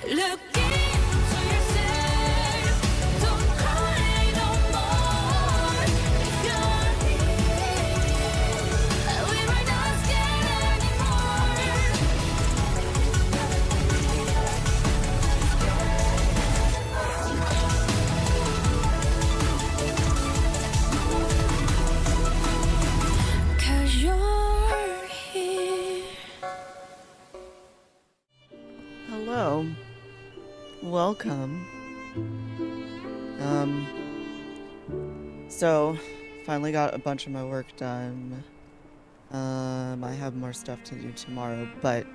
Hello. Welcome. So, finally got a bunch of my work done. I have more stuff to do tomorrow, but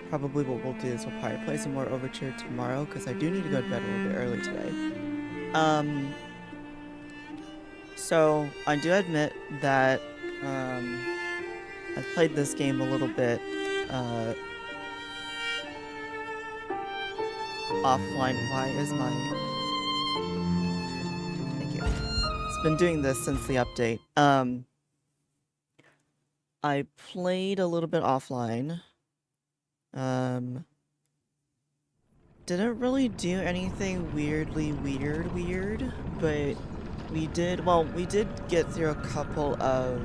probably what we'll do is we'll probably play some more Overture tomorrow, because I do need to go to bed a little bit early today. So, I do admit that, I've played this game a little bit, offline. Why is my... Thank you. It's been doing this since the update. I played a little bit offline. Didn't really do anything weirdly weird, but we did get through a couple of,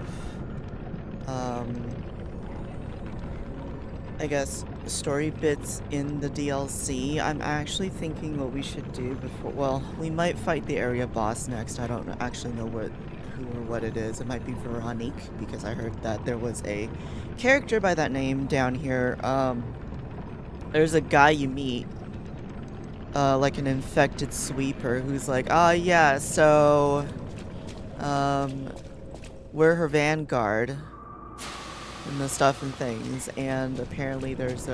I guess, story bits in the DLC. I'm actually thinking what we should do before, well, we might fight the area boss next. I don't actually know who or what it is. It might be Veronique, because I heard that there was a character by that name down here. There's a guy you meet, like an infected sweeper, who's like, yeah, so, we're her vanguard and the stuff and things, and apparently there's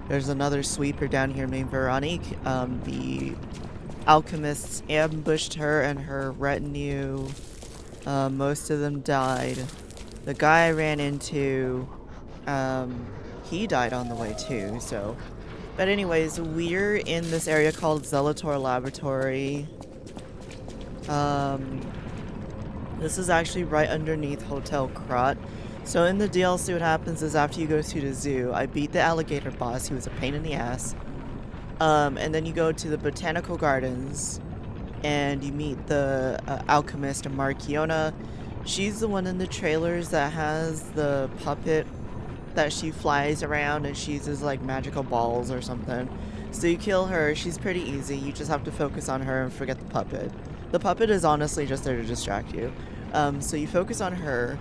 another sweeper down here named Veronique. The alchemists ambushed her and her retinue. Most of them died. The guy I ran into, he died on the way too, so. But anyways, we're in this area called Zelator Laboratory. This is actually right underneath Hotel Krat. So in the DLC, what happens is after you go to the zoo, I beat the alligator boss, who was a pain in the ass. And then you go to the botanical gardens, and you meet the alchemist Markiona. She's the one in the trailers that has the puppet that she flies around, and she uses like magical balls or something. So you kill her. She's pretty easy. You just have to focus on her and forget the puppet. The puppet is honestly just there to distract you. So you focus on her,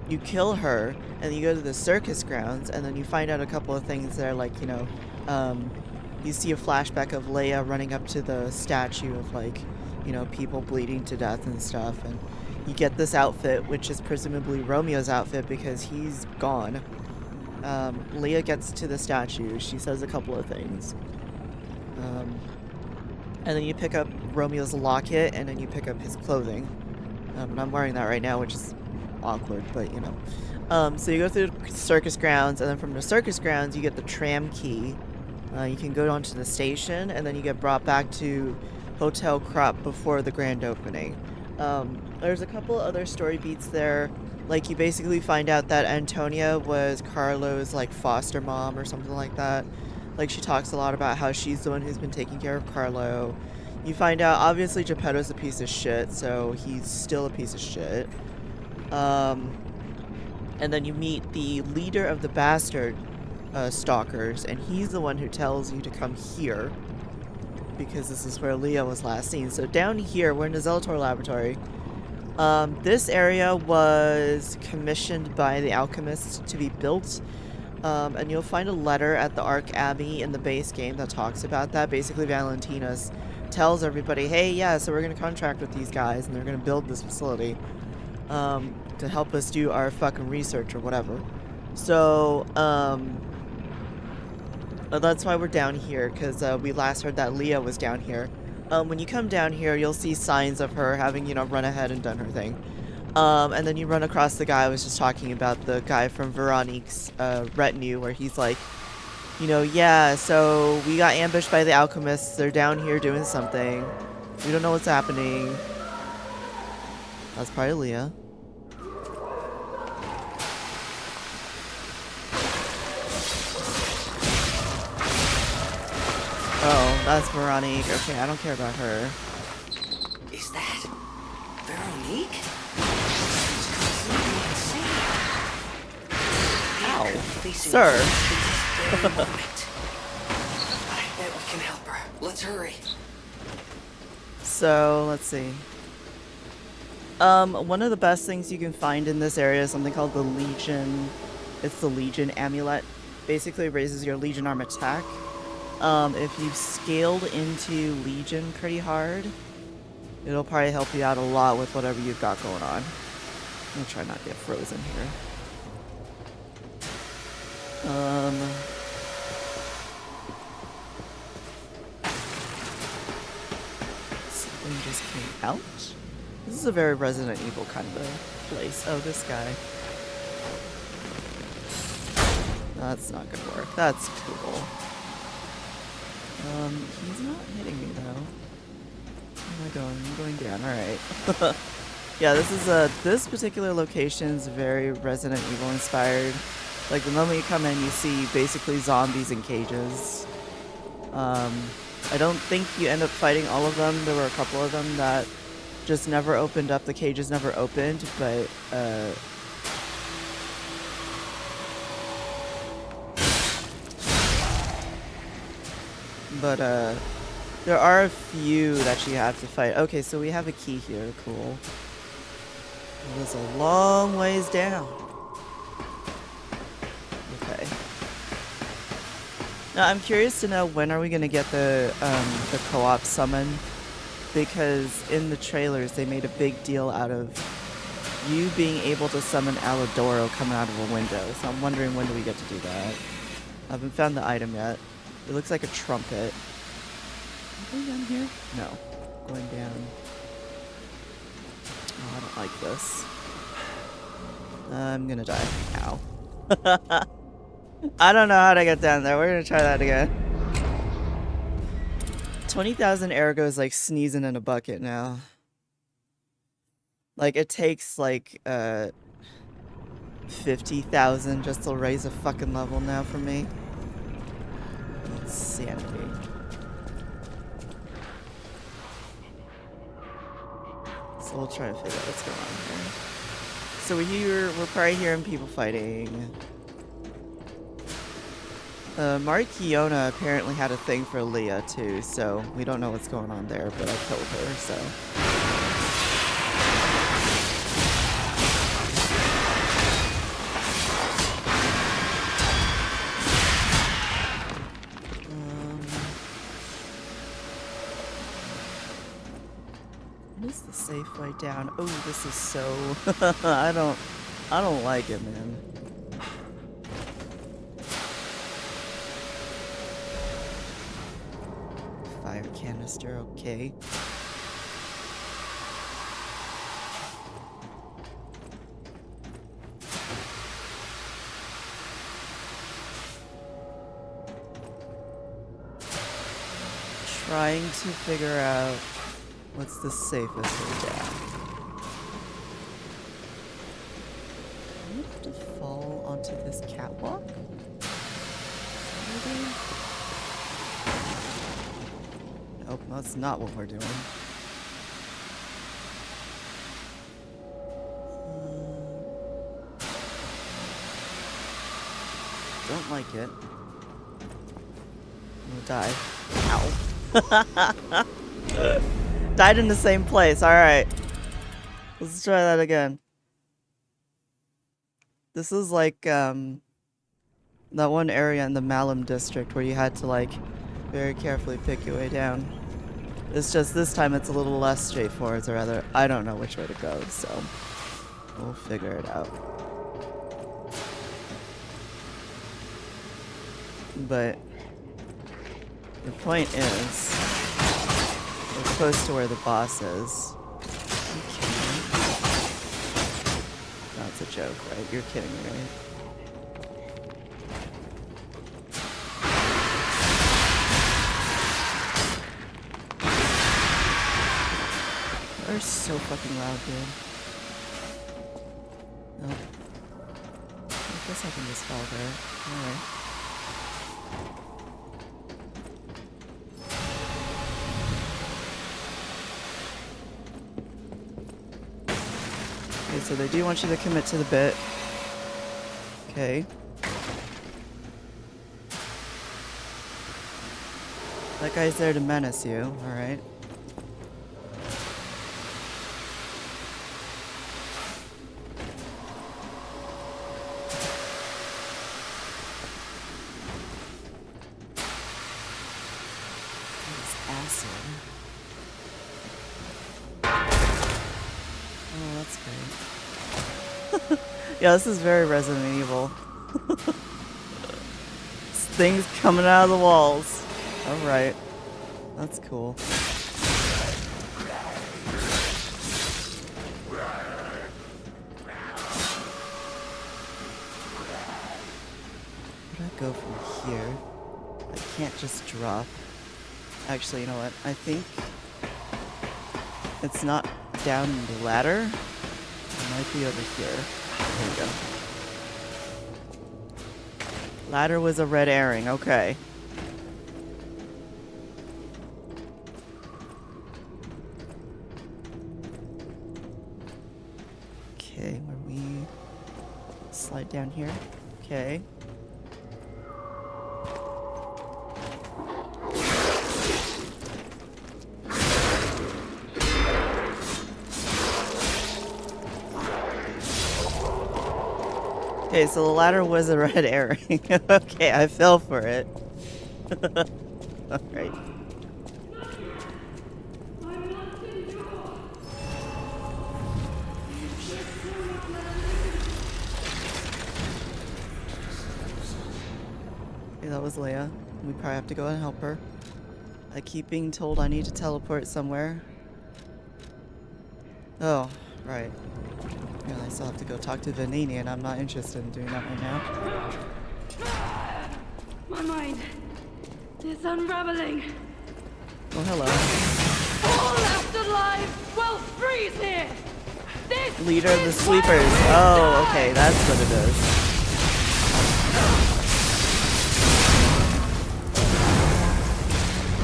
you kill her, and you go to the circus grounds, and then you find out a couple of things there, like, you know, you see a flashback of Leia running up to the statue of, like, you know, people bleeding to death and stuff, and you get this outfit, which is presumably Romeo's outfit because he's gone. Leia gets to the statue, she says a couple of things. And then you pick up Romeo's locket, and then you pick up his clothing. And I'm wearing that right now, which is awkward, but you know. So you go through the circus grounds, and then from the circus grounds you get the tram key. You can go onto the station, and then you get brought back to Hotel Krat before the grand opening. There's a couple other story beats there. Like, you basically find out that Antonia was Carlo's, like, foster mom or something like that. Like, she talks a lot about how she's the one who's been taking care of Carlo. You find out, obviously, Geppetto's a piece of shit, so he's still a piece of shit. And then you meet the leader of the bastard stalkers, and he's the one who tells you to come here, because this is where Leia was last seen. So down here, we're in the Zelator Laboratory. This area was commissioned by the alchemists to be built, and you'll find a letter at the Ark Abbey in the base game that talks about that. Basically, Valentinus tells everybody, hey, yeah, so we're going to contract with these guys, and they're going to build this facility to help us do our fucking research or whatever. So, that's why we're down here, because we last heard that Leia was down here. When you come down here, you'll see signs of her having, you know, run ahead and done her thing. And then you run across the guy I was just talking about, the guy from Veronique's retinue, where he's like, you know, yeah, so we got ambushed by the alchemists. They're down here doing something. We don't know what's happening. That's probably Leia. Oh, that's Veronique. Okay, I don't care about her. Is that Veronique? Ow. Sir. I bet we can help her. Let's hurry. So, let's see. One of the best things you can find in this area is something called the Legion. It's the Legion amulet. Basically raises your Legion arm attack. If you've scaled into Legion pretty hard, it'll probably help you out a lot with whatever you've got going on. I'm gonna try not to get frozen here. Something just came out? This is a very Resident Evil kind of a place. Oh, this guy. That's not gonna work. That's cool. He's not hitting me though. Where am I going? I'm going down. Alright. Yeah, this particular location is very Resident Evil inspired. Like, the moment you come in, you see basically zombies in cages. I don't think you end up fighting all of them. There were a couple of them that just never opened up. The cages never opened, but, there are a few that you have to fight. Okay, so we have a key here. Cool. It was a long ways down. Okay. Now, I'm curious to know, when are we gonna get the co-op summon? Because in the trailers, they made a big deal out of you being able to summon Alidoro coming out of a window. So I'm wondering, when do we get to do that? I haven't found the item yet. It looks like a trumpet. Am I going down here? No. Going down. Oh, I don't like this. I'm gonna die. Ow. I don't know how to get down there. We're gonna try that again. 20,000 ergo is like sneezing in a bucket now. Like, it takes like 50,000 just to raise a fucking level now for me. Insanity. So we'll try to figure out what's going on here. So we're probably hearing people fighting. Marikiona apparently had a thing for Leah too, so we don't know what's going on there, but I killed her, so. What is the safe way down? Oh, this is so I don't like it, man. Fire canister, okay. Trying to figure out what's the safest way down. Do I have to fall onto this catwalk? Maybe? Nope, that's not what we're doing. Don't like it. I'm gonna die. Ow. Died in the same place. Alright. Let's try that again. This is like, that one area in the Malum district where you had to, like, very carefully pick your way down. It's just this time it's a little less straightforward, or rather, I don't know which way to go, so we'll figure it out. But the point is, we're close to where the boss is. Are you kidding me? That's a joke, right? You're kidding me, right? They're so fucking loud, dude. Nope. I guess I can just fall there. Alright. so they do want you to commit to the bit. Okay. That guy's there to menace you, alright. Acid. Oh, that's great. Yeah, this is very Resident Evil. Things coming out of the walls. Alright. That's cool. Where do I go from here? I can't just drop. Actually, you know what? I think it's not down the ladder. It might be over here. There we go. Ladder was a red herring. Okay. Okay, where we slide down here. Okay. Okay, so the ladder was a red herring. Okay, I fell for it. Alright. Okay, that was Leia. We probably have to go and help her. I keep being told I need to teleport somewhere. Oh, right. Yeah, I still have to go talk to Veronique, and I'm not interested in doing that right now. My mind is unraveling. Oh, hello. All left alive will freeze here. This Leader of the is Sleepers. where we Oh, die. okay, that's what it is.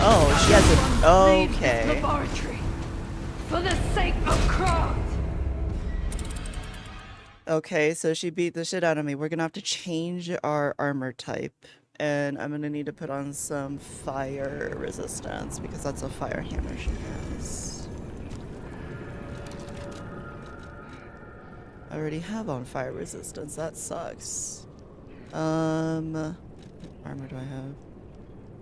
Oh, she has a... Leave this Okay. laboratory for the sake of craft. Okay, so she beat the shit out of me. We're gonna have to change our armor type. And I'm gonna need to put on some fire resistance because that's a fire hammer she has. I already have on fire resistance. That sucks. Armor do I have?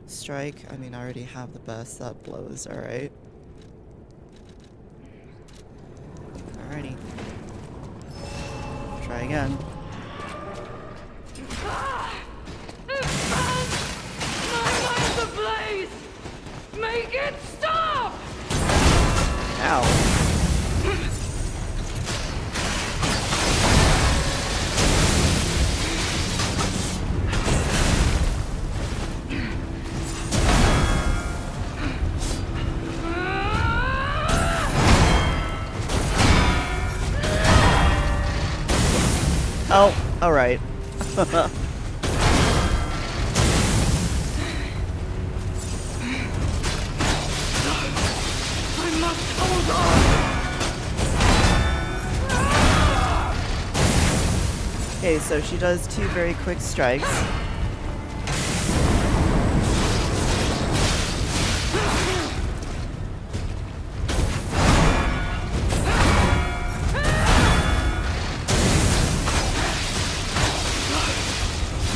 Strike. I mean, I already have the best. That blows. Alright. Alrighty. Try again. My mind's ablaze. Make it stop. Ow. Oh, alright. I must hold on. Okay, so she does 2 very quick strikes.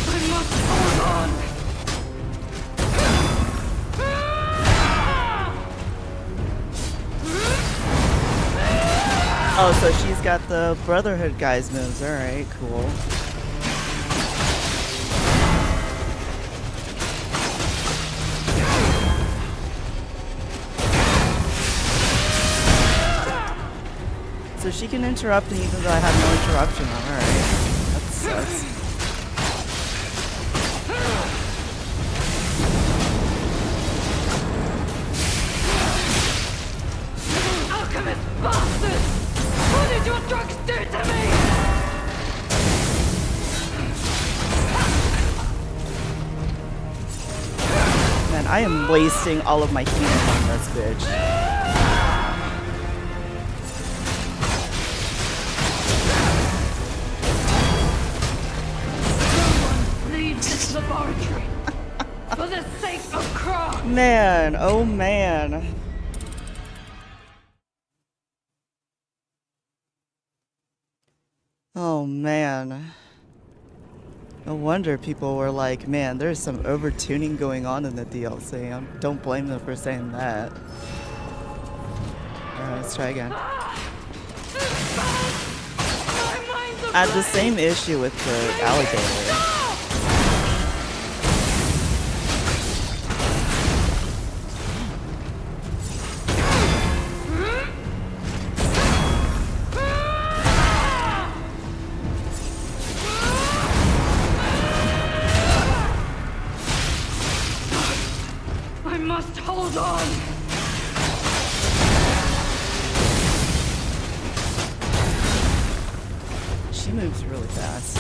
I must hold on. Oh, so she's got the Brotherhood guys moves. Alright, cool. So she can interrupt me even though I have no interruption on. Alright. That sucks. Alchemist bastard! What did your drugs do to me? Man, I am wasting all of my healing on this bitch. sake of craft! Man, oh man. Oh man. No wonder people were like, man, there's some overtuning going on in the DLC. Don't blame them for saying that. Alright, let's try again. I had the same issue with the alligator. I must hold on! She moves really fast.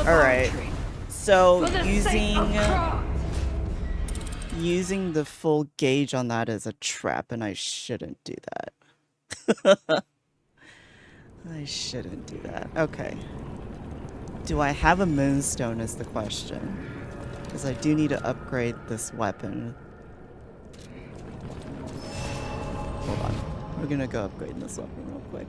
Alright. So using the full gauge on that is a trap, and I shouldn't do that. I shouldn't do that. Okay. Do I have a moonstone is the question. Because I do need to upgrade this weapon. Hold on. We're gonna go upgrade this weapon real quick.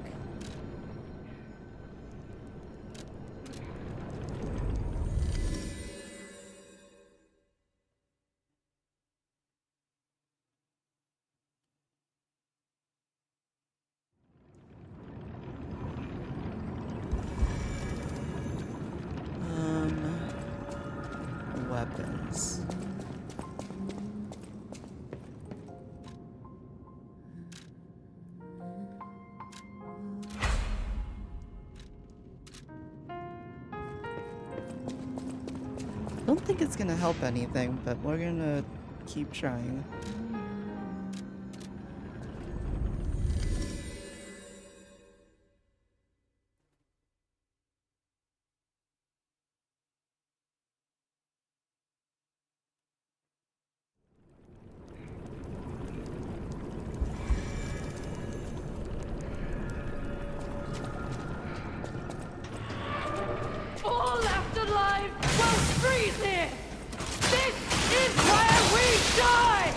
Weapons. I don't think it's gonna help anything, but we're gonna keep trying. All left alive will freeze here! This is where we die!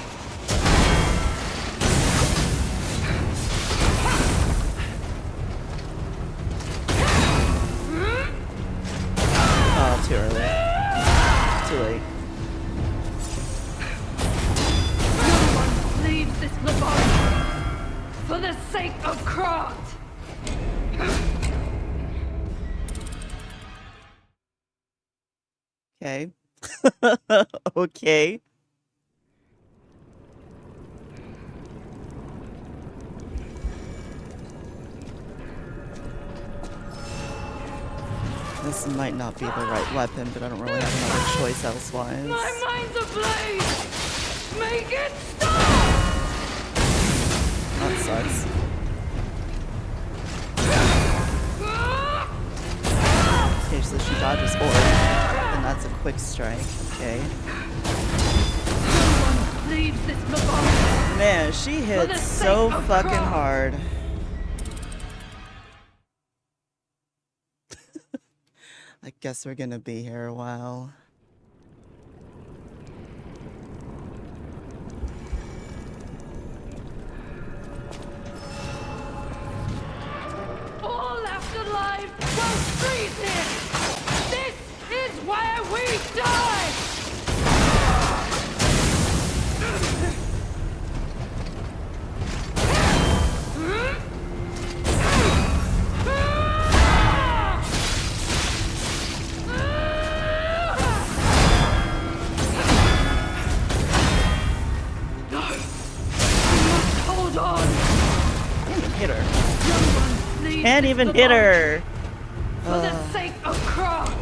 Oh, too early. Too late. No one leaves this laboratory for the sake of craft! Okay. Okay. This might not be the right weapon, but I don't really have another choice elsewise. My mind's ablaze! Make it stop! That sucks. Okay, so she dodges forward. And that's a quick strike. Okay. Leaves this laboratory. Man, she hits so fucking hard. I guess we're gonna be here a while. All left alive will freeze here! This is where we die! Hold on! Hit her. Can't even hit her. For the sake of craft.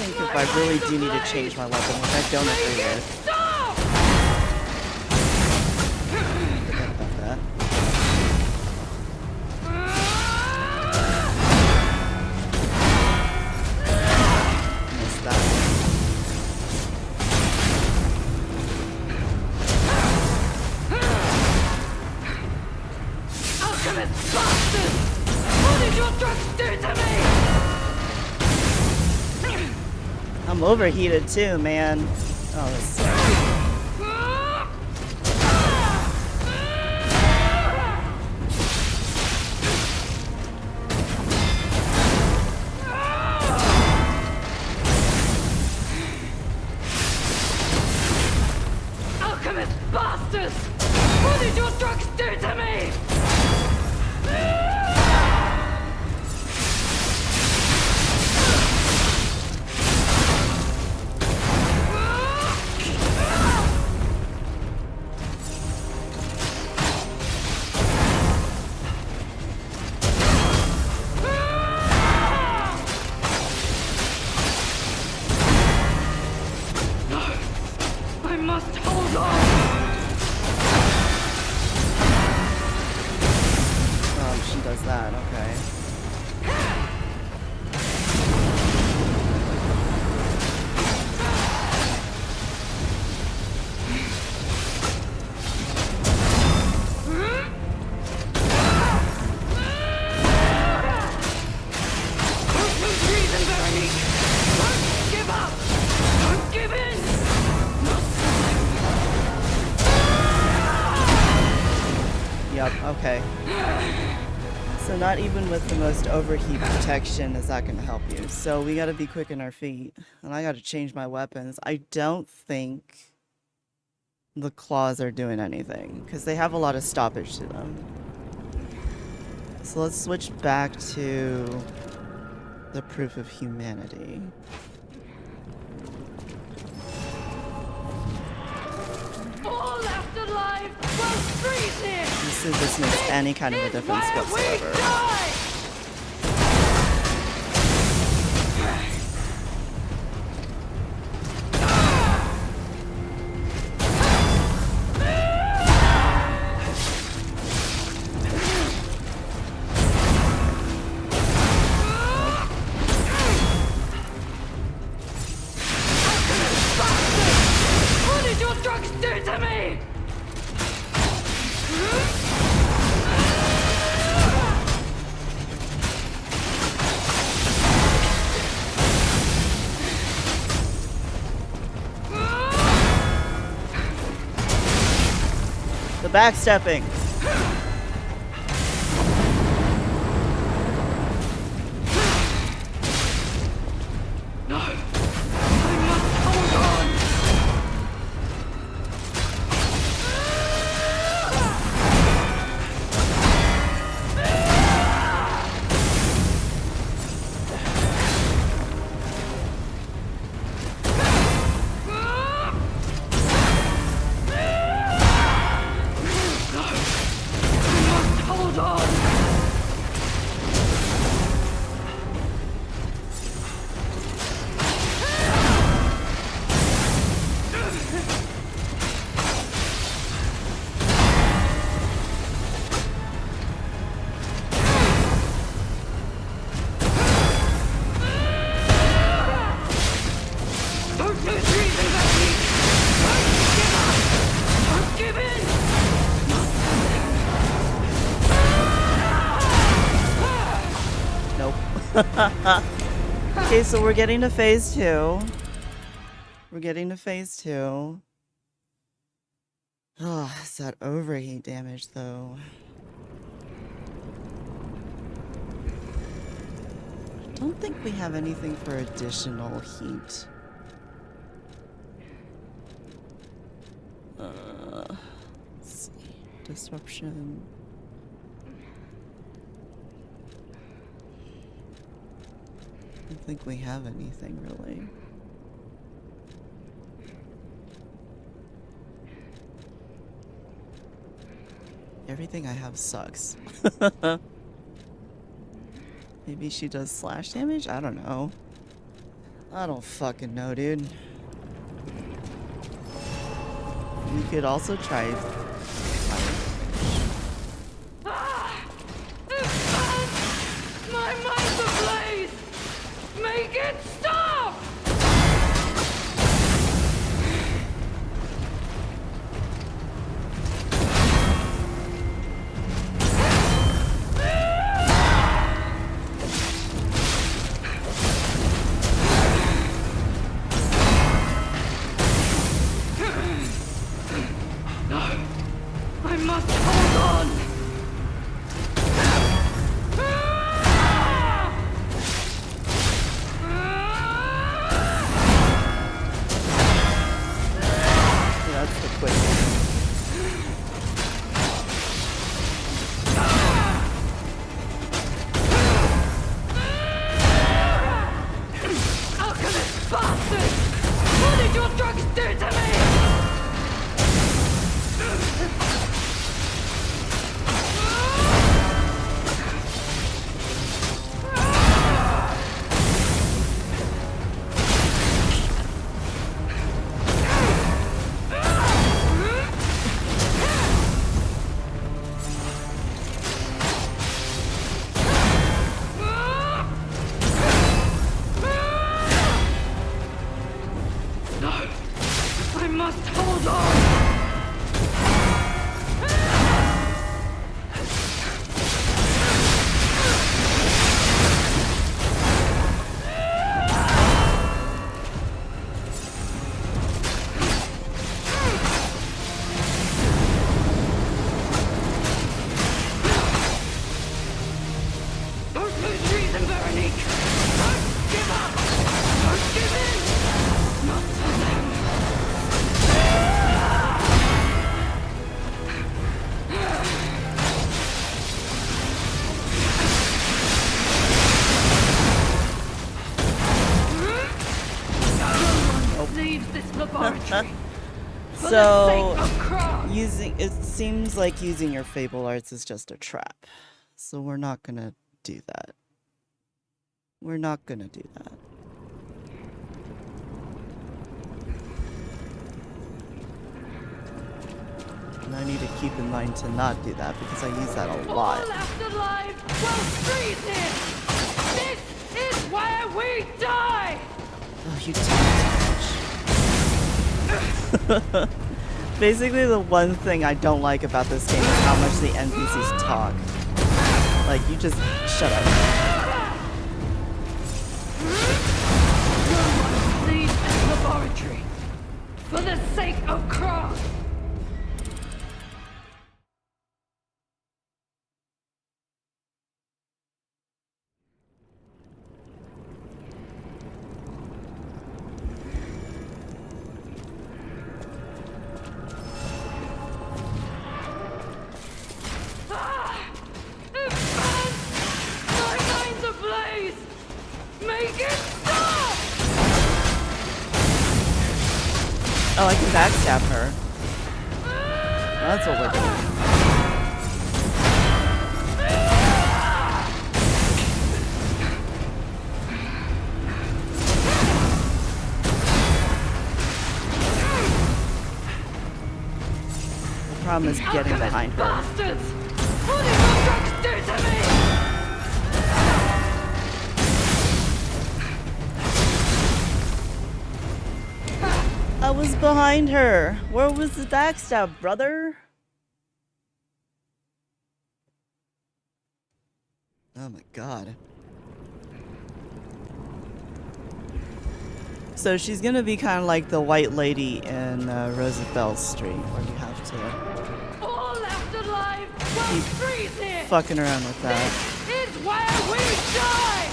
think if I really do need to change my weapon, which I don't agree with. Stop! Forget about that. Missed that one. Alchemist bastard! What did your drugs do to me? I'm overheated too, man. Oh, this sucks. Alchemist bastards! What did your drugs do to me? I must hold on! Oh, she does that, okay. Don't lose reason, Veronique! Don't give up! Don't give in! Yep, okay. So not even with the most overheat protection is that gonna help you. So we gotta be quick in our feet. And I gotta change my weapons. I don't think the claws are doing anything, because they have a lot of stoppage to them. So let's switch back to the proof of humanity. All left alive will freeze here! See if this makes any kind of a difference Where whatsoever. we die! What did your drugs do to me? The backstepping. No, I must hold on. Hold on! Don't lose reason, Veronique! Don't give up! Don't give in! Nope. Okay, so we're getting to phase 2. We're getting to phase 2. Oh, it's that overheat damage, though. I don't think we have anything for additional heat. Let's see. Disruption. I don't think we have anything, really. Everything I have sucks. Maybe she does slash damage? I don't know. I don't fucking know, dude. You could also try. My mind's ablaze! Make it stop! I must hold on! Yeah, that's the quick one. Alchemist bastard! What did your drugs do to me? I must hold on! Don't lose reason, Veronique! Don't give up! Don't give in! Not to them! Leaves this laboratory. For the So, sake of Kron. it seems like using your Fable Arts is just a trap. So we're not gonna do that. We're not gonna do that. And I need to keep in mind to not do that because I use that a lot. All afterlife will freeze him. This is where we die. Oh, you talk. Basically, the one thing I don't like about this game is how much the NPCs talk. Like, you just shut up. No one leaves this laboratory. For the sake of Kron. My mind's ablaze! Make it stop! Oh, I can backstab her. That's what we're doing. The problem is getting behind her. Bastards! What did your drugs do to me? I was behind her. Where was the backstab, brother? Oh my god. So she's gonna be kind of like the white lady in Roosevelt Street, where you have to All afterlife will keep freeze here. fucking around with that. This is where we die.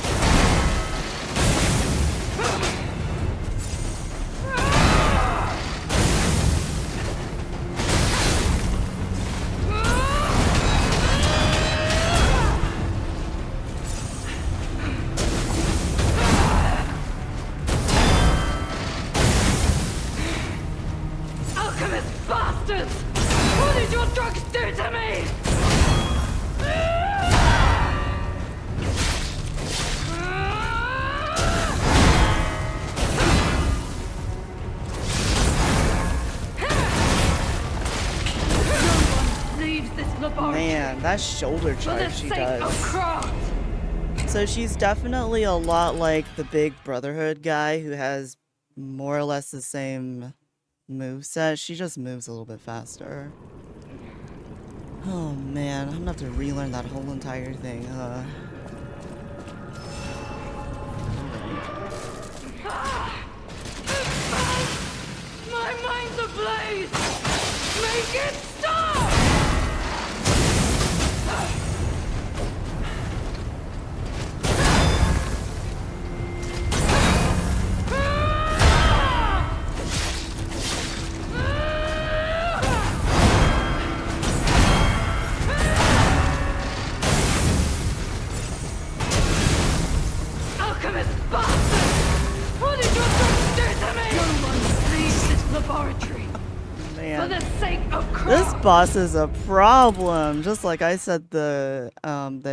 Alchemist bastards! What did your drugs do to me? man, that shoulder For the charge she sake of does. craft. So she's definitely a lot like the big Brotherhood guy who has more or less the same moveset. She just moves a little bit faster. Oh man, I'm gonna have to relearn that whole entire thing, huh? My mind's ablaze! Make it stop! Alchemist bastard! What did your drugs do to me? No one leaves this laboratory. For Man. the sake of This craft. boss is a problem. Just like I said the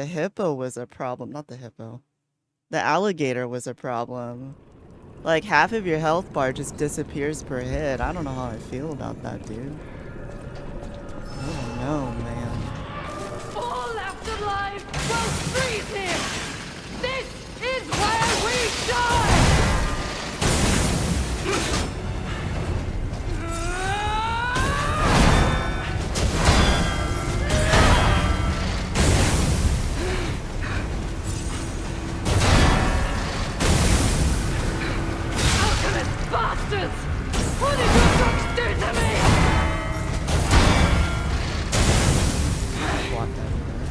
hippo was a problem. Not the hippo. The alligator was a problem. Like half of your health bar just disappears per hit. I don't know how I feel about that, dude. Oh no, man. All left alive will freeze here. This is where we die. Alchemist bastards! What did your drugs do to me? Block that either.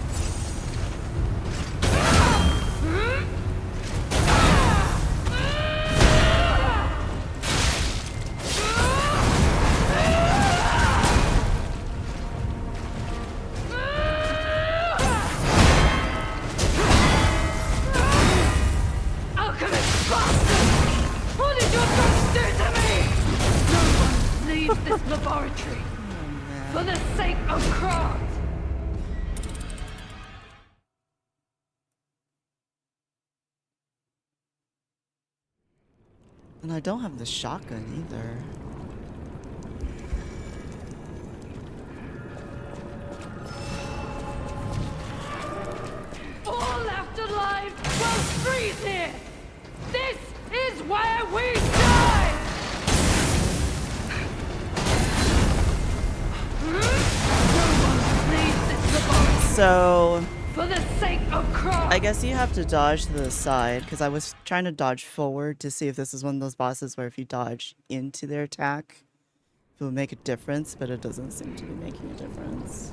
Alchemist bastard! What did your drugs do to me? No one leaves this laboratory. For the sake of craft. And I don't have the shotgun either. All left alive will freeze here. This is where we die. No one leaves this laboratory. So For the sake of craft. I guess you have to dodge to the side, because I was trying to dodge forward to see if this is one of those bosses where if you dodge into their attack, it would make a difference, but it doesn't seem to be making a difference.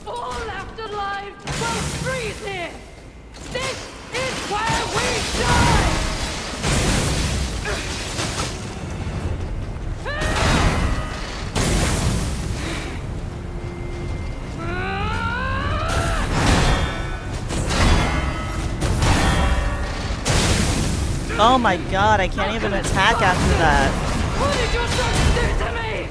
All left alive will freeze here. This is where we die. Oh my god, I can't even attack after that. What did your drugs do to me?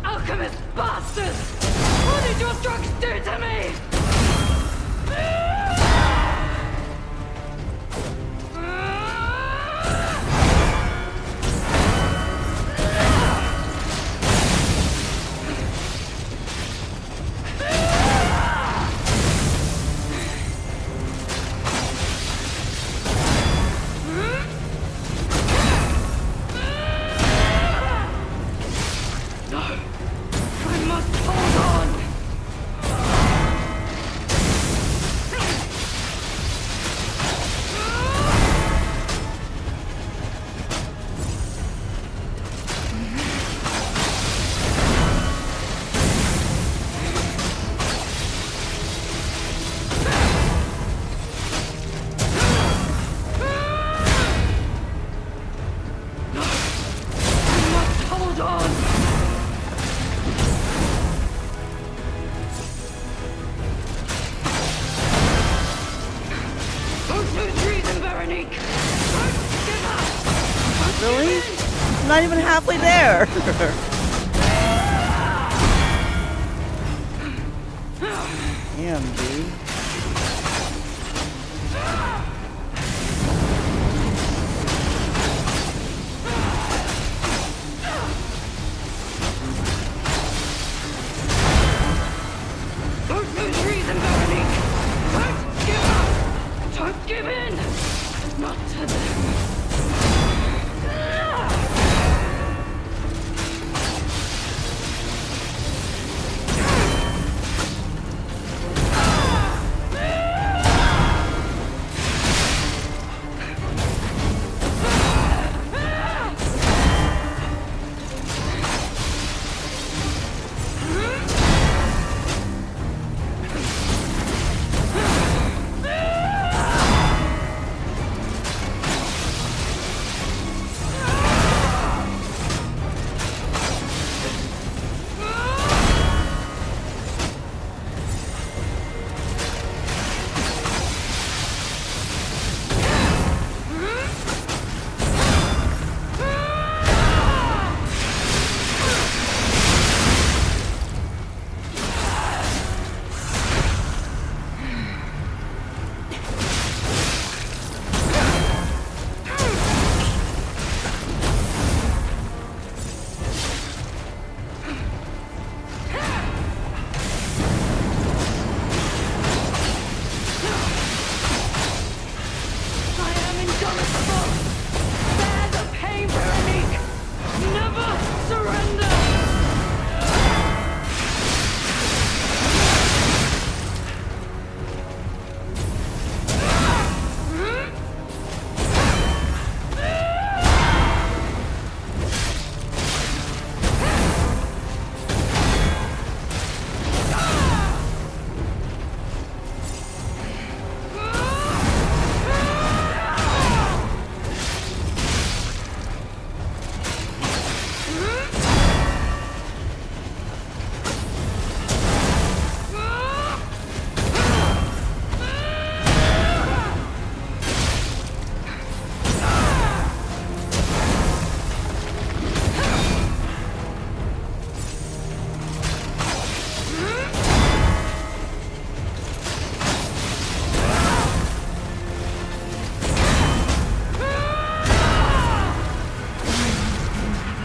Alchemist bastards! What did your drugs do to Veronique! Don't give up! Don't Really? give in. I'm not even halfway there. Damn, dude. Don't lose reason, Veronique! Don't give up! Don't give in! Not to them!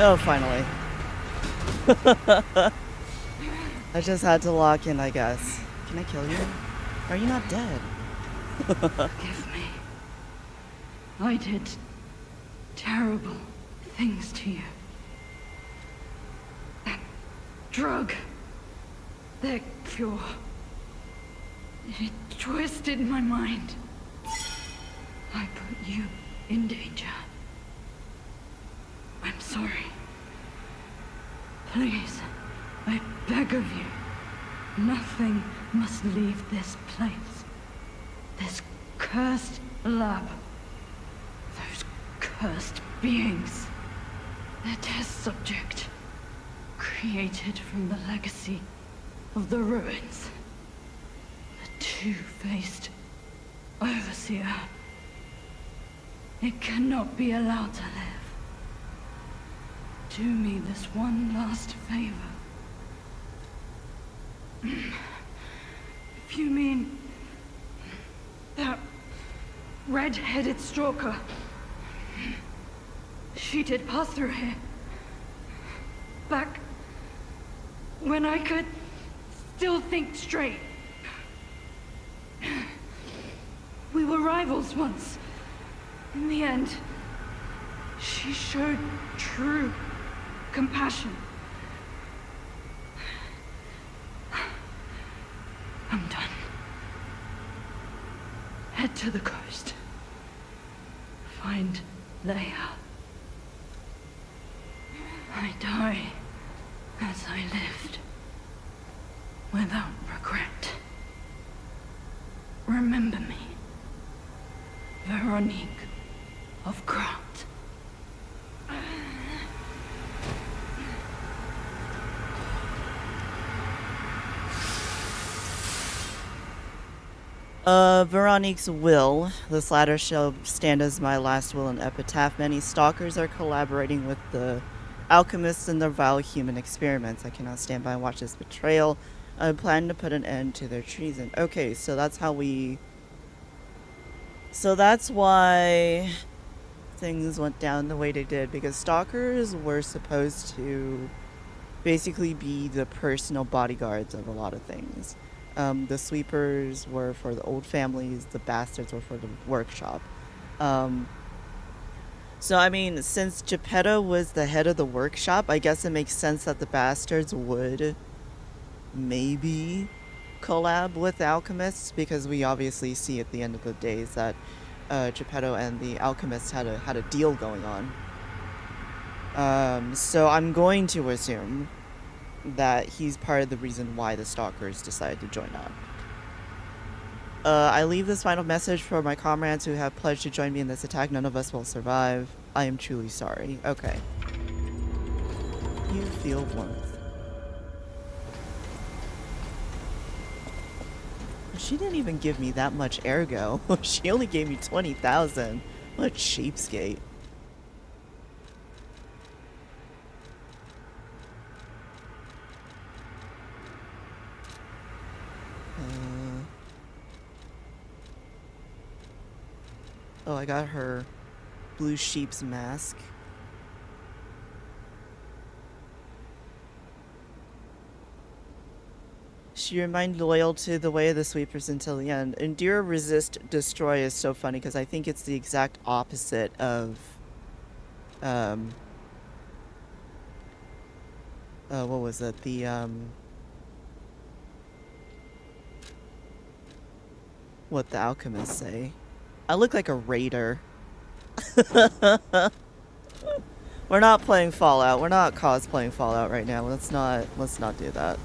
Oh, finally. I just had to lock in, I guess. Can I kill you? Are you not dead? Forgive me. I did terrible things to you. That drug, their cure, it twisted my mind. I put you in danger. I'm sorry. Please, I beg of you, nothing must leave this place. This cursed lab. Those cursed beings. Their test subject. Created from the legacy of the ruins. The two-faced Overseer. It cannot be allowed to live. Do me this one last favor. If you mean that red-headed stalker, she did pass through here. Back when I could still think straight. We were rivals once. In the end, she showed true compassion. I'm done. Head to the coast. Find Leia. I die as I lived, without regret. Remember me, Veronique of Grant. Veronique's will. This latter shall stand as my last will and epitaph. Many stalkers are collaborating with the alchemists in their vile human experiments. I cannot stand by and watch this betrayal. I plan to put an end to their treason. Okay, so that's how we... So that's why things went down the way they did, because stalkers were supposed to basically be the personal bodyguards of a lot of things. The sweepers were for the old families, the bastards were for the workshop. So, I mean, since Geppetto was the head of the workshop, I guess it makes sense that the bastards would maybe collab with the alchemists, because we obviously see at the end of the days that Geppetto and the alchemists had a deal going on. So I'm going to assume that he's part of the reason why the stalkers decided to join up. I leave this final message for my comrades who have pledged to join me in this attack. None of us will survive. I am truly sorry. Okay. You feel warmth. She didn't even give me that much ergo. She only gave me 20,000. What a cheapskate. Oh, I got her blue sheep's mask. She remained loyal to the way of the sweepers until the end. Endure, resist, destroy is so funny because I think it's the exact opposite of what was it? The what the alchemists say. I look like a raider. We're not playing Fallout. We're not cosplaying Fallout right now. Let's not do that.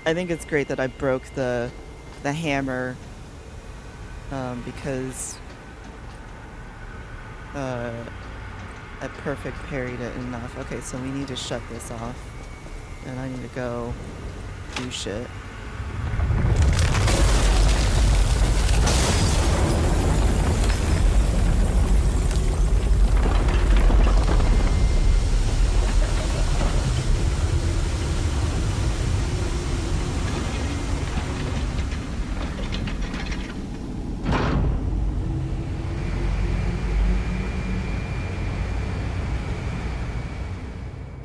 I think it's great that I broke the hammer because I perfect parried it enough. Okay, so we need to shut this off. And I need to go do shit.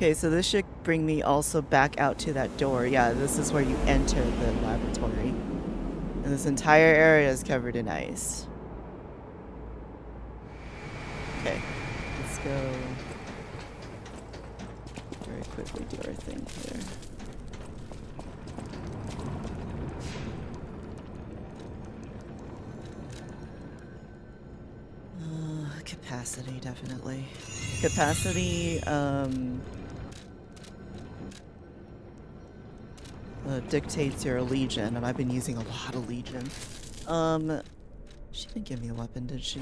Okay, so this should bring me also back out to that door. Yeah, this is where you enter the laboratory. And this entire area is covered in ice. Okay, let's go very quickly do our thing here. Capacity, definitely. Capacity, dictates your legion, and I've been using a lot of legion. She didn't give me a weapon, did she?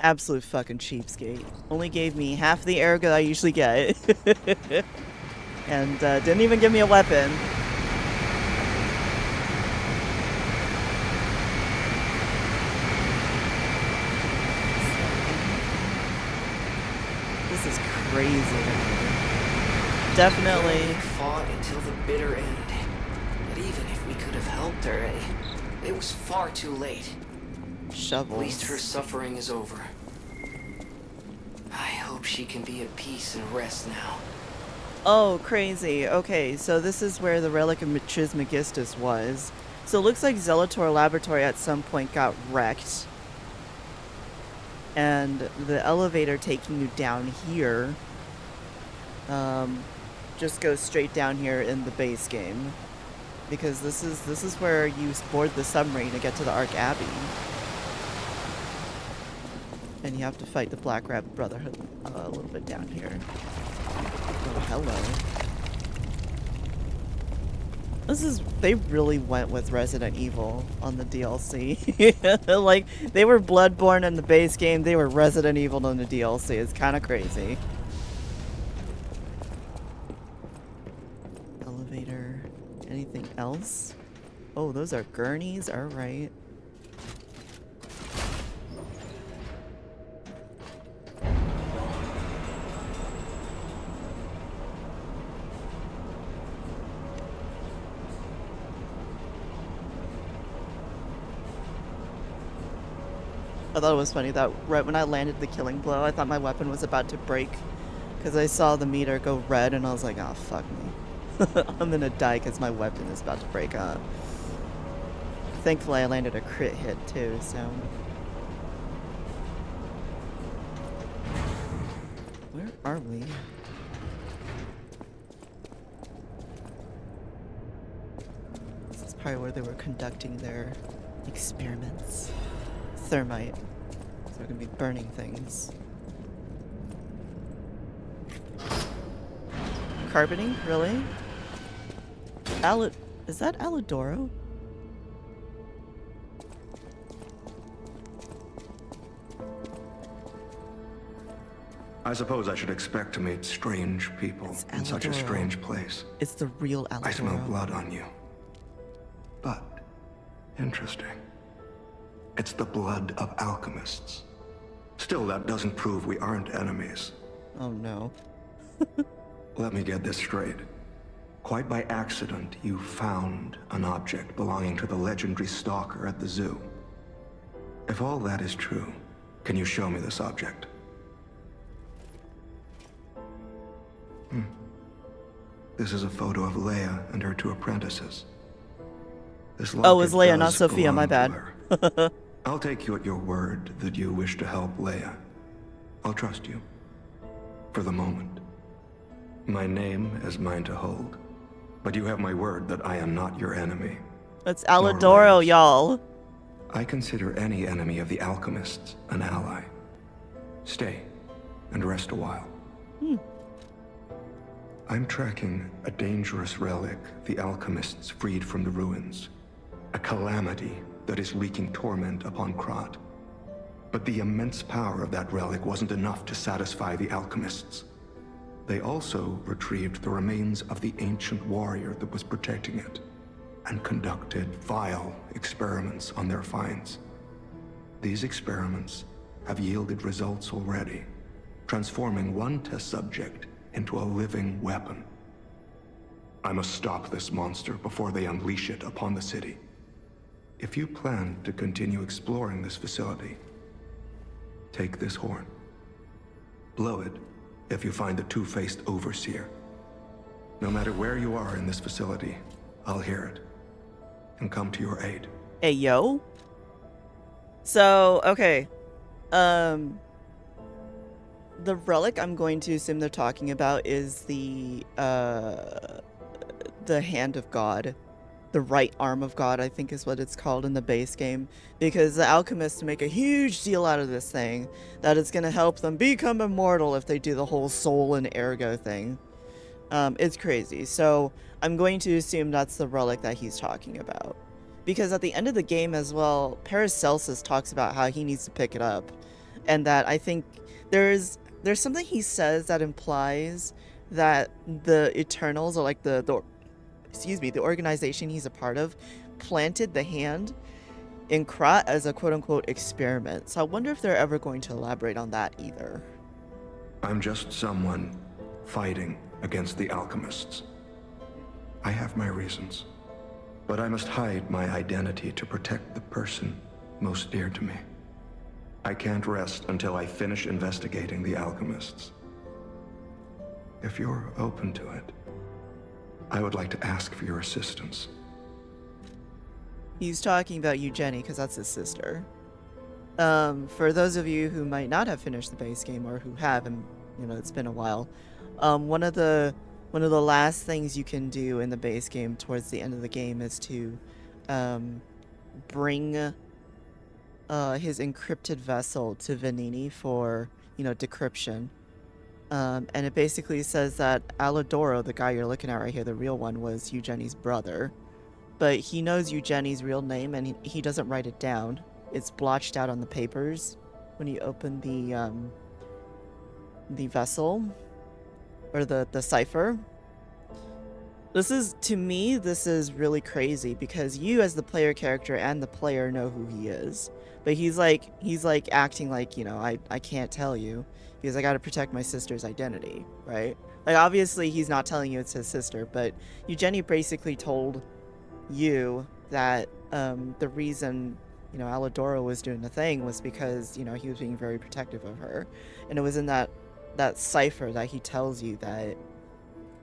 Absolute fucking cheapskate. Only gave me half the ergo I usually get. And didn't even give me a weapon. This is crazy. Definitely. We fought until the bitter end. But even if we could have helped her, it was far too late. Shovels. At least her suffering is over. I hope she can be at peace and rest now. Oh, crazy. Okay, so this is where the Relic of Trismegistus was. So it looks like Zelator Laboratory at some point got wrecked. And the elevator taking you down here just goes straight down here in the base game. Because this is where you board the submarine to get to the Ark Abbey. And you have to fight the Black Rabbit Brotherhood a little bit down here. Oh, hello. They really went with Resident Evil on the DLC. Like, they were Bloodborne in the base game, they were Resident Evil in the DLC. It's kind of crazy. Elevator. Anything else? Oh, those are gurneys? Alright. I thought it was funny that right when I landed the killing blow, I thought my weapon was about to break because I saw the meter go red and I was like, oh, fuck me. I'm gonna die because my weapon is about to break up. Thankfully, I landed a crit hit too, so. Where are we? This is probably where they were conducting their experiments. Thermite. So we're gonna be burning things. Carboning? Really? Is that Alidoro? I suppose I should expect to meet strange people in such a Alidoro. strange place. It's the real Alidoro. I smell blood on you. But, interesting. It's the blood of alchemists. Still, that doesn't prove we aren't enemies. Oh no. Let me get this straight. Quite by accident, you found an object belonging to the legendary stalker at the zoo. If all that is true, can you show me this object? This is a photo of Leia and her 2 apprentices. This Oh, it was locket Leia, not does Sophia, my belong bad. to her. I'll take you at your word that you wish to help Leia. I'll trust you. For the moment. My name is mine to hold. But you have my word that I am not your enemy. That's Nor Alidoro, Leia's. y'all. I consider any enemy of the alchemists an ally. Stay and rest a while. I'm tracking a dangerous relic the alchemists freed from the ruins. A calamity that is wreaking torment upon Krat. But the immense power of that relic wasn't enough to satisfy the alchemists. They also retrieved the remains of the ancient warrior that was protecting it, and conducted vile experiments on their finds. These experiments have yielded results already, transforming one test subject into a living weapon. I must stop this monster before they unleash it upon the city. If you plan to continue exploring this facility, take this horn. Blow it if you find the two-faced overseer. No matter where you are in this facility, I'll hear it and come to your aid. Hey, yo. So, okay. The relic I'm going to assume they're talking about is the hand of God. The right arm of God, I think is what it's called in the base game. Because the alchemists make a huge deal out of this thing. That it's going to help them become immortal if they do the whole soul and ergo thing. It's crazy. So, I'm going to assume that's the relic that he's talking about. Because at the end of the game as well, Paracelsus talks about how he needs to pick it up. And that I think there's something he says that implies that the Eternals, or like the organization he's a part of, planted the hand in Krat as a quote-unquote experiment. So I wonder if they're ever going to elaborate on that either. I'm just someone fighting against the alchemists. I have my reasons, but I must hide my identity to protect the person most dear to me. I can't rest until I finish investigating the alchemists. If you're open to it, I would like to ask for your assistance. He's talking about Eugenie because that's his sister. For those of you who might not have finished the base game, or who have, and it's been a while, one of the last things you can do in the base game towards the end of the game is to bring his encrypted vessel to Venini for decryption. And it basically says that Alidoro, the guy you're looking at right here, the real one, was Eugenie's brother. But he knows Eugenie's real name, and he doesn't write it down. It's blotched out on the papers when you open the vessel, or the cipher. To me, this is really crazy, because you as the player character and the player know who he is. But he's like acting like, I can't tell you because I got to protect my sister's identity, right? Like, obviously he's not telling you it's his sister, but Eugenie basically told you that the reason you know, Alidoro was doing the thing was because, you know, he was being very protective of her. And it was in that cipher that he tells you that,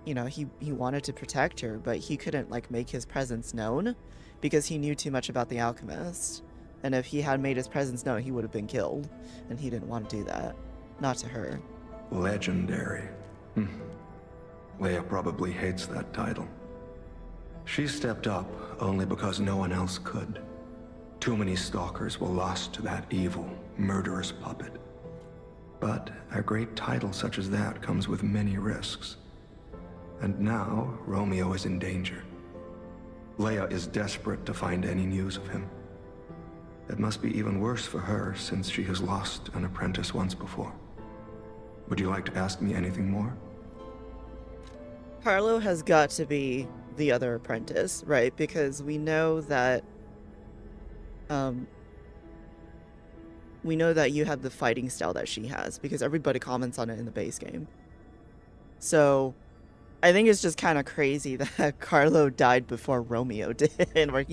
you know, he wanted to protect her, but he couldn't, like, make his presence known because he knew too much about the alchemist. And if he had made his presence known, he would have been killed. And he didn't want to do that. Not to her. Legendary. Leia probably hates that title. She stepped up only because no one else could. Too many stalkers were lost to that evil, murderous puppet. But a great title such as that comes with many risks. And now, Romeo is in danger. Leia is desperate to find any news of him. It must be even worse for her since she has lost an apprentice once before. Would you like to ask me anything more? Carlo has got to be the other apprentice, right? Because we know that you have the fighting style that she has, because everybody comments on it in the base game. So I think it's just kind of crazy that Carlo died before Romeo did, or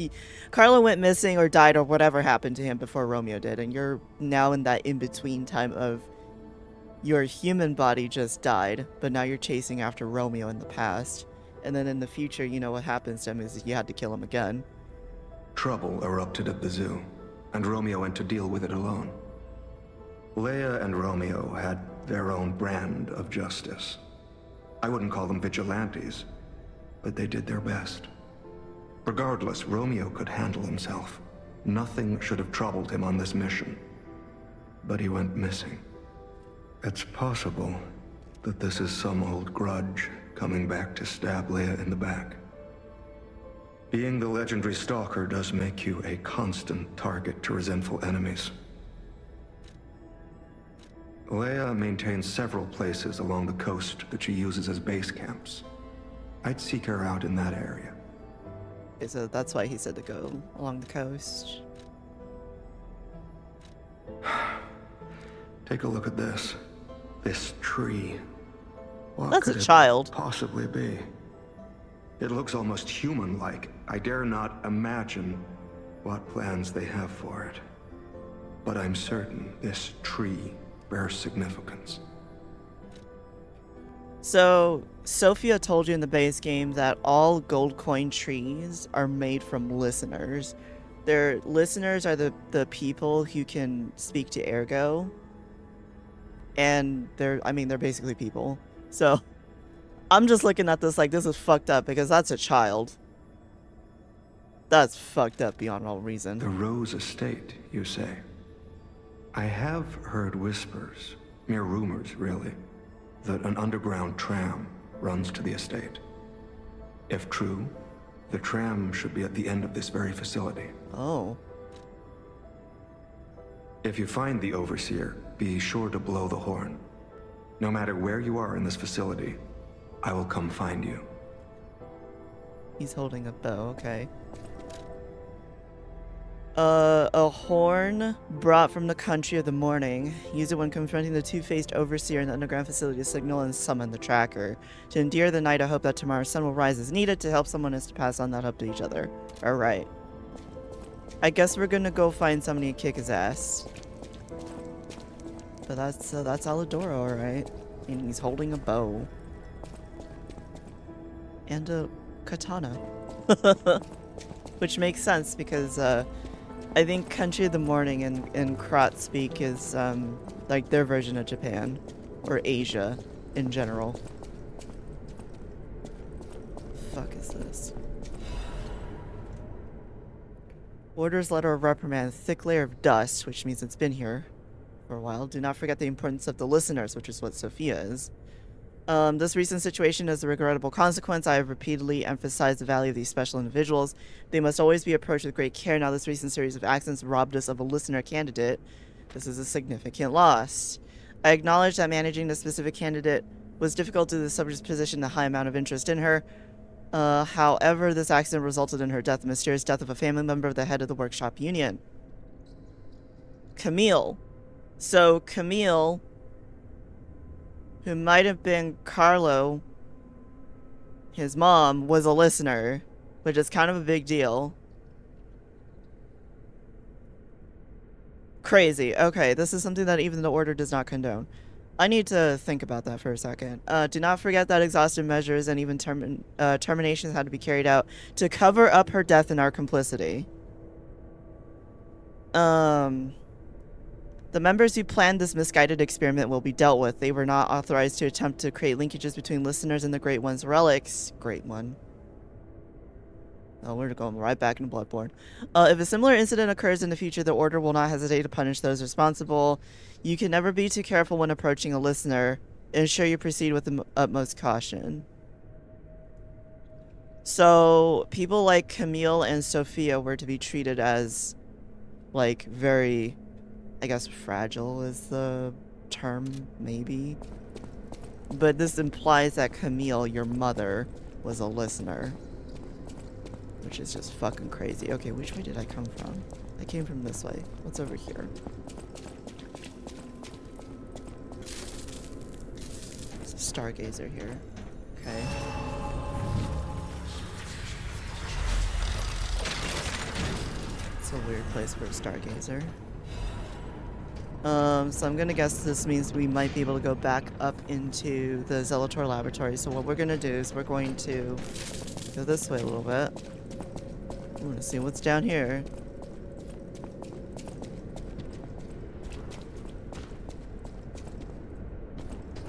Carlo went missing or died or whatever happened to him before Romeo did, and you're now in that in-between time of your human body just died, but now you're chasing after Romeo in the past, and then in the future, you know what happens to him is you had to kill him again. Trouble erupted at the zoo, and Romeo went to deal with it alone. Leia and Romeo had their own brand of justice. I wouldn't call them vigilantes, but they did their best. Regardless, Romeo could handle himself. Nothing should have troubled him on this mission. But he went missing. It's possible that this is some old grudge coming back to stab Leia in the back. Being the legendary stalker does make you a constant target to resentful enemies. Leia maintains several places along the coast that she uses as base camps. I'd seek her out in that area. Okay, so that's why he said to go along the coast. Take a look at this. This tree. What That's could a it child. possibly be? It looks almost human-like. I dare not imagine what plans they have for it. But I'm certain this tree bears significance. So, Sophia told you in the base game that all gold coin trees are made from listeners. Their listeners are the people who can speak to Ergo. And they're basically people. So, I'm just looking at this like this is fucked up because that's a child. That's fucked up beyond all reason. The Rose Estate, you say? I have heard whispers, mere rumors really, that an underground tram runs to the estate. If true, the tram should be at the end of this very facility. Oh. If you find the Overseer, be sure to blow the horn. No matter where you are in this facility, I will come find you. He's holding a bow, okay. A horn brought from the country of the morning. Use it when confronting the two-faced Overseer in the underground facility to signal and summon the tracker. To endure the night, I hope that tomorrow's sun will rise as needed. To help someone is to pass on that hope to each other. Alright. I guess we're gonna go find somebody and kick his ass. But that's Alidoro, alright. And he's holding a bow. And a katana. Which makes sense because, I think Country of the Morning in Krot speak is, like their version of Japan. Or Asia, in general. Fuck is this? Order's letter of reprimand, thick layer of dust, which means it's been here for a while. Do not forget the importance of the listeners, which is what Sophia is. This recent situation is a regrettable consequence. I have repeatedly emphasized the value of these special individuals. They must always be approached with great care. Now this recent series of accidents robbed us of a listener candidate. This is a significant loss. I acknowledge that managing the specific candidate was difficult due to the subject's position and the high amount of interest in her. However, this accident resulted in her death, the mysterious death of a family member of the head of the workshop union. Camille. So, Camille, who might have been Carlo, his mom, was a listener, which is kind of a big deal. Crazy. Okay, this is something that even the Order does not condone. I need to think about that for a second. Do not forget that exhaustive measures and even terminations had to be carried out to cover up her death and our complicity. The members who planned this misguided experiment will be dealt with. They were not authorized to attempt to create linkages between listeners and the Great One's relics. Great One. Oh, we're going right back into Bloodborne. If a similar incident occurs in the future, the Order will not hesitate to punish those responsible. You can never be too careful when approaching a listener. Ensure you proceed with the utmost caution. So, people like Camille and Sophia were to be treated as, like, very, I guess, fragile is the term, maybe. But this implies that Camille, your mother, was a listener. Which is just fucking crazy. Okay, which way did I come from? I came from this way. What's over here? There's a stargazer here. Okay. It's a weird place for a stargazer. So I'm gonna guess this means we might be able to go back up into the Zelator laboratory. So what we're gonna do is we're going to go this way a little bit. I want to see what's down here.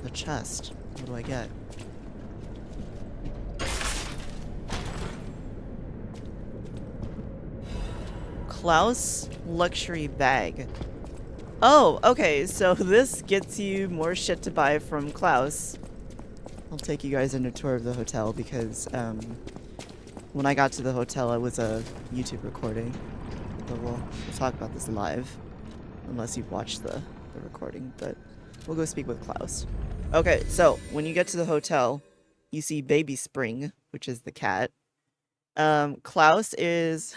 The chest. What do I get? Klaus luxury bag. Oh, okay, so this gets you more shit to buy from Klaus. I'll take you guys on a tour of the hotel because, when I got to the hotel, it was a YouTube recording. But we'll talk about this live. Unless you've watched the recording. But we'll go speak with Klaus. Okay, so when you get to the hotel, you see Baby Spring, which is the cat. Klaus is...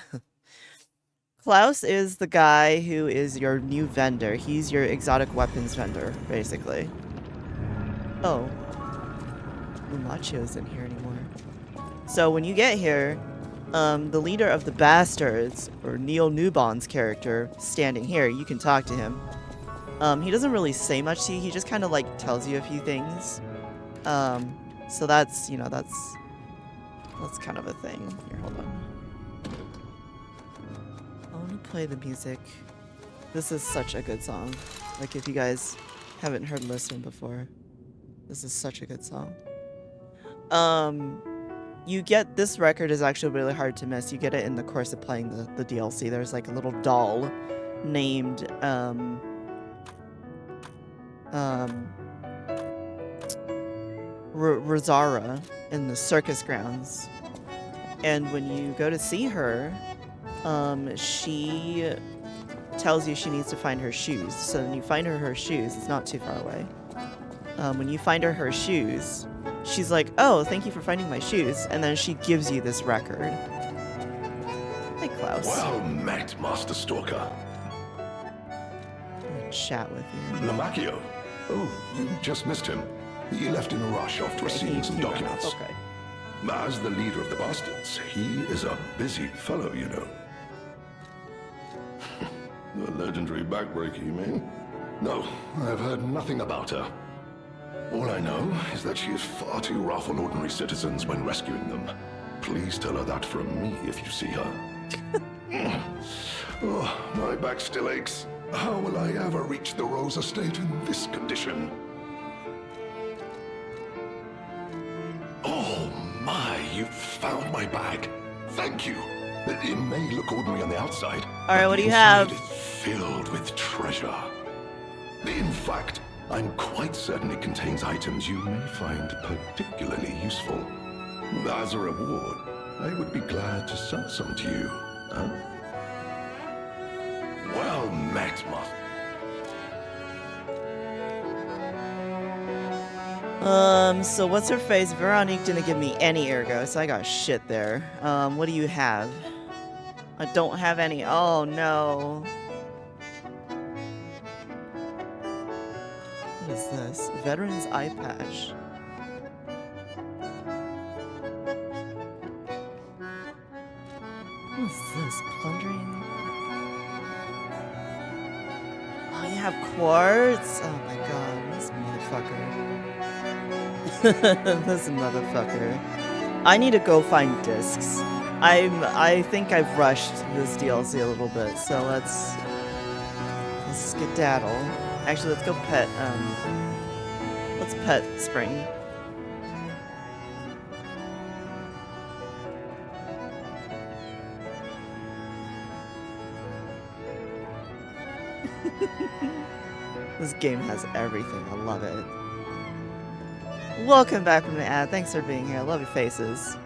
Klaus is the guy who is your new vendor. He's your exotic weapons vendor, basically. Oh. Lumacio's in here anymore. So when you get here, the leader of the Bastards, or Neil Newbon's character, standing here, you can talk to him. He doesn't really say much to you, he just kind of like tells you a few things. So that's, you know, that's kind of a thing. Here, hold on. I want to play the music. This is such a good song. Like, if you guys haven't heard Listen before, this is such a good song. You get this record is actually really hard to miss. You get it in the course of playing the DLC. There's like a little doll named Rosara in the circus grounds. And when you go to see her, she tells you she needs to find her shoes. So then you find her shoes. It's not too far away. When you find her shoes, she's like, oh, thank you for finding my shoes. And then she gives you this record. Hi, Klaus. Well met, Master Stalker. I'm gonna chat with you. Lamacchio. Oh, you just missed him. He left in a rush after receiving some documents. Okay. As the leader of the Bastards, he is a busy fellow, you know. The legendary backbreaker, you mean? No, I've heard nothing about her. All I know is that she is far too rough on ordinary citizens when rescuing them. Please tell her that from me if you see her. Oh, my back still aches. How will I ever reach the Rose Estate in this condition? Oh my, you found my bag. Thank you. It may look ordinary on the outside. Alright, what do you have? It's filled with treasure. In fact, I'm quite certain it contains items you may find particularly useful. As a reward, I would be glad to sell some to you. Huh? Well met, Master. So what's her face? Veronique didn't give me any ergo, so I got shit there. What do you have? I don't have any. Oh, no. What is this? Veteran's eye patch. What is this? Plundering? have quartz? Oh my god, this motherfucker. This motherfucker. I need to go find discs. I think I've rushed this DLC a little bit, so let's skedaddle. Actually, let's go let's pet Spring. This game has everything. I love it. Welcome back from the ad. Thanks for being here. I love your faces.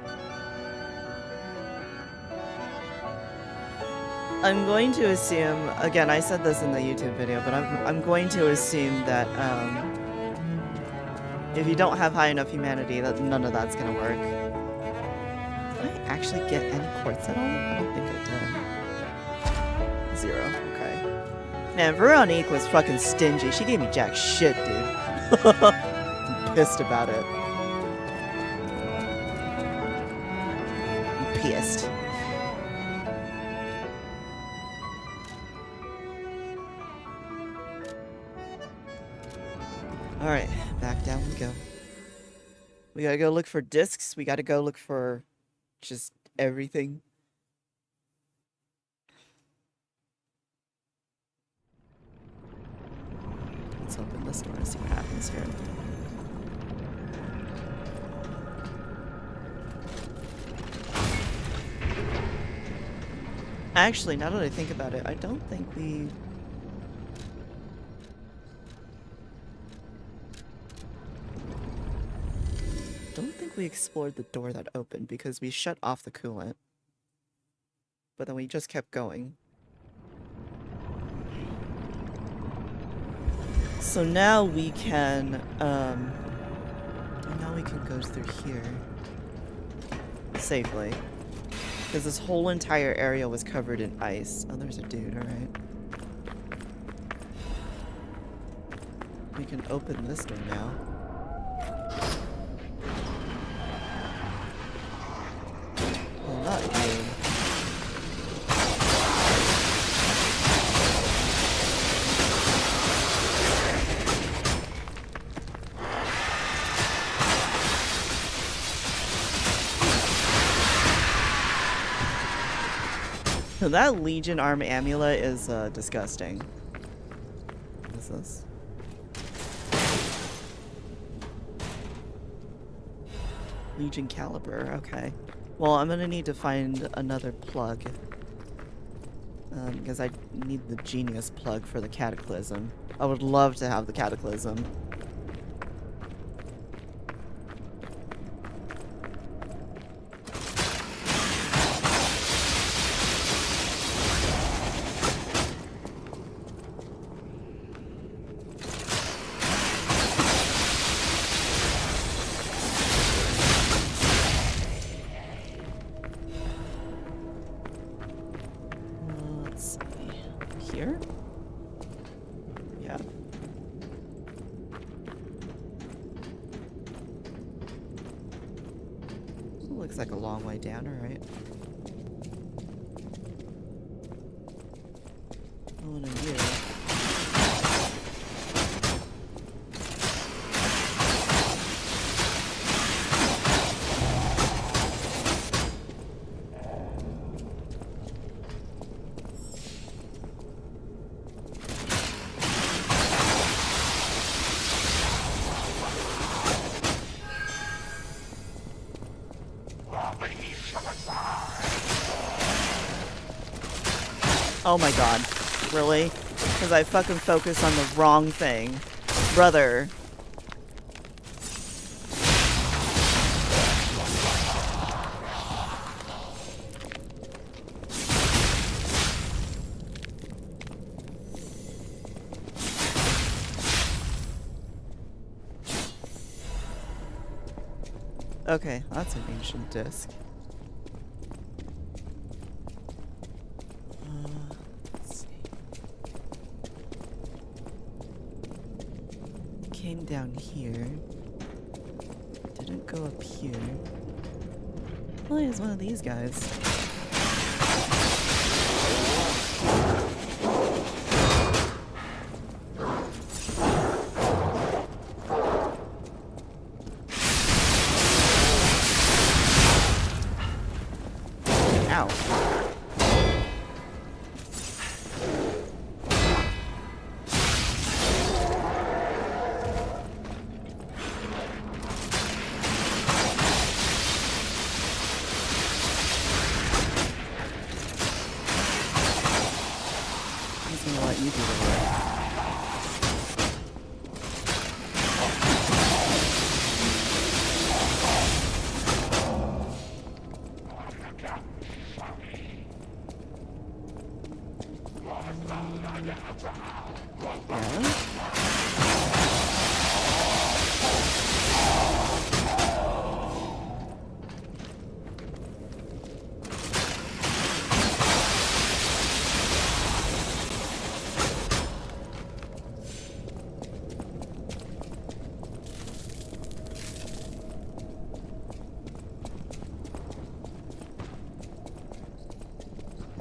I'm going to assume, again, I said this in the YouTube video, but I'm going to assume that if you don't have high enough humanity, that none of that's gonna work. Did I actually get any quartz at all? I don't think I did. 0. Okay. Man, Veronique was fucking stingy. She gave me jack shit, dude. I'm pissed about it. I'm pissed. Alright, back down we go. We gotta go look for discs. We gotta go look for just everything. Let's open this door and see what happens here. Actually, now that I think about it, I don't think we... explored the door that opened because we shut off the coolant. But then we just kept going. So now we can, now we can go through here safely. Because this whole entire area was covered in ice. Oh, there's a dude, alright. We can open this door now. Oh, not you. That Legion arm amulet is disgusting. What is this? Legion caliber, okay. Well, I'm gonna need to find another plug. Because I need the genius plug for the cataclysm. I would love to have the cataclysm. Looks like a long way down, alright. Oh, and here. Oh my god. Really? Because I fucking focused on the wrong thing. Brother. Okay, that's an ancient disc. Came down here. Didn't go up here. Well, he's one of these guys.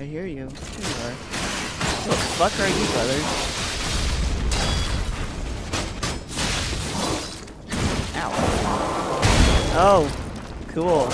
I hear you. Here you are. What the fuck are you, brother? Ow. Oh, cool.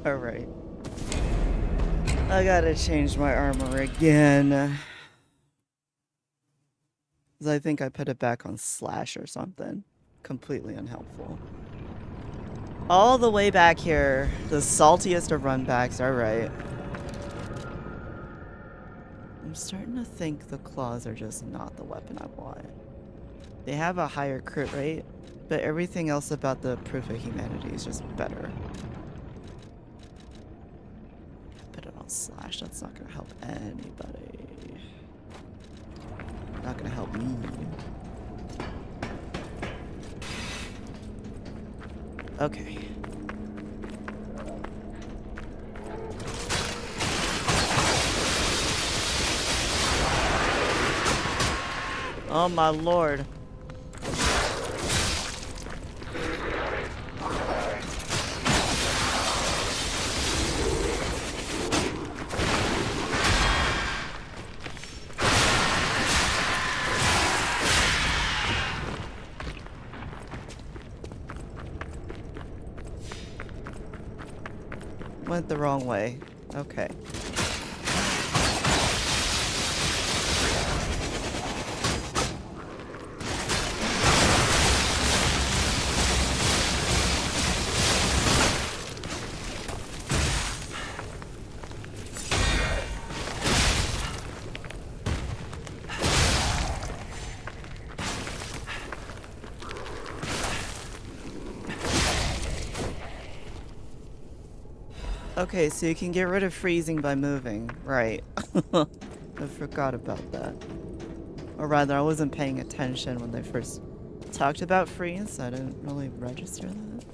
Alright. I gotta change my armor again. 'Cause I think I put it back on slash or something. Completely unhelpful. All the way back here. The saltiest of runbacks. Alright. I'm starting to think the claws are just not the weapon I want. They have a higher crit rate, but everything else about the proof of humanity is just better. Put it on slash. That's not gonna help anybody. Not gonna help me. Okay. Oh my lord. Went the wrong way. Okay. Okay, so you can get rid of freezing by moving. Right. I forgot about that. Or rather, I wasn't paying attention when they first talked about freeze. I didn't really register that.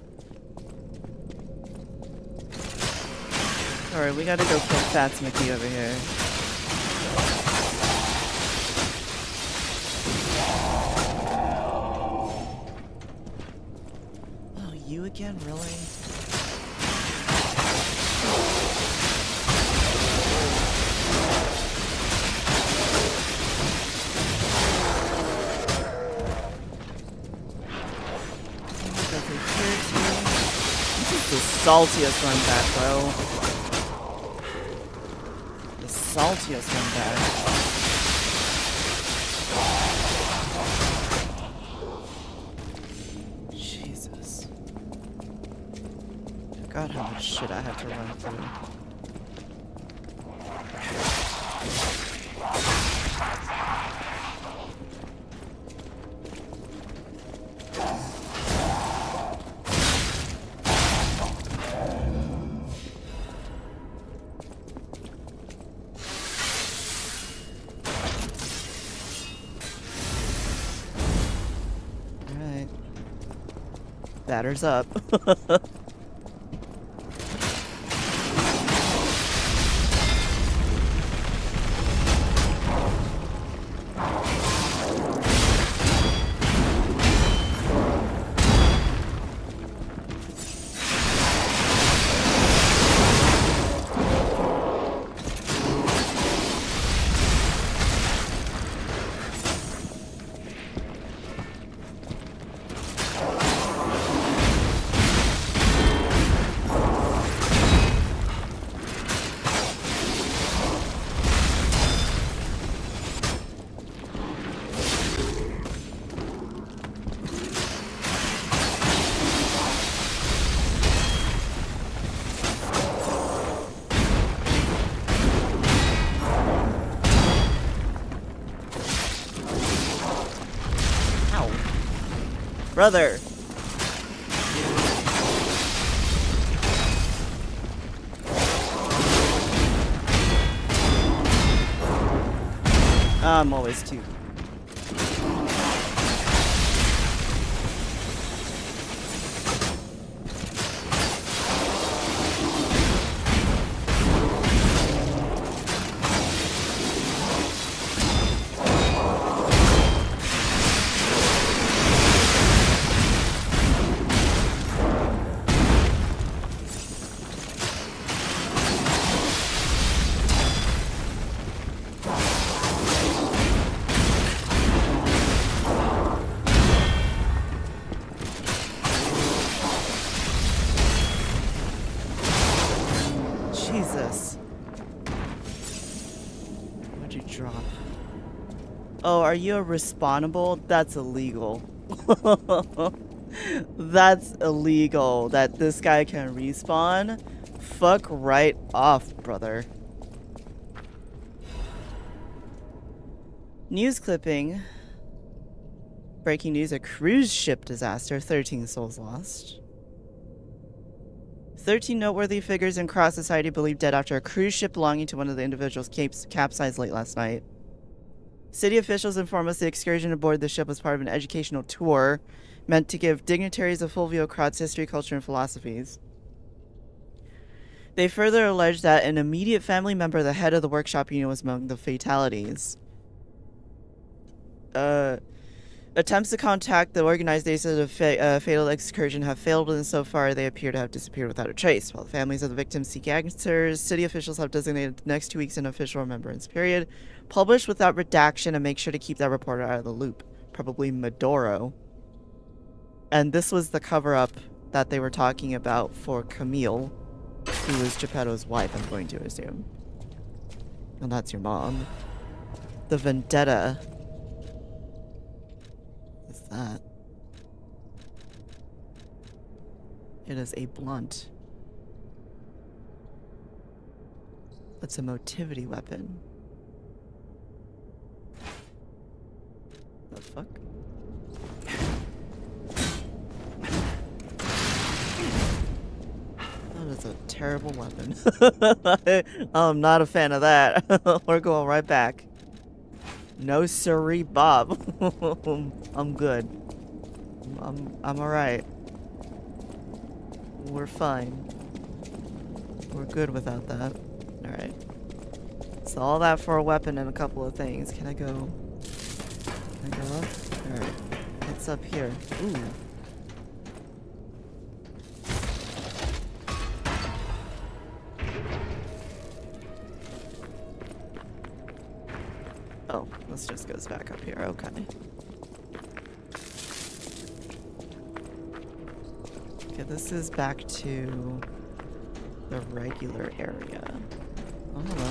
Alright, we gotta go kill Fats Mickey over here. Oh, you again? Really? The saltiest run back, bro. The saltiest run back. Jesus. I forgot how much shit I have to run through. Batter's up. Brother! I'm always too. Jesus. What'd you drop? Oh, are you a respawnable? That's illegal. That's illegal that this guy can respawn. Fuck right off, brother. News clipping. Breaking news, a cruise ship disaster, 13 souls lost. 13 noteworthy figures in Cross Society believed dead after a cruise ship belonging to one of the individuals capsized late last night. City officials inform us the excursion aboard the ship was part of an educational tour meant to give dignitaries a full view of Krat's history, culture, and philosophies. They further allege that an immediate family member, the head of the workshop union, was among the fatalities. Attempts to contact the organizers of the fatal excursion have failed, and so far they appear to have disappeared without a trace. While the families of the victims seek answers, city officials have designated the next 2 weeks an official remembrance period, published without redaction, and make sure to keep that reporter out of the loop. Probably Maduro. And this was the cover-up that they were talking about for Camille, who is Geppetto's wife, I'm going to assume. And that's your mom. The vendetta. What's that? It is a blunt. It's a motivity weapon. The fuck? That is a terrible weapon. I'm not a fan of that. We're going right back. No siree, Bob. I'm good. I'm alright. We're fine. We're good without that. Alright. So all that for a weapon and a couple of things. Can I go up? Alright. What's up here? Ooh. Oh, this just goes back up here. Okay. Okay, this is back to the regular area. Oh, hello.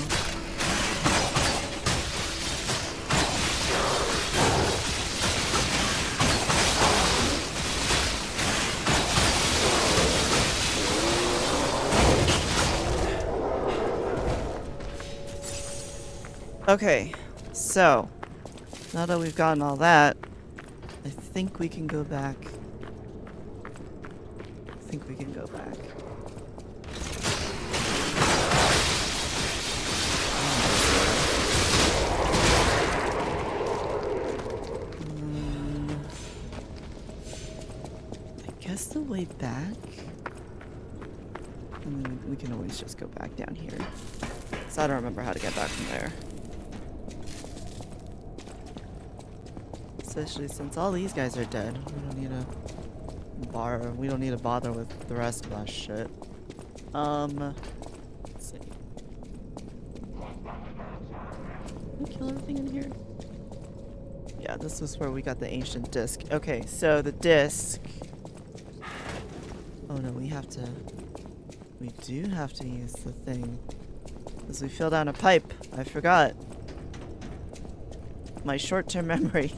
Okay, so now that we've gotten all that, I think we can go back. I guess the way back. We can always just go back down here. So I don't remember how to get back from there. Especially since all these guys are dead. We don't need to bother with the rest of that shit. Let's see. Did we kill everything in here? Yeah, this was where we got the ancient disc. Okay, so the disc. Oh no, we do have to use the thing. Because we fell down a pipe. I forgot. My short-term memory.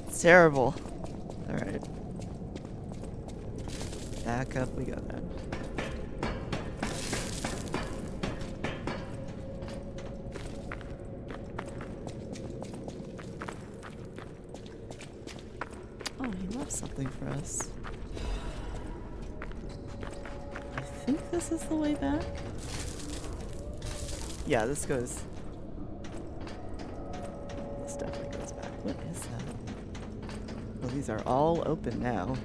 It's terrible. Alright. Back up we go then. He left something for us. I think this is the way back. Yeah, this goes. This definitely goes back. What is that? Well, these are all open now.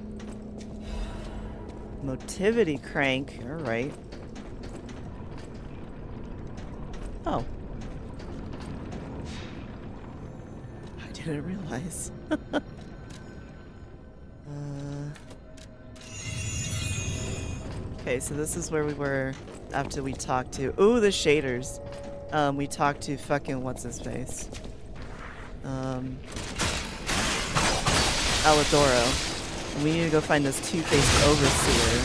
Motivity crank. All right. Oh. I didn't realize. Okay, so this is where we were after we talked to. Ooh, the shaders. We talked to fucking what's his face. Alidoro. And we need to go find this two-faced overseer.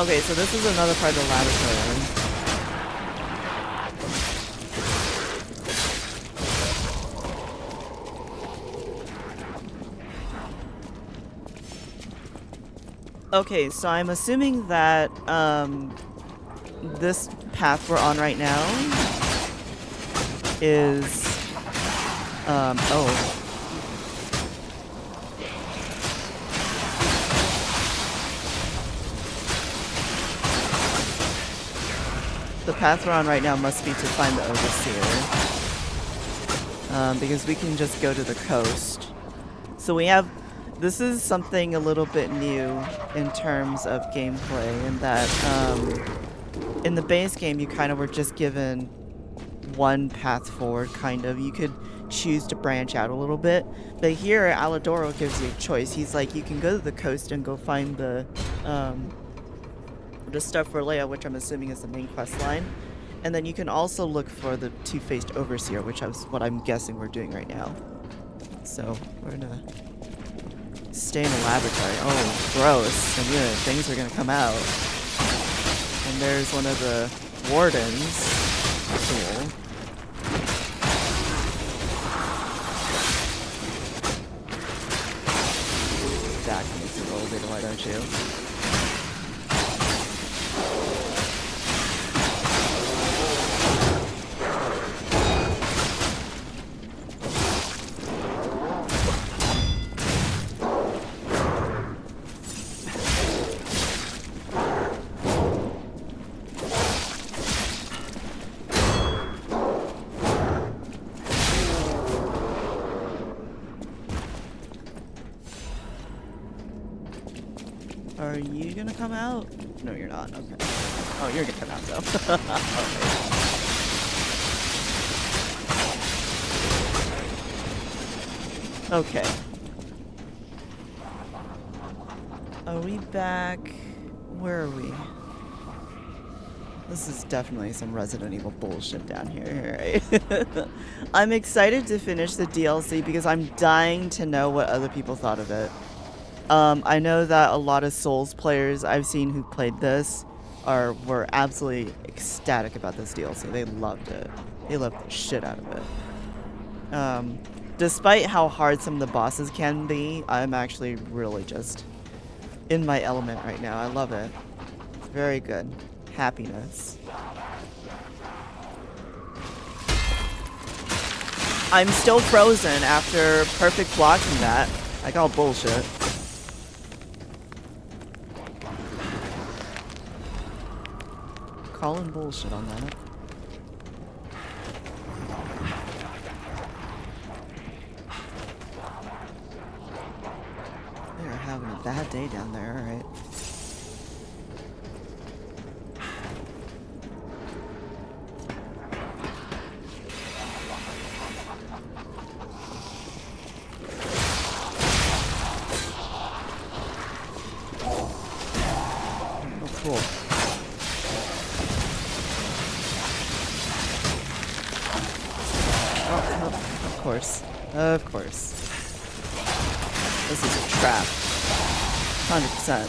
Okay, so this is another part of the laboratory. Okay, so I'm assuming that this path we're on right now is oh. The path we're on right now must be to find the overseer. Because we can just go to the coast. So we have. This is something a little bit new in terms of gameplay, in that in the base game you kind of were just given one path forward, kind of. You could choose to branch out a little bit, but here Alidoro gives you a choice. He's like, you can go to the coast and go find the stuff for Leia, which I'm assuming is the main quest line, and then you can also look for the two-faced overseer, which is what I'm guessing we're doing right now. So we're gonna stay in the laboratory. Oh, gross. And yeah, things are gonna come out. And there's one of the wardens. Cool. That makes it roll a bit, why don't you? Are you gonna come out? No, you're not. Okay. Oh, you're gonna come out though. Okay. Okay. Are we back? Where are we? This is definitely some Resident Evil bullshit down here, right? I'm excited to finish the DLC because I'm dying to know what other people thought of it. I know that a lot of Souls players I've seen who played this were absolutely ecstatic about this DLC. They loved it. They loved the shit out of it. Despite how hard some of the bosses can be, I'm actually really just in my element right now. I love it. It's very good. Happiness. I'm still frozen after perfect blocking that. I call bullshit. Calling bullshit on that. They're having a bad day down there, alright. Oh, cool. Of course. Of course. This is a trap. 100%.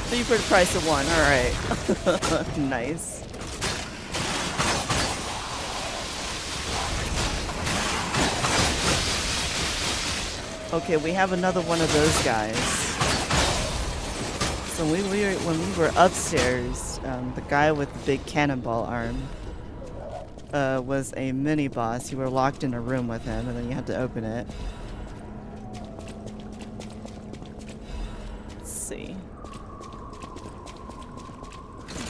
Three for the price of one. Alright. Nice. Okay, we have another one of those guys. So when we were upstairs, the guy with the big cannonball arm was a mini boss. You were locked in a room with him, and then you had to open it. Let's see.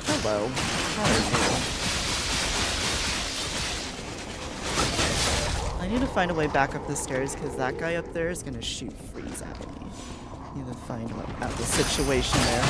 Hello. How are you? I need to find a way back up the stairs because that guy up there is gonna shoot freeze at me. I need to find out the situation there.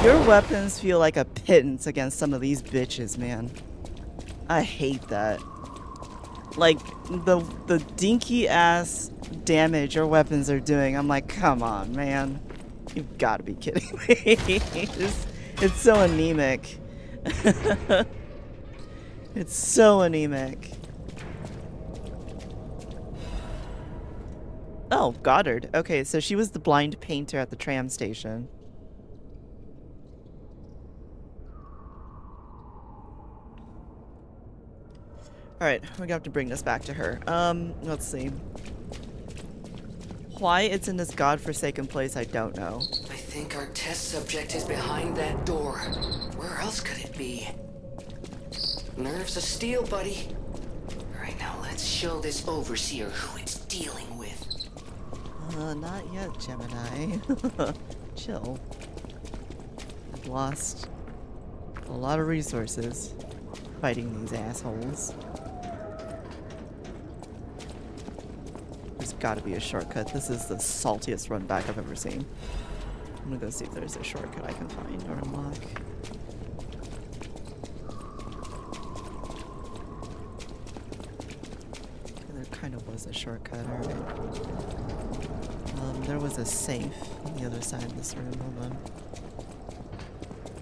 Your weapons feel like a pittance against some of these bitches, man. I hate that. Like, the dinky ass damage your weapons are doing, I'm like, come on, man. You've got to be kidding me. It's so anemic. It's so anemic. Oh, Goddard. Okay, so she was the blind painter at the tram station. Alright, we're gonna have to bring this back to her. Let's see. Why it's in this godforsaken place, I don't know. I think our test subject is behind that door. Where else could it be? Nerves of steel, buddy. Alright, now let's show this overseer who it's dealing with. Not yet, Gemini. Chill. I've lost a lot of resources fighting these assholes. There's gotta be a shortcut. This is the saltiest run back I've ever seen. I'm gonna go see if there's a shortcut I can find or unlock. There kind of was a shortcut, alright. There was a safe on the other side of this room. Hold on.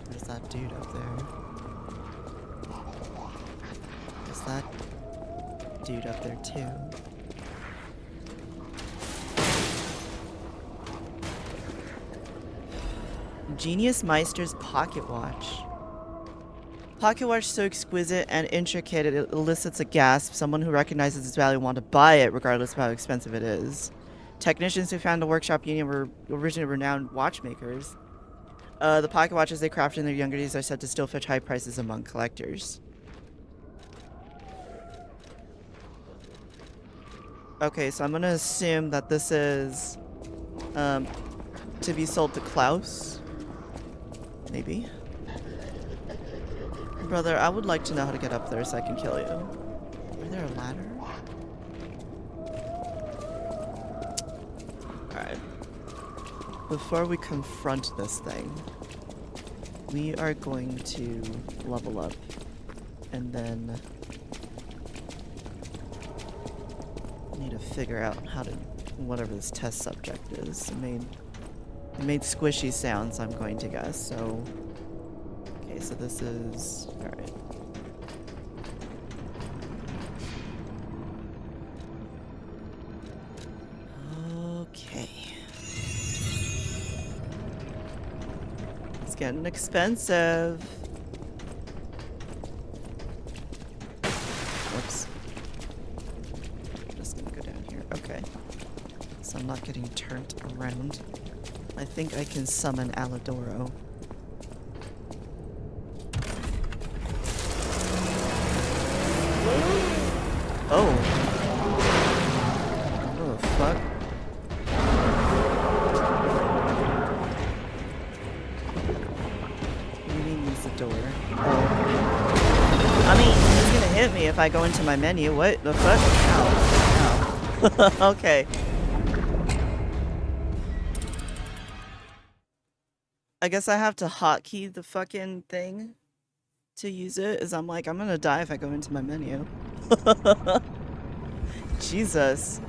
There's that dude up there. There's that dude up there too. Genius Meister's pocket watch. Pocket watch so exquisite and intricate it elicits a gasp. Someone who recognizes its value want to buy it regardless of how expensive it is. Technicians who found the workshop union were originally renowned watchmakers. The pocket watches they crafted in their younger days are said to still fetch high prices among collectors. Okay, so I'm gonna assume that this is to be sold to Klaus. Maybe. Brother, I would like to know how to get up there so I can kill you. Is there a ladder? Alright. Before we confront this thing, we are going to level up. And then need to figure out how to whatever this test subject is. It made squishy sounds, I'm going to guess, so okay, so this is alright. getting expensive. Whoops. I'm just gonna go down here. Okay. So I'm not getting turned around. I think I can summon Alidoro. Oh. Oh, fuck. Maybe needs a door. Oh. I mean, he's gonna hit me if I go into my menu. What the fuck? Ow. Ow. Okay. I guess I have to hotkey the fucking thing to use it, as I'm like, I'm gonna die if I go into my menu. Jesus.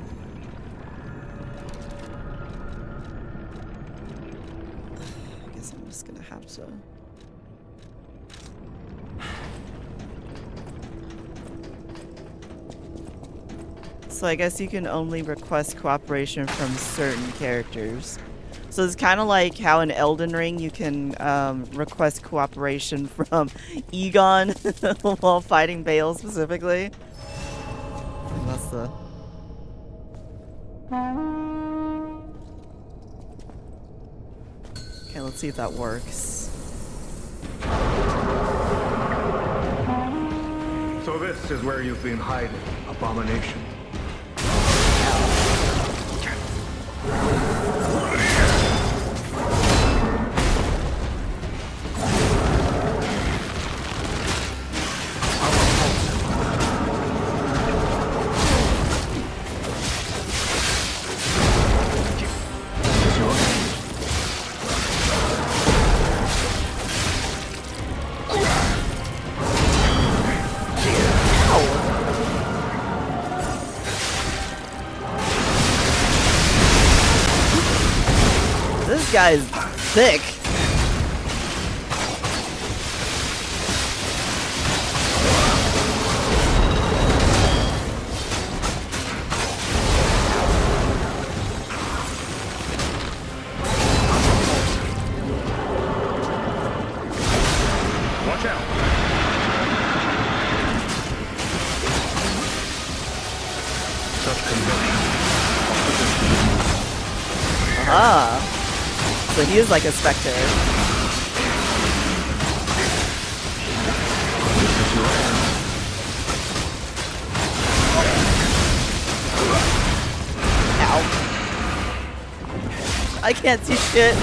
I guess I'm just gonna have to. So I guess you can only request cooperation from certain characters. So it's kind of like how in Elden Ring you can request cooperation from Egon while fighting Bale specifically. And that's the... Okay, let's see if that works. So this is where you've been hiding, Abomination. This guy's thick. Watch out! Such conviction. Ah. So he is like a specter. Ow. I can't see shit.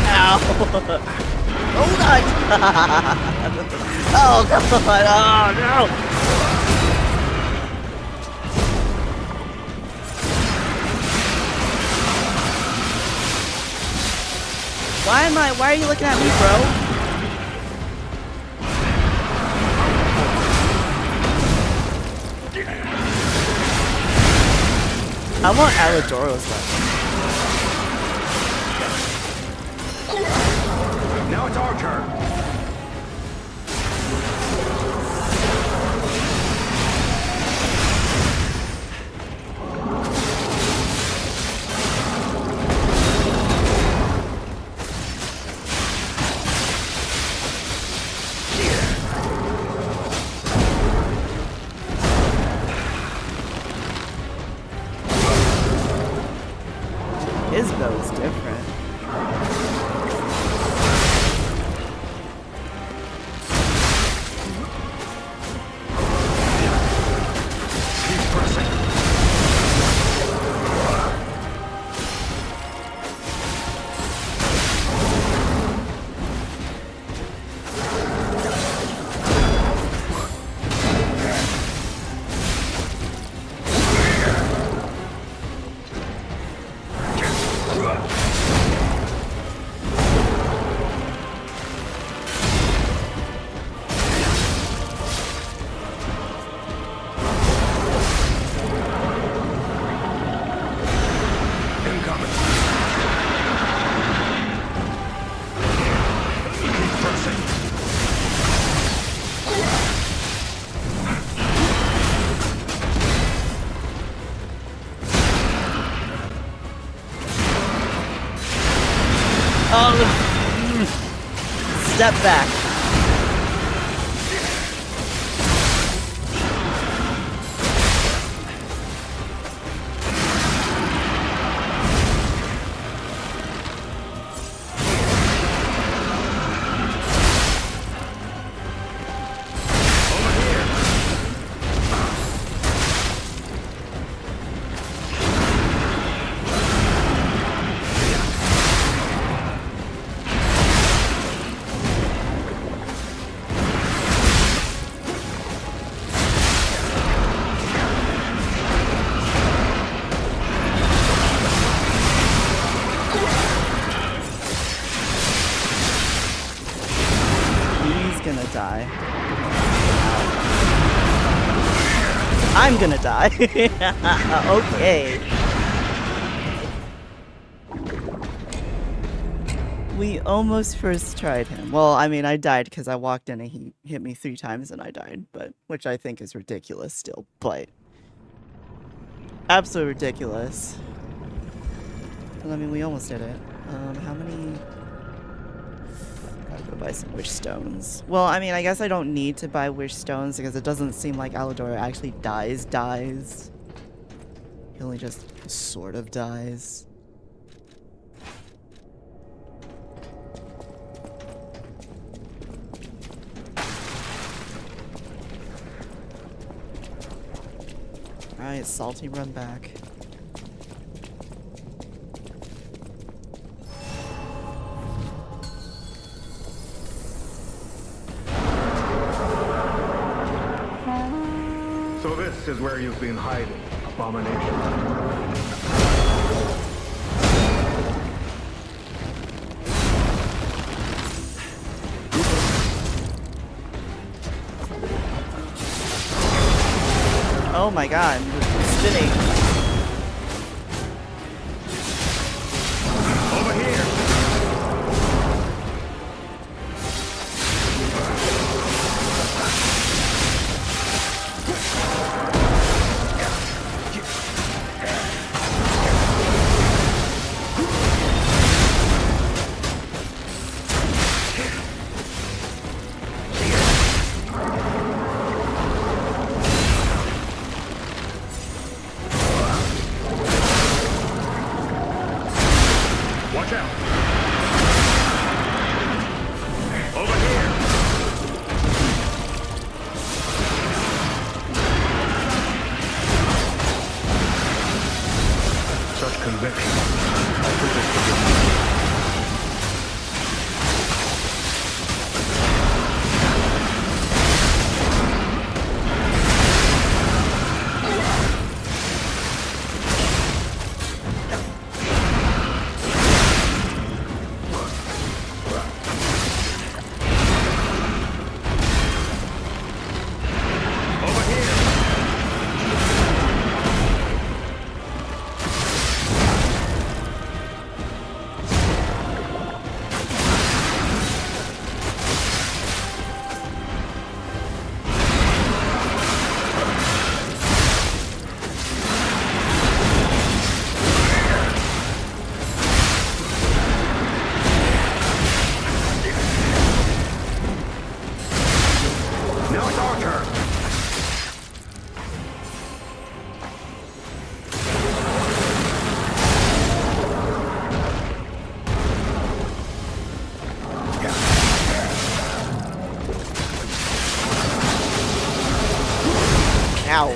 Ow. Hold on. Oh, come on. Oh, no. Why are you looking at me, bro? I want Alidoro's weapon. Now it's our turn. His bow is different. Keep pressing. Step back. Die. I'm gonna die. Okay. We almost first tried him. Well, I mean, I died because I walked in and he hit me 3 times and I died, but which I think is ridiculous still, but absolutely ridiculous. Well, I mean, we almost did it. How many? Gotta go buy some wish stones. Well, I mean, I guess I don't need to buy wish stones because it doesn't seem like Alador actually dies. He only just sort of dies. Alright, Salty, run back. So this is where you've been hiding, Abomination. Oh my god, spinning. Over here! Watch out! Over here! Such conviction. I predicted it. Ow.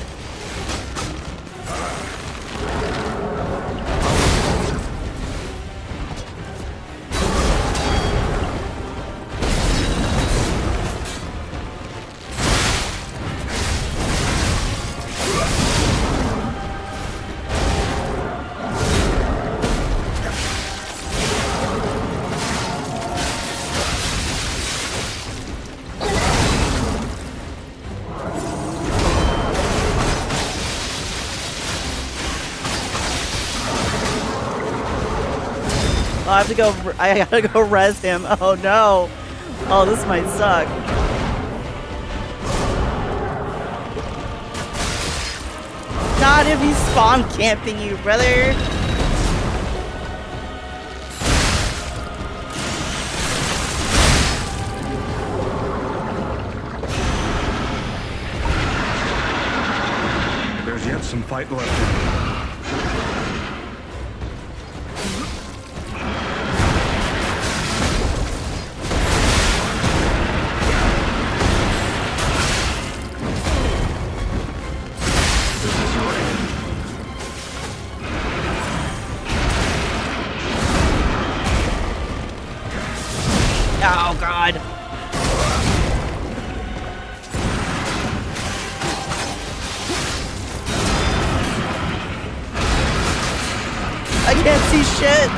I have to go. I gotta go res him. Oh no. Oh, this might suck. Not if he's spawn camping you, brother. fight left. Oh god. I can't see shit.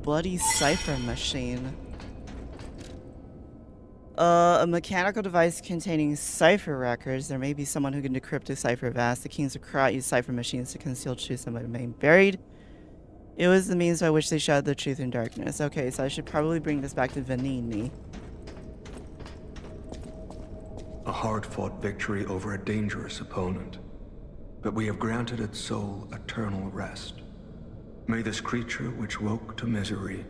Bloody cipher machine. A mechanical device containing cipher records. There may be someone who can decrypt a cipher vast. The kings of Karat used cipher machines to conceal truths that might remain buried. It was the means by which they shrouded the truth in darkness. Okay, so I should probably bring this back to Veronique. A hard-fought victory over a dangerous opponent. But we have granted its soul eternal rest. May this creature which woke to misery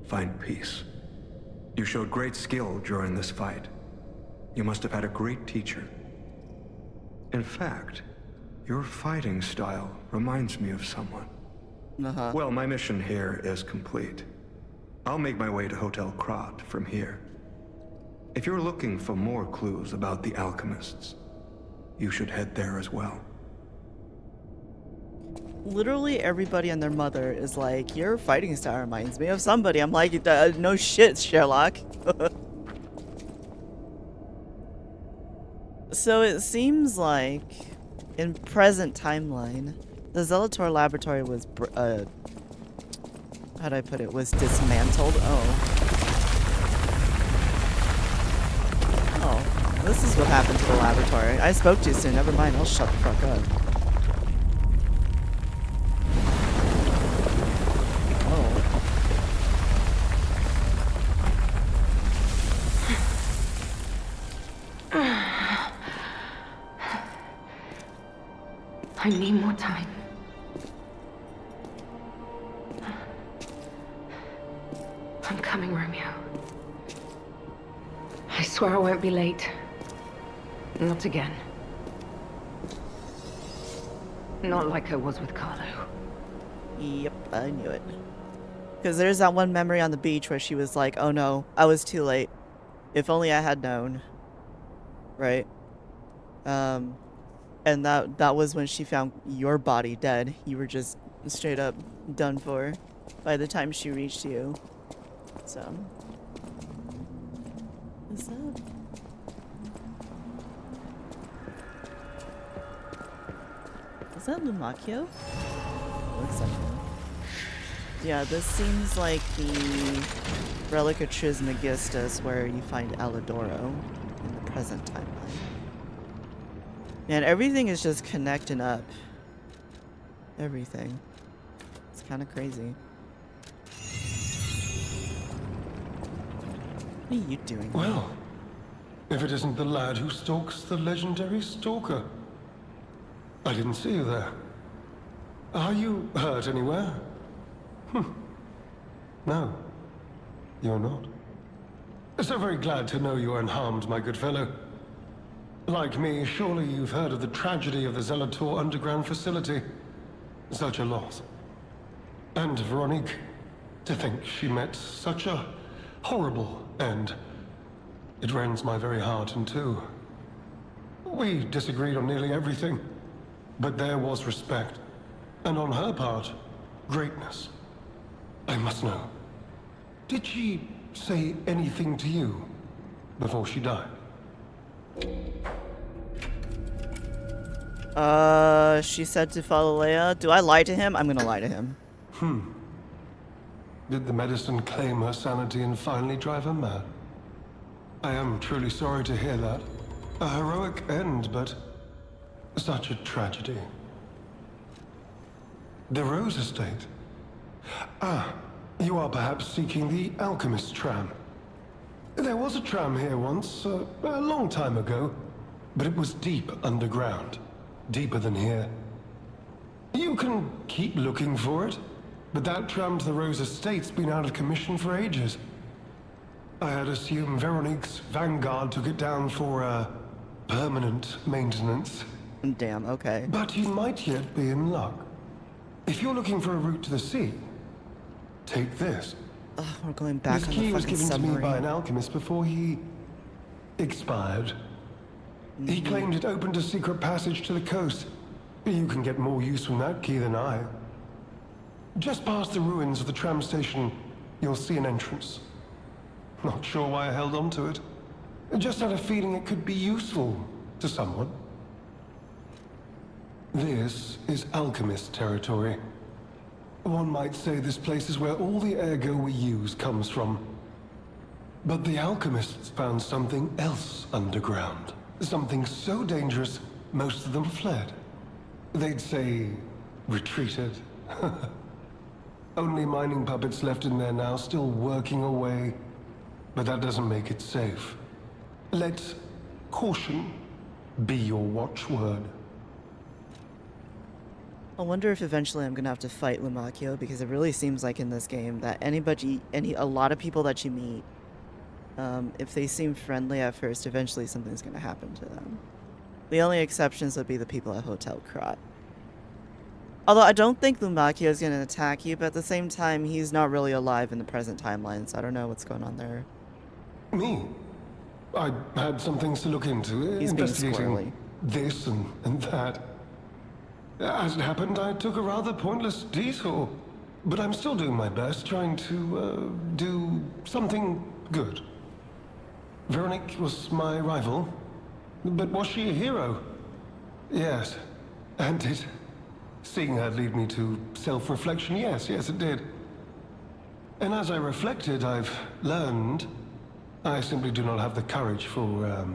find peace. You showed great skill during this fight. You must have had a great teacher. In fact, your fighting style reminds me of someone. Well, my mission here is complete. I'll make my way to Hotel Krat from here. If you're looking for more clues about the alchemists, you should head there as well. Literally everybody and their mother is like, your fighting style reminds me of somebody. I'm like, no shit, Sherlock. So it seems like, in present timeline, the Zelator laboratory was, how do I put it, was dismantled. Oh, this is what happened to the laboratory. I spoke too soon, never mind, I'll shut the fuck up. I need more time. I'm coming, Romeo. I swear I won't be late. Not again. Not like I was with Carlo. Yep, I knew it. Because there's that one memory on the beach where she was like, oh no, I was too late. If only I had known. Right? And that was when she found your body dead. You were just straight up done for by the time she reached you. So. Is that? Is that Lumacchio? Looks like it. Yeah, this seems like the Relic of Trismegistus where you find Alidoro in the present timeline. Man, everything is just connecting up. Everything. It's kind of crazy. What are you doing? Well, if it isn't the lad who stalks the legendary stalker. I didn't see you there. Are you hurt anywhere? No, you're not. So very glad to know you are unharmed, my good fellow. Like me, surely you've heard of the tragedy of the Zelator underground facility. Such a loss. And Veronique, to think she met such a horrible end. It rends my very heart in two. We disagreed on nearly everything, but there was respect. And on her part, greatness. I must know. Did she say anything to you before she died? She said to follow Leia. Do I lie to him? I'm gonna lie to him. Did the medicine claim her sanity and finally drive her mad? I am truly sorry to hear that. A heroic end, but such a tragedy. The Rose Estate. Ah, you are perhaps seeking the Alchemist tram. There was a tram here once, a long time ago, but it was deep underground. Deeper than here. You can keep looking for it, but that tram to the Rose Estate's been out of commission for ages. I had assumed Veronique's Vanguard took it down for, permanent maintenance. Damn, okay. But you might yet be in luck. If you're looking for a route to the sea, take this. Ugh, we're going back This on key the was fucking given to me by an submarine. alchemist before he expired. He claimed it opened a secret passage to the coast. You can get more use from that key than I. Just past the ruins of the tram station, you'll see an entrance. Not sure why I held on to it. Just had a feeling it could be useful to someone. This is alchemist territory. One might say this place is where all the ergo we use comes from. But the alchemists found something else underground. Something so dangerous, most of them fled. They'd say, retreated. Only mining puppets left in there now, still working away. But that doesn't make it safe. Let caution be your watchword. I wonder if eventually I'm gonna have to fight Lumacchio, because it really seems like in this game that a lot of people that you meet, if they seem friendly at first, eventually something's gonna happen to them. The only exceptions would be the people at Hotel Krat. Although I don't think Lumacchio is gonna attack you, but at the same time, he's not really alive in the present timeline, so I don't know what's going on there. Me? I had some things to look into, He's being investigating squirrely. this and that. As it happened, I took a rather pointless detour. But I'm still doing my best, trying to, do something good. Veronique was my rival, but was she a hero? Yes, and did seeing her lead me to self-reflection? Yes, it did. And as I reflected, I've learned I simply do not have the courage for,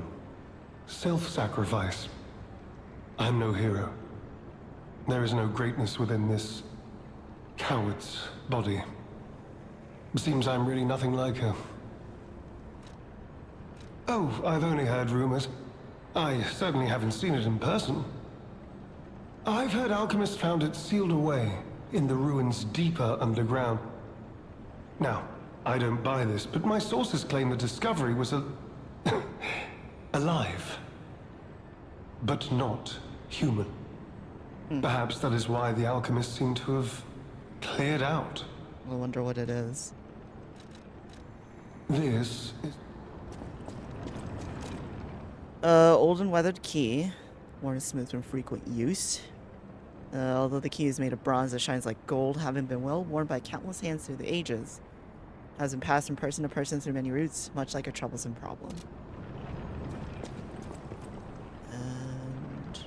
self-sacrifice. I'm no hero. There is no greatness within this coward's body. It seems I'm really nothing like her. Oh, I've only heard rumors. I certainly haven't seen it in person. I've heard alchemists found it sealed away in the ruins deeper underground. Now, I don't buy this, but my sources claim the discovery was alive, but not human. Perhaps that is why the alchemists seem to have cleared out. I wonder what it is. This is... Old and weathered key. Worn smooth from frequent use. Although the key is made of bronze that shines like gold, having been well worn by countless hands through the ages. Has been passed from person to person through many routes, much like a troublesome problem. And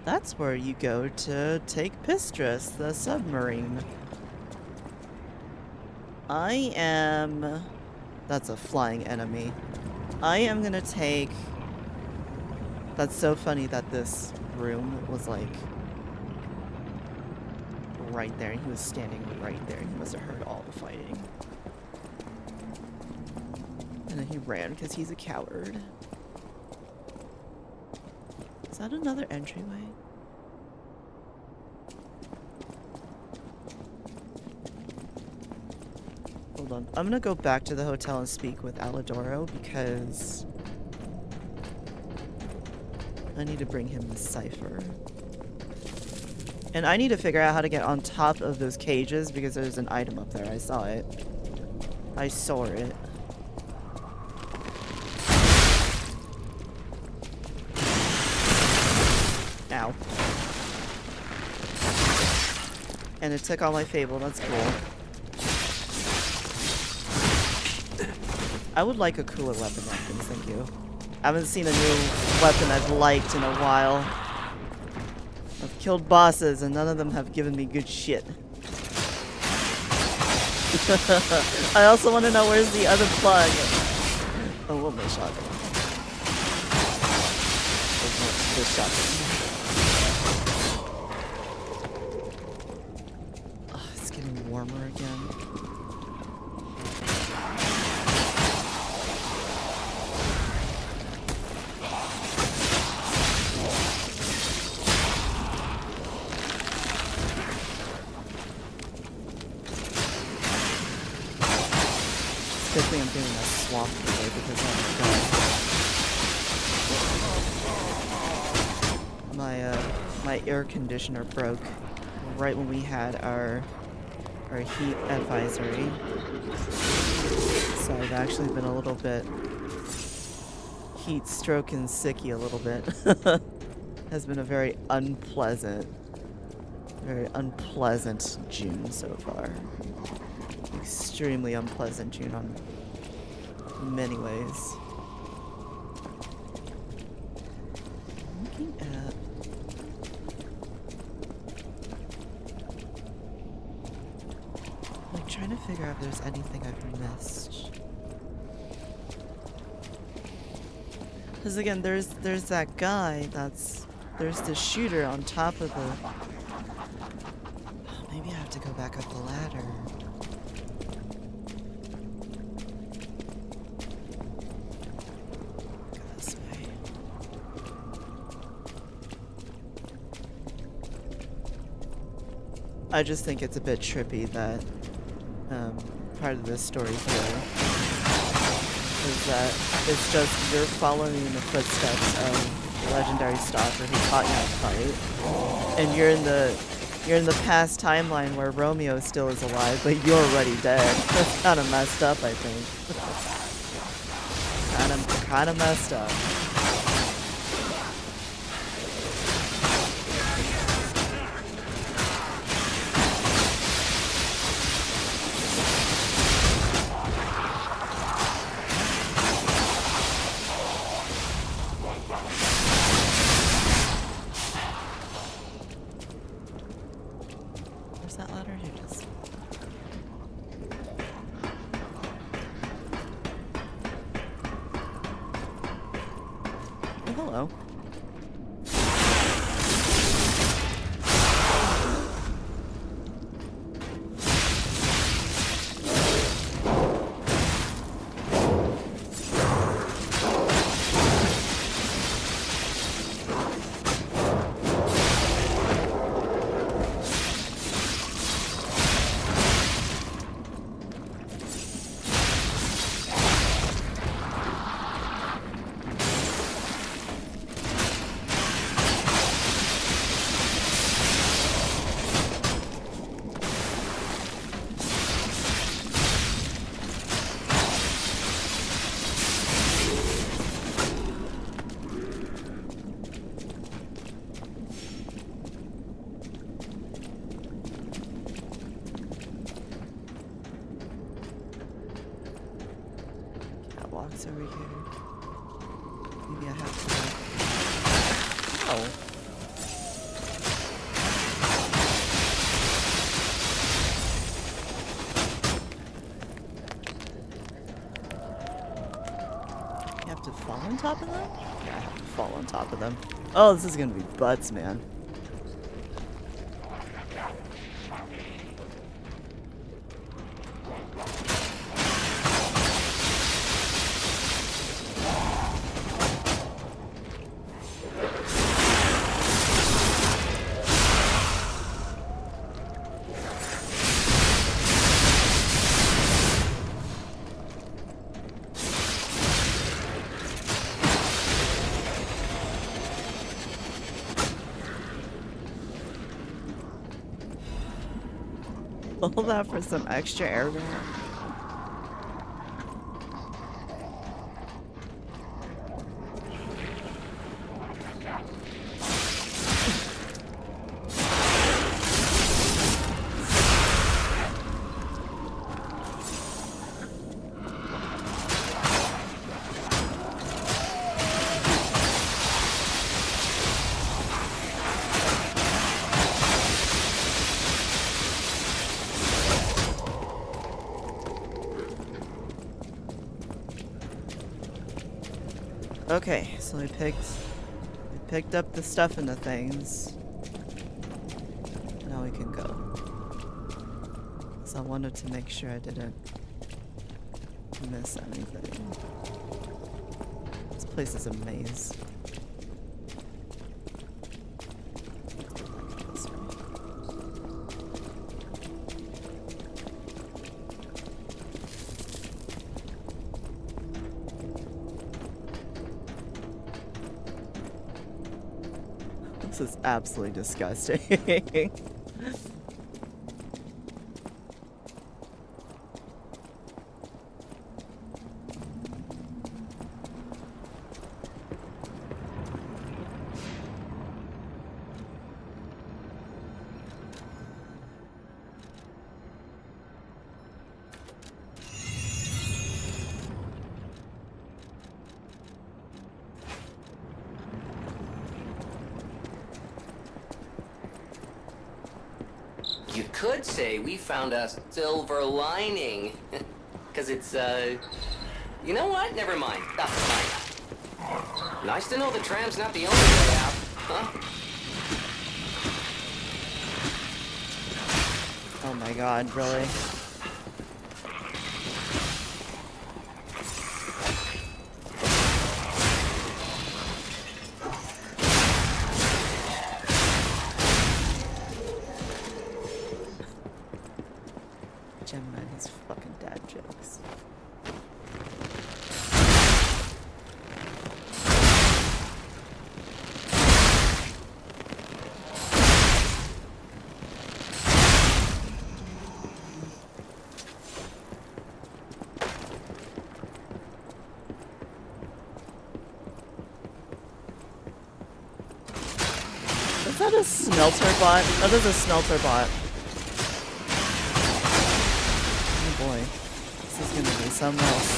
that's where you go to take Pistrus, the submarine. That's a flying enemy. I am gonna take... That's so funny that this room was like right there, and he was standing right there, and he must have heard all the fighting. And then he ran because he's a coward. Is that another entryway? Hold on. I'm gonna go back to the hotel and speak with Alidoro because I need to bring him the cipher. And I need to figure out how to get on top of those cages because there's an item up there. I saw it. I saw it. Ow. And it took all my Fable. That's cool. I would like a cooler weapon like this, thank you. I haven't seen a new weapon I've liked in a while. I've killed bosses and none of them have given me good shit. I also want to know where's the other plug. Oh, what my shotgun? This shotgun. Oh, it's getting warmer again. Good thing I'm doing a swamp today because oh my god. My air conditioner broke right when we had our heat advisory. So I've actually been a little bit heat stroke and sicky a little bit. Has been a very unpleasant June so far. Extremely unpleasant June on many ways. Looking at like trying to figure out if there's anything I've missed. Because again, there's that guy there's the shooter on top of the. Oh, maybe I have to go back up the ladder. I just think it's a bit trippy that part of this story here is that it's just you're following in the footsteps of the legendary stalker who caught you in a fight, and you're in the past timeline where Romeo still is alive, but you're already dead. That's kind of messed up, I think. kind of messed up. That ladder here just oh, hello. Catwalks over here. Maybe I have to. Oh. You have to fall on top of them? Yeah, I have to fall on top of them. Oh, this is gonna be butts, man. All that for some extra air gun. Okay, so we picked up the stuff in the things. Now we can go. So I wanted to make sure I didn't miss anything. This place is a maze. This way. This is absolutely disgusting. You could say we found a silver lining. Because it's, you know what? Never mind. Fine. Nice to know the tram's not the only way out, huh? Oh my god, really? Gemini and his fucking dad jokes. Is that a smelter bot? That is a smelter bot. Oh boy. This is gonna be something else.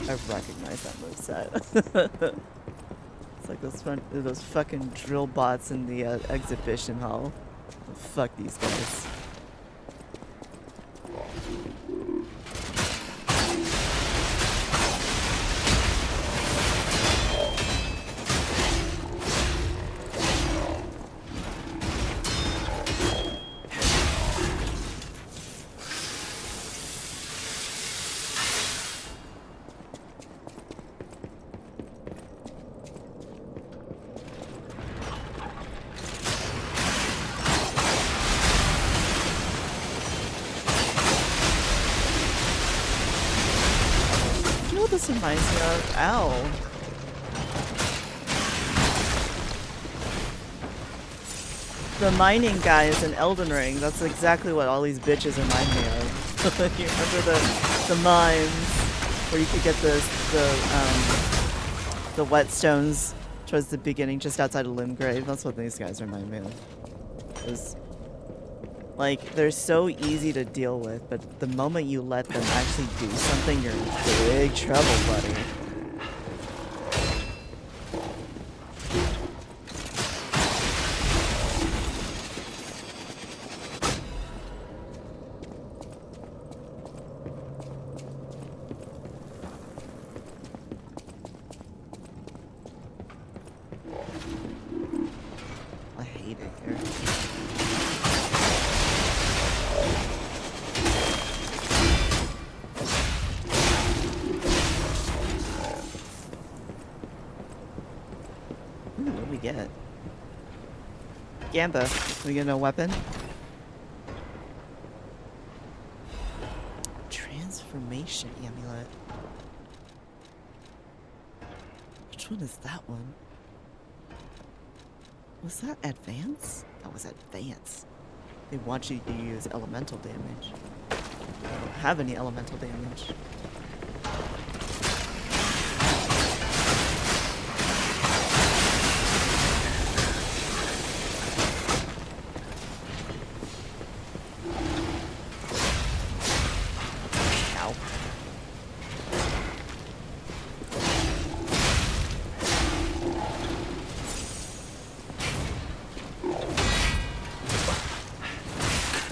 I recognize that moveset. It's like those fucking drill bots in the exhibition hall. Fuck these guys. You know what this reminds me of? Ow. The mining guys in Elden Ring. That's exactly what all these bitches remind me of. You remember the mines where you could get the whetstones towards the beginning, just outside of Limgrave? That's what these guys remind me of. Like, they're so easy to deal with, but the moment you let them actually do something, you're in big trouble, buddy. I hate it here. Ooh, what do we get? Gamba. We get a weapon? Transformation amulet. Which one is that one? Was that advance? That was advance. They want you to use elemental damage. I don't have any elemental damage. Ow.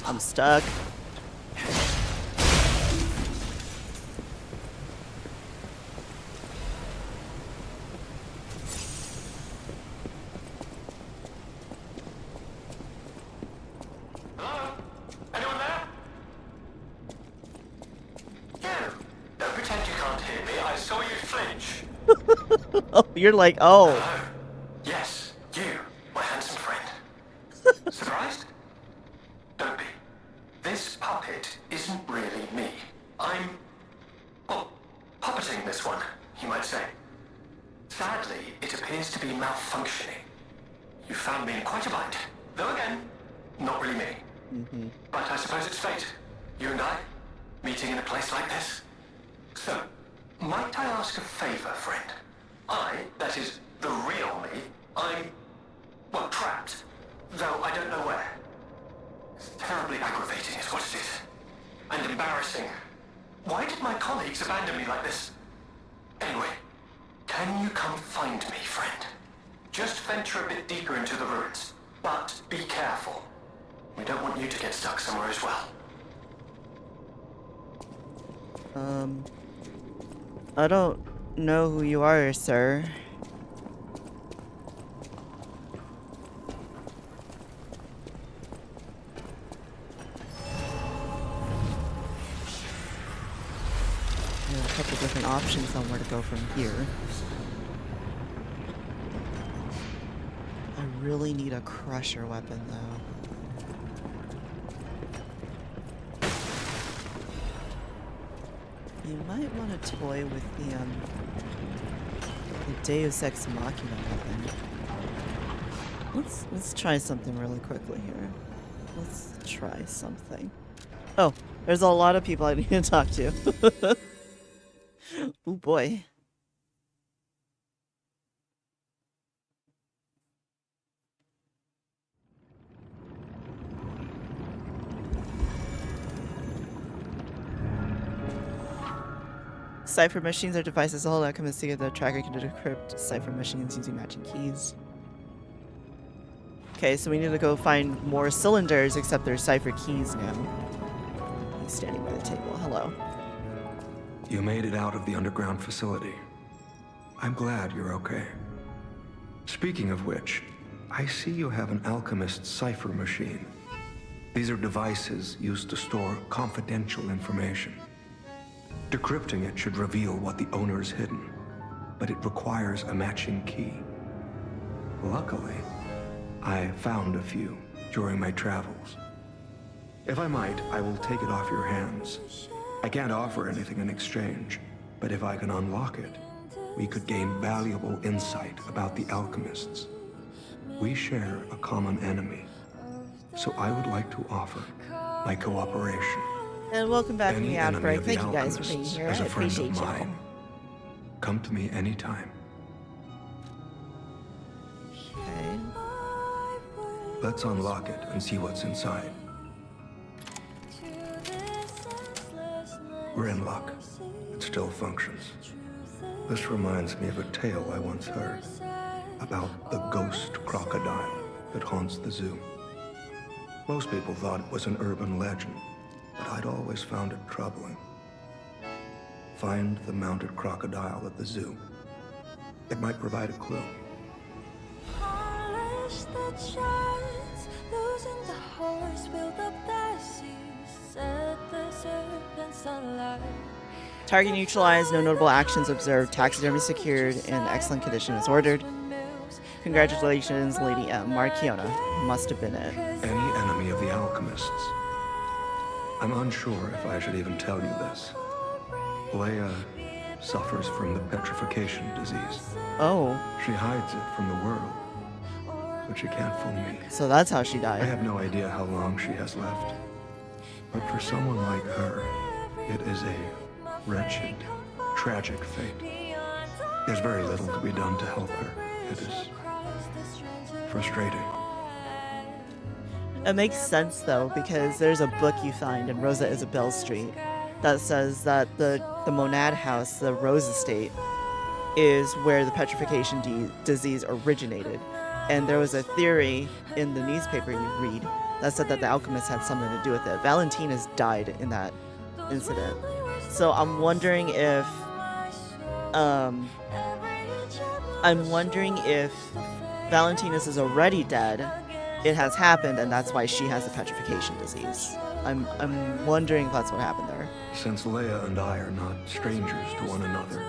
I'm stuck. Don't pretend you can't hear me. I saw you flinch. Oh, you're like, oh. Hello. Yes, you, my handsome friend. Surprised? Don't be. This puppet isn't really me. I'm, well, puppeting this one, you might say. Sadly, it appears to be malfunctioning. You found me in quite a bind. Though again, not really me. But I suppose it's fate. You and I, meeting in a place like this. So, might I ask a favor, friend? That is, the real me, I'm, well, trapped. Though I don't know where. It's terribly aggravating is what it is. And embarrassing. Why did my colleagues abandon me like this? Anyway, can you come find me, friend? Just venture a bit deeper into the ruins. But be careful. We don't want you to get stuck somewhere as well. I don't know who you are, sir. There are a couple different options on where to go from here. I really need a crusher weapon, though. You might want to toy with the Deus Ex Machina weapon. Let's try something really quickly here. Let's try something. Oh, there's a lot of people I need to talk to. Oh boy. Cipher machines are devices that hold alchemists together. The tracker can decrypt cipher machines using matching keys. Okay, so we need to go find more cylinders, except they're cipher keys now. He's standing by the table. Hello. You made it out of the underground facility. I'm glad you're okay. Speaking of which, I see you have an alchemist cipher machine. These are devices used to store confidential information. Decrypting it should reveal what the owner is hidden, but it requires a matching key. Luckily, I found a few during my travels. If I might, I will take it off your hands. I can't offer anything in exchange, but if I can unlock it, we could gain valuable insight about the alchemists. We share a common enemy, so I would like to offer my cooperation. And welcome back from Any the enemy outbreak. of the Thank you guys for being alchemists here. is I a friend appreciate of y'all. mine. Come to me anytime. Okay. Let's unlock it and see what's inside. We're in luck. It still functions. This reminds me of a tale I once heard about the ghost crocodile that haunts the zoo. Most people thought it was an urban legend, but I'd always found it troubling. Find the mounted crocodile at the zoo. It might provide a clue. Target neutralized, no notable actions observed, taxidermy secured, in excellent condition as ordered. Congratulations, Lady M. Marchiona. Must have been it. Any enemy of the alchemists. I'm unsure if I should even tell you this. Leia suffers from the petrification disease. Oh, She hides it from the world, but she can't fool me. so that's how she I died. have no idea how long she has left. But for someone like her, it is a wretched, tragic fate. There's very little to be done to help her. It is frustrating. It makes sense though, because there's a book you find in Rosa Isabel Street that says that the Monad House, the Rose Estate, is where the petrification disease originated. And there was a theory in the newspaper you read that said that the alchemists had something to do with it. Valentina's died in that incident. So I'm wondering if Valentina's is already dead. It has happened, and that's why she has the petrification disease. I'm wondering if that's what happened there. Since Leia and I are not strangers to one another,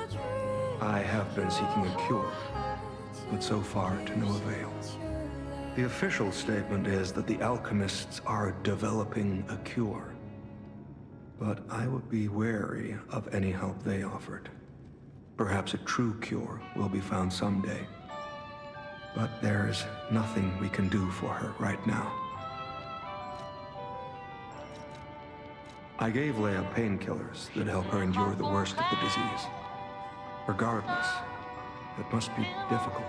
I have been seeking a cure, but so far to no avail. The official statement is that the alchemists are developing a cure, but I would be wary of any help they offered. Perhaps a true cure will be found someday, but there is nothing we can do for her right now. I gave Leia painkillers that help her endure the worst of the disease. Regardless, it must be difficult.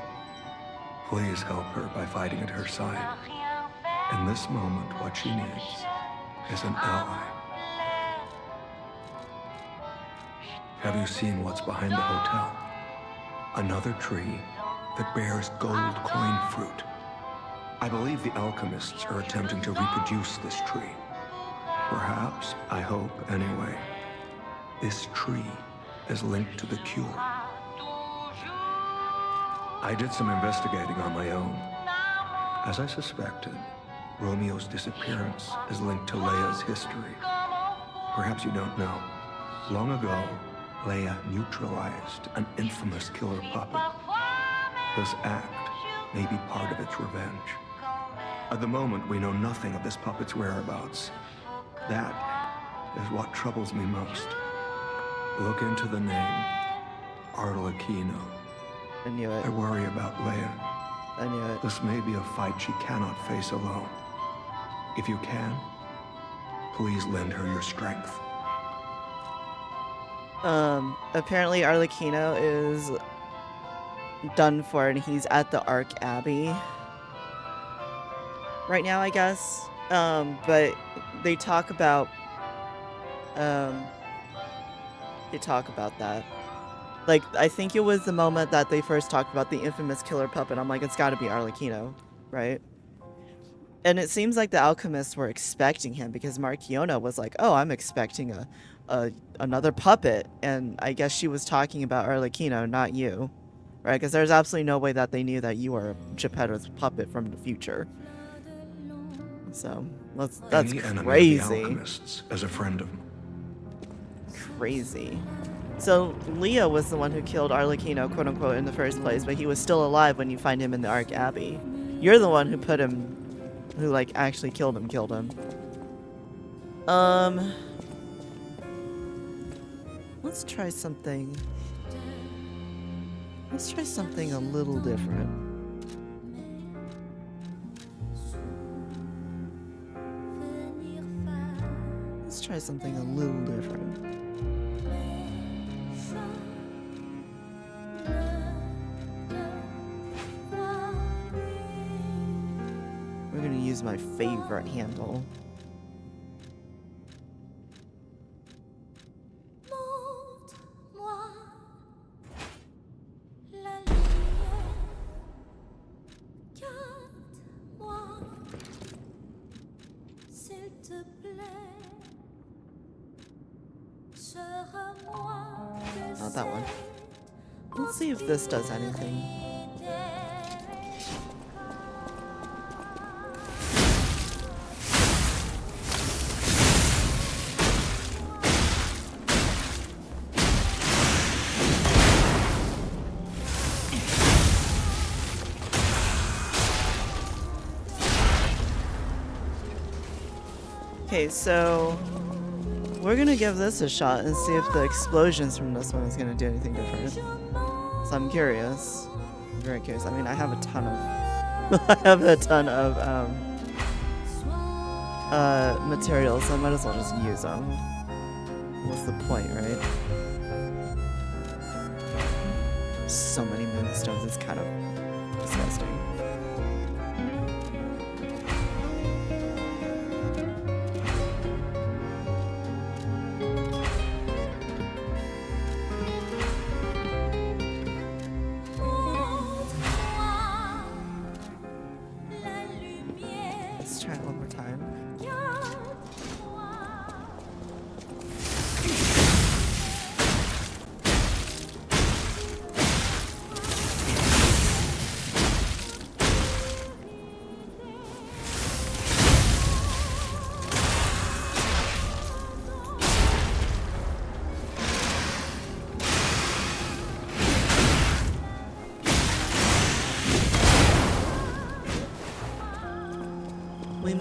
Please help her by fighting at her side. In this moment, what she needs is an ally. Have you seen what's behind the hotel? Another tree that bears gold coin fruit. I believe the alchemists are attempting to reproduce this tree. Perhaps, I hope anyway, this tree is linked to the cure. I did some investigating on my own. As I suspected, Romeo's disappearance is linked to Leia's history. Perhaps you don't know. Long ago, Leia neutralized an infamous killer puppet. This act may be part of its revenge. At the moment, we know nothing of this puppet's whereabouts. That is what troubles me most. Look into the name, Arlecchino. I knew it. I worry about Leia. I knew it. This may be a fight she cannot face alone. If you can, please lend her your strength. Apparently Arlecchino is done for and he's at the Ark Abbey right now, I guess. But they talk about that. Like, I think it was the moment that they first talked about the infamous killer puppet. I'm like, it's gotta be Arlecchino, right? And it seems like the alchemists were expecting him because Marchiona was like, oh, I'm expecting another puppet. And I guess she was talking about Arlecchino, not you. Right? Because there's absolutely no way that they knew that you were Geppetto's puppet from the future. So, that's Any enemy of the crazy. alchemists as a friend of Crazy. So, Leah was the one who killed Arlecchino, quote unquote, in the first place, but he was still alive when you find him in the Ark Abbey. You're the one who put him, who, like, actually killed him. Let's try something. Let's try something a little different. Let's try something a little different. We're gonna use my favorite handle. Not that one. Let's see if this does anything. Okay, so we're gonna give this a shot and see if the explosions from this one is gonna do anything different. So I'm curious. I'm very curious. I mean, I have a ton of materials, so I might as well just use them. What's the point, right? So many moonstones, it's kind of disgusting. Let's try it one more time.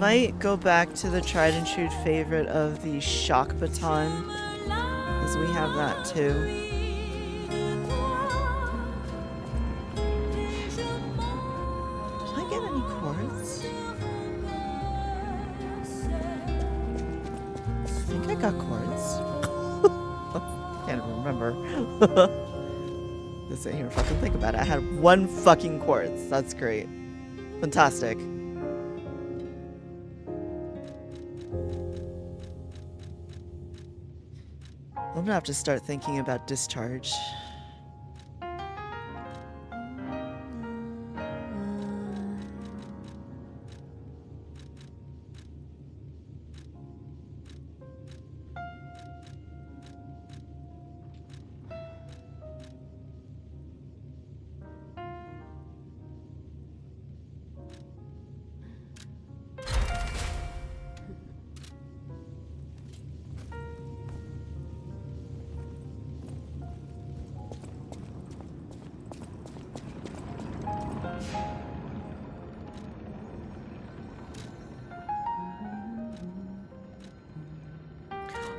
might go back to the tried and true favorite of the shock baton, because we have that too. Did I get any quartz? I think I got quartz. Can't remember. Just sit here and fucking think about it. I had 1 fucking quartz. That's great. Fantastic. I'm gonna have to start thinking about discharge.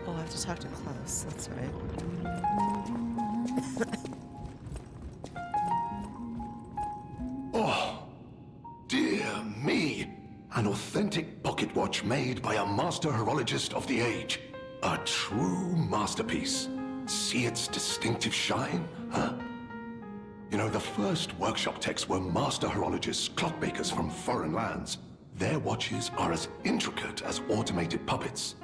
Oh, I have to talk to Klaus. That's right. Oh, dear me. An authentic pocket watch made by a master horologist of the age. A true masterpiece. See its distinctive shine, huh? You know, the first workshop techs were master horologists, clockmakers from foreign lands. Their watches are as intricate as automated puppets.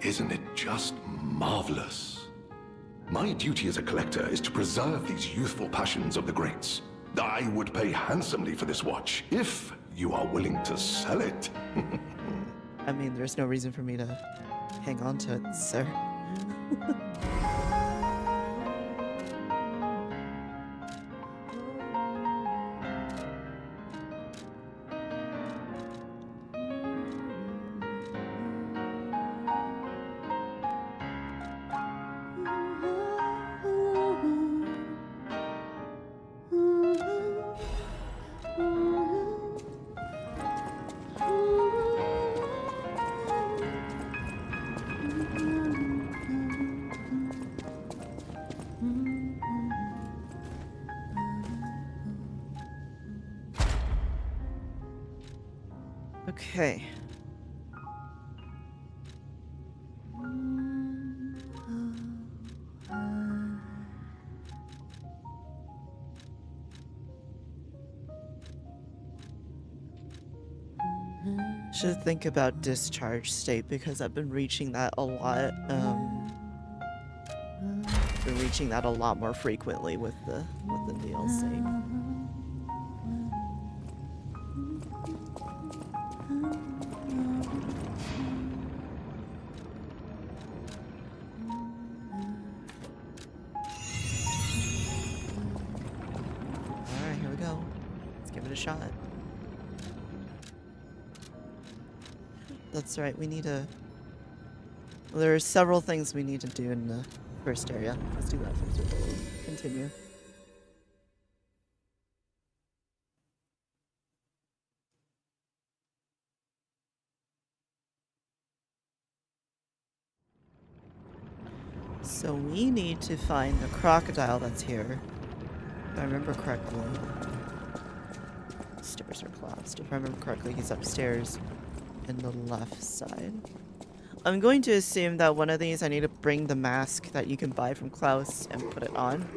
Isn't it just marvelous? My duty as a collector is to preserve these youthful passions of the greats. I would pay handsomely for this watch, if you are willing to sell it. I mean, there's no reason for me to hang on to it, sir. Okay. Should think about discharge state because I've been reaching that a lot. Been reaching that a lot more frequently with the DLC. Alright, here we go. Let's give it a shot. That's right, we need to... Well, there are several things we need to do in the first area. Let's do that first before we continue. So we need to find the crocodile that's here. If I remember correctly. Stairs are collapsed. If I remember correctly, he's upstairs in the left side. I'm going to assume that one of these I need to bring the mask that you can buy from Klaus and put it on.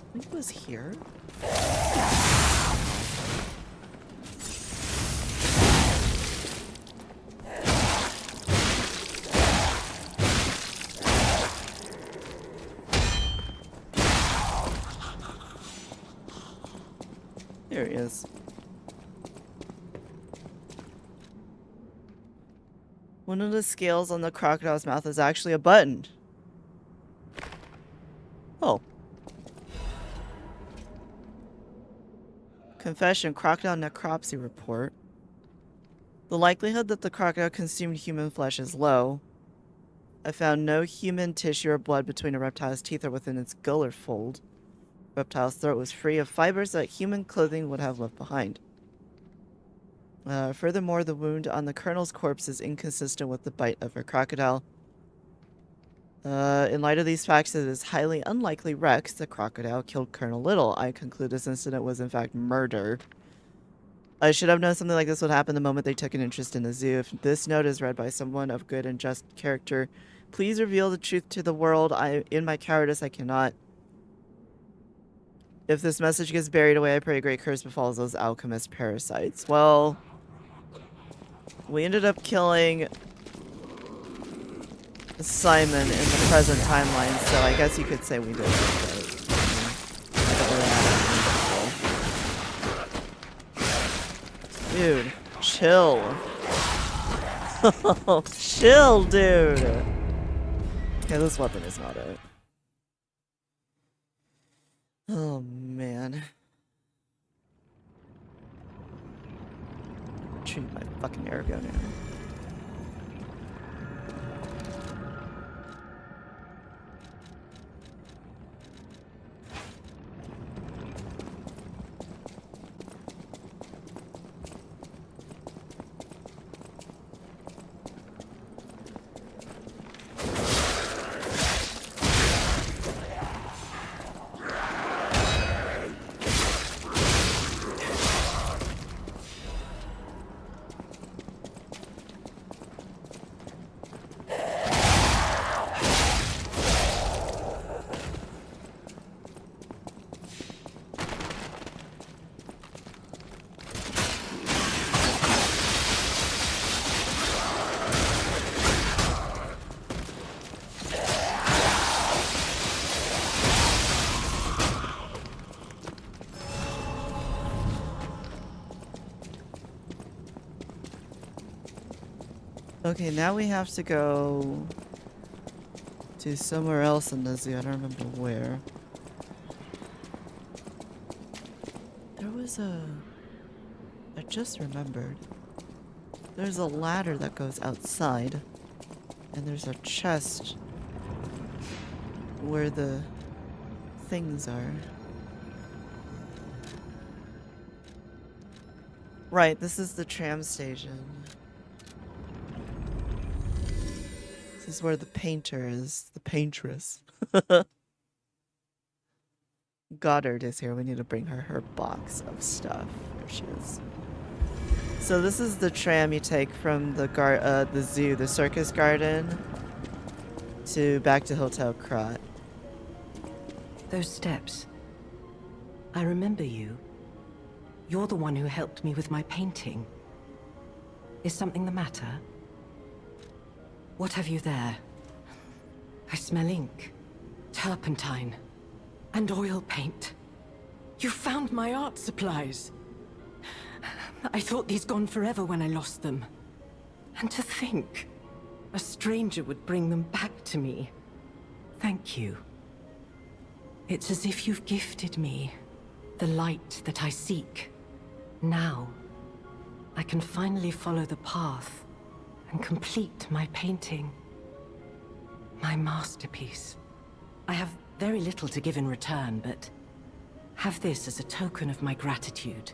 I think it was here. There he is. One of the scales on the crocodile's mouth is actually a button. Oh. Confession, crocodile necropsy report. The likelihood that the crocodile consumed human flesh is low. I found no human tissue or blood between a reptile's teeth or within its gular fold. Reptile's throat was free of fibers that human clothing would have left behind. Furthermore, the wound on the colonel's corpse is inconsistent with the bite of a crocodile. In light of these facts, it is highly unlikely Rex, the crocodile, killed Colonel Little. I conclude this incident was in fact murder. I should have known something like this would happen the moment they took an interest in the zoo. If this note is read by someone of good and just character, please reveal the truth to the world. In my cowardice, I cannot. If this message gets buried away, I pray a great curse befalls those alchemist parasites. Well, we ended up killing Simon in the present timeline, so I guess you could say we did it. Dude, chill. Chill, dude. Okay, this weapon is not it. Oh, man. Retrieve my fucking ergo now. Okay, now we have to go to somewhere else in the zoo. I don't remember where. There was I just remembered. There's a ladder that goes outside. And there's a chest where the things are. Right, this is the tram station. This is where the painter is. The paintress. Goddard is here. We need to bring her her box of stuff. There she is. So this is the tram you take from the zoo, the circus garden, to back to Hotel Krat. Those steps. I remember you. You're the one who helped me with my painting. Is something the matter? What have you there? I smell ink, turpentine, and oil paint. You found my art supplies. I thought these gone forever when I lost them. And to think, a stranger would bring them back to me. Thank you. It's as if you've gifted me the light that I seek. Now, I can finally follow the path and complete my painting. My masterpiece. I have very little to give in return, but have this as a token of my gratitude.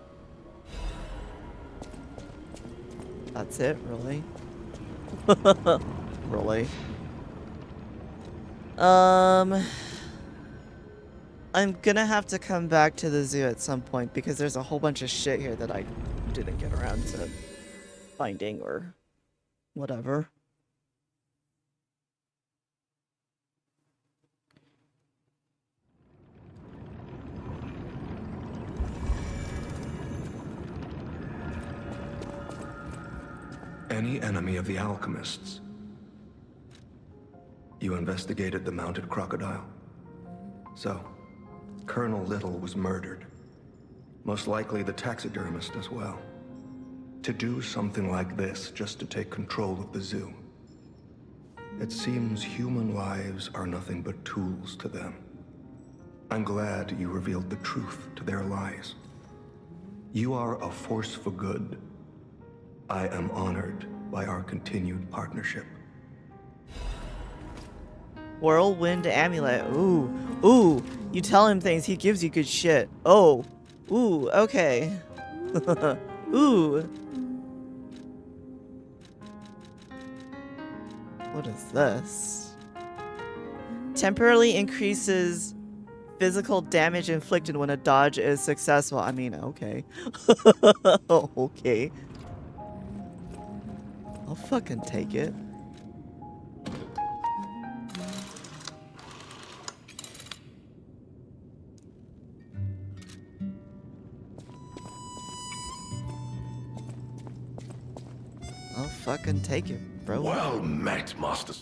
That's it, really? Really? I'm gonna have to come back to the zoo at some point because there's a whole bunch of shit here that I didn't get around to finding or whatever. Any enemy of the alchemists? You investigated the mounted crocodile? So, Colonel Little was murdered. Most likely the taxidermist as well. To do something like this just to take control of the zoo. It seems human lives are nothing but tools to them. I'm glad you revealed the truth to their lies. You are a force for good. I am honored by our continued partnership. Whirlwind amulet. Ooh. Ooh. You tell him things, he gives you good shit. Oh. Ooh, okay. Ooh. What is this? Temporarily increases physical damage inflicted when a dodge is successful. I mean, okay. Okay. I'll fucking take it. I'll fucking take it, bro. Well met, Master.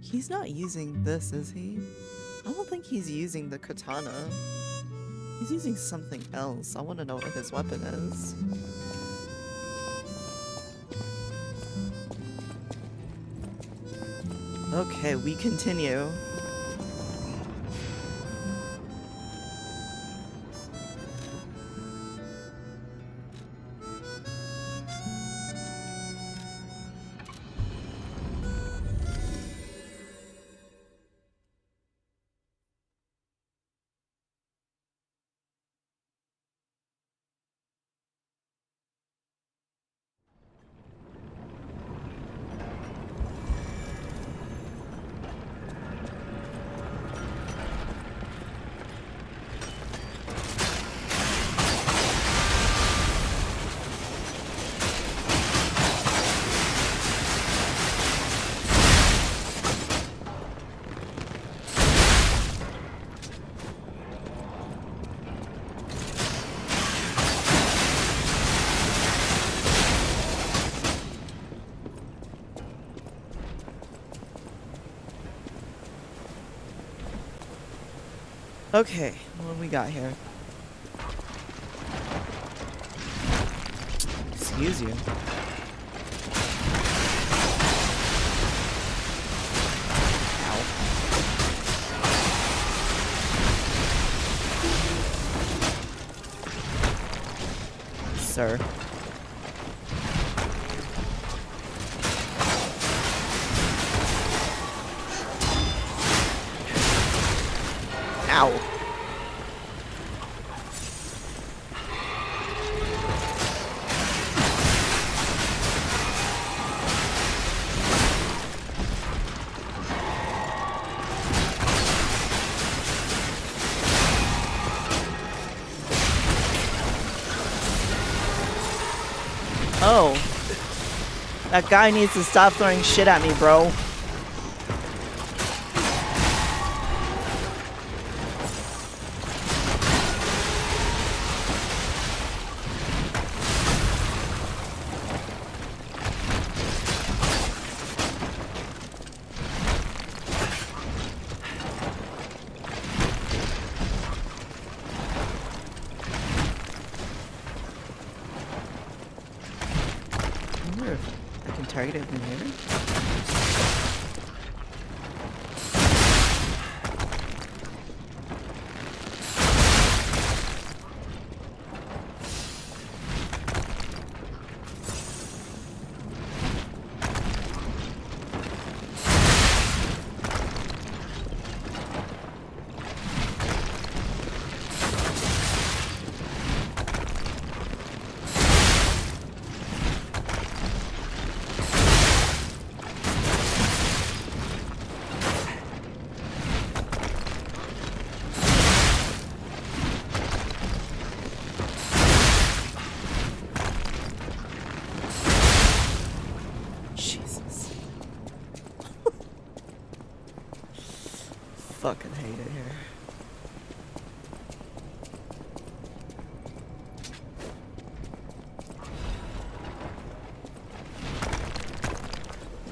He's not using this, is he? I don't think he's using the katana. He's using something else. I want to know what his weapon is. Okay, we continue. Okay, what do we got here? Excuse you. Ow. Sir. Ow. Oh. That guy needs to stop throwing shit at me, bro. Target it from here? Fucking hate it here.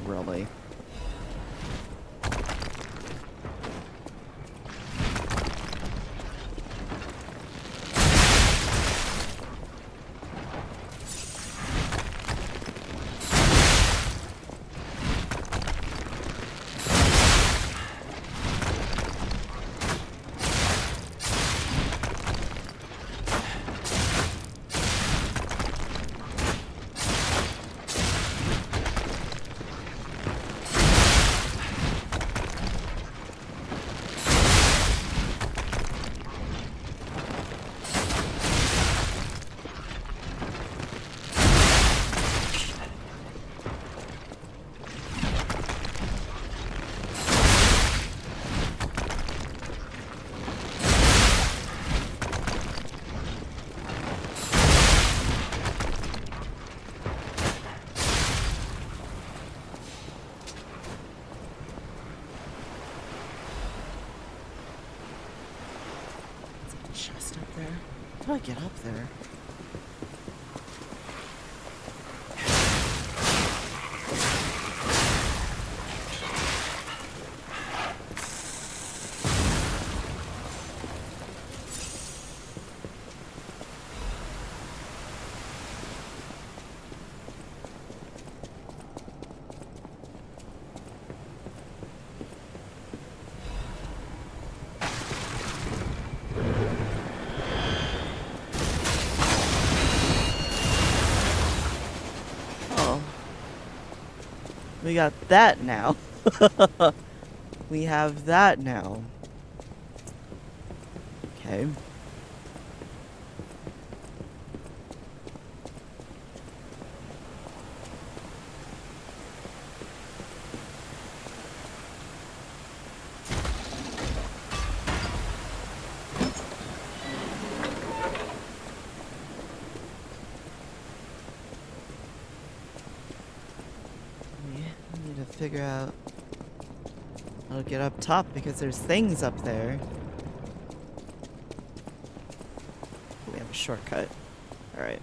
Really? there? How do I get up there? We got that now. We have that now. Okay. Figure out how to get up top because there's things up there. We have a shortcut. All right.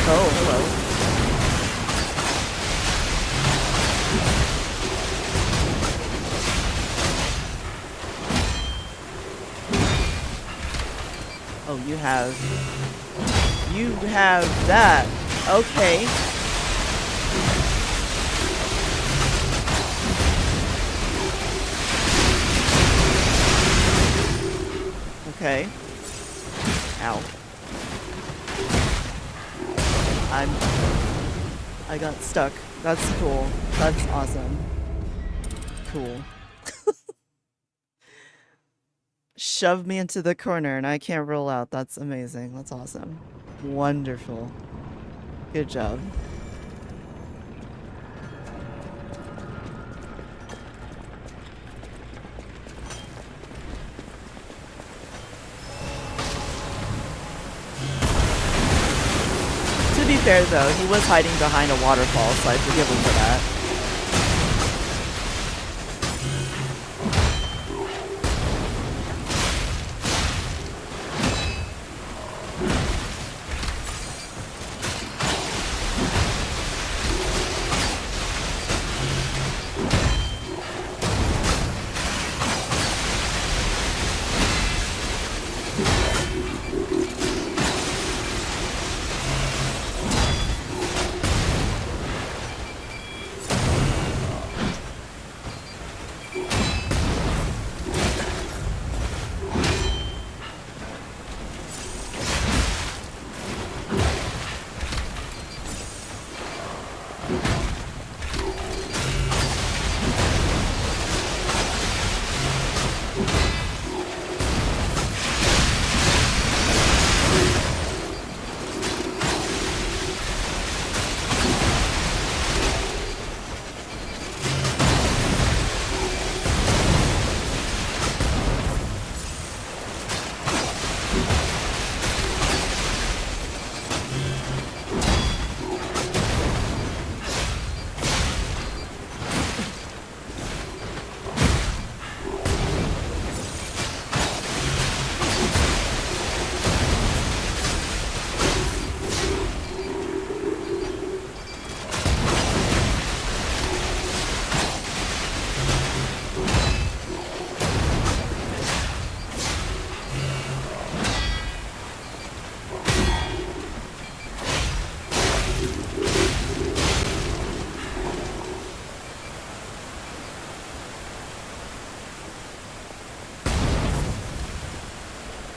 Oh, hello. Oh, you have that. Okay. Okay. Ow. I got stuck. That's cool. That's awesome. Cool. Shoved me into the corner and I can't roll out. That's amazing. That's awesome. Wonderful. Good job. To be fair though, he was hiding behind a waterfall, so I forgive him for that.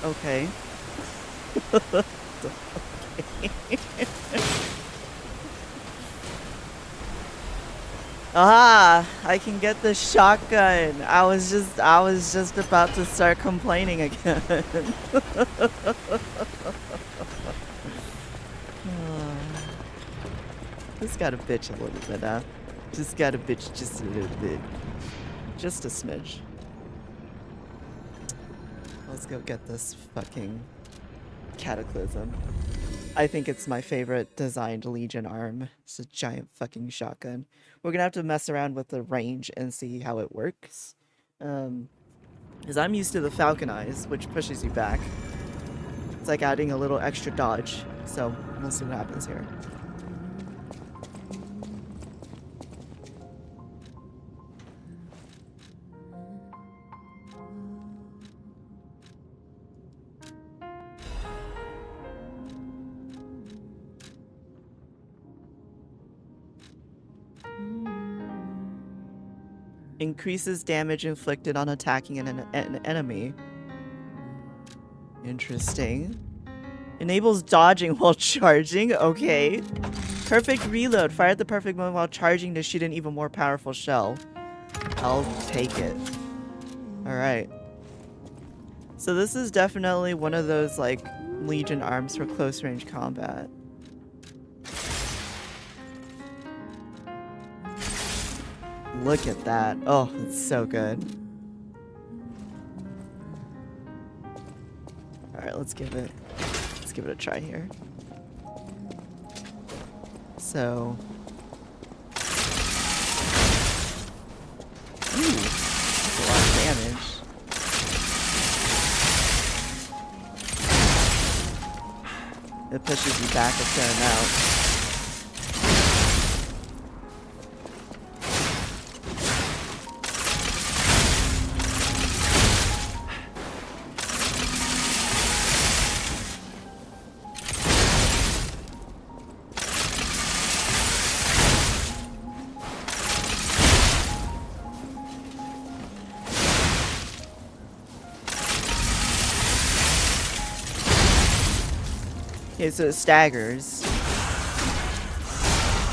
Okay. Okay. Ah, I can get the shotgun. I was just about to start complaining again. Just got a bitch a little bit, huh? Just got a bitch just a little bit. Just a smidge. Let's go get this fucking cataclysm. I think it's my favorite designed Legion arm. It's a giant fucking shotgun. We're gonna have to mess around with the range and see how it works. Because I'm used to the Falcon Eyes, which pushes you back. It's like adding a little extra dodge. So we'll see what happens here. Increases damage inflicted on attacking an enemy. Interesting. Enables dodging while charging. Okay. Perfect reload. Fire at the perfect moment while charging to shoot an even more powerful shell. I'll take it. Alright. So this is definitely one of those, like, Legion arms for close range combat. Look at that. Oh, it's so good. Alright, let's give it a try here. So ooh, that's a lot of damage. It pushes you back a fair amount. Okay, so it staggers.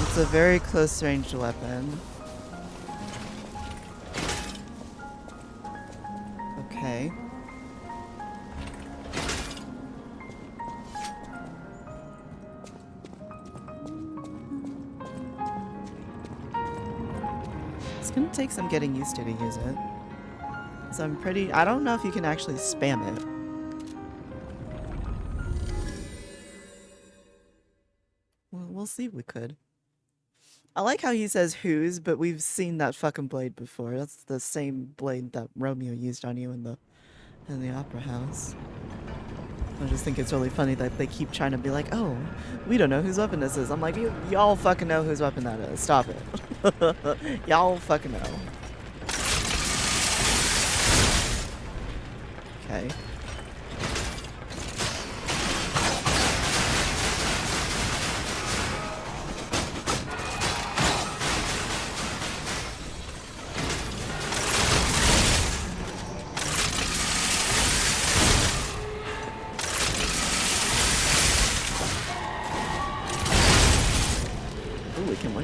It's a very close range weapon. Okay. It's gonna take some getting used to use it. So I don't know if you can actually spam it. We'll see if we could. I like how he says whose, but we've seen that fucking blade before. That's the same blade that Romeo used on you in the opera house. I just think it's really funny that they keep trying to be like, oh, we don't know whose weapon this is. I'm like, y'all fucking know whose weapon that is. Stop it. Y'all fucking know. Okay.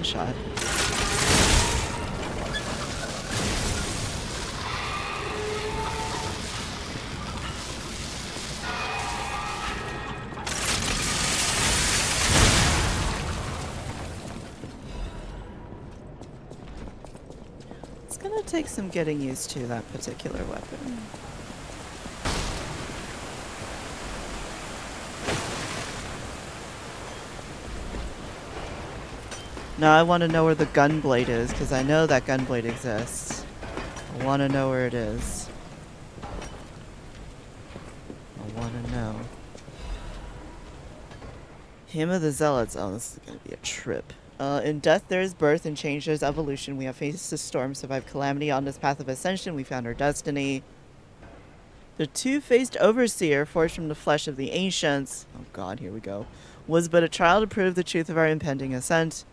Shot. It's gonna take some getting used to that particular weapon. Now I want to know where the gun blade is, because I know that gun blade exists. I want to know where it is. I want to know. Hymn of the Zealots. Oh, this is going to be a trip. In death there is birth, and change there is evolution. We have faced the storm, survived calamity. On this path of ascension, we found our destiny. The two-faced overseer, forged from the flesh of the ancients, oh god, here we go, was but a trial to prove the truth of our impending ascent.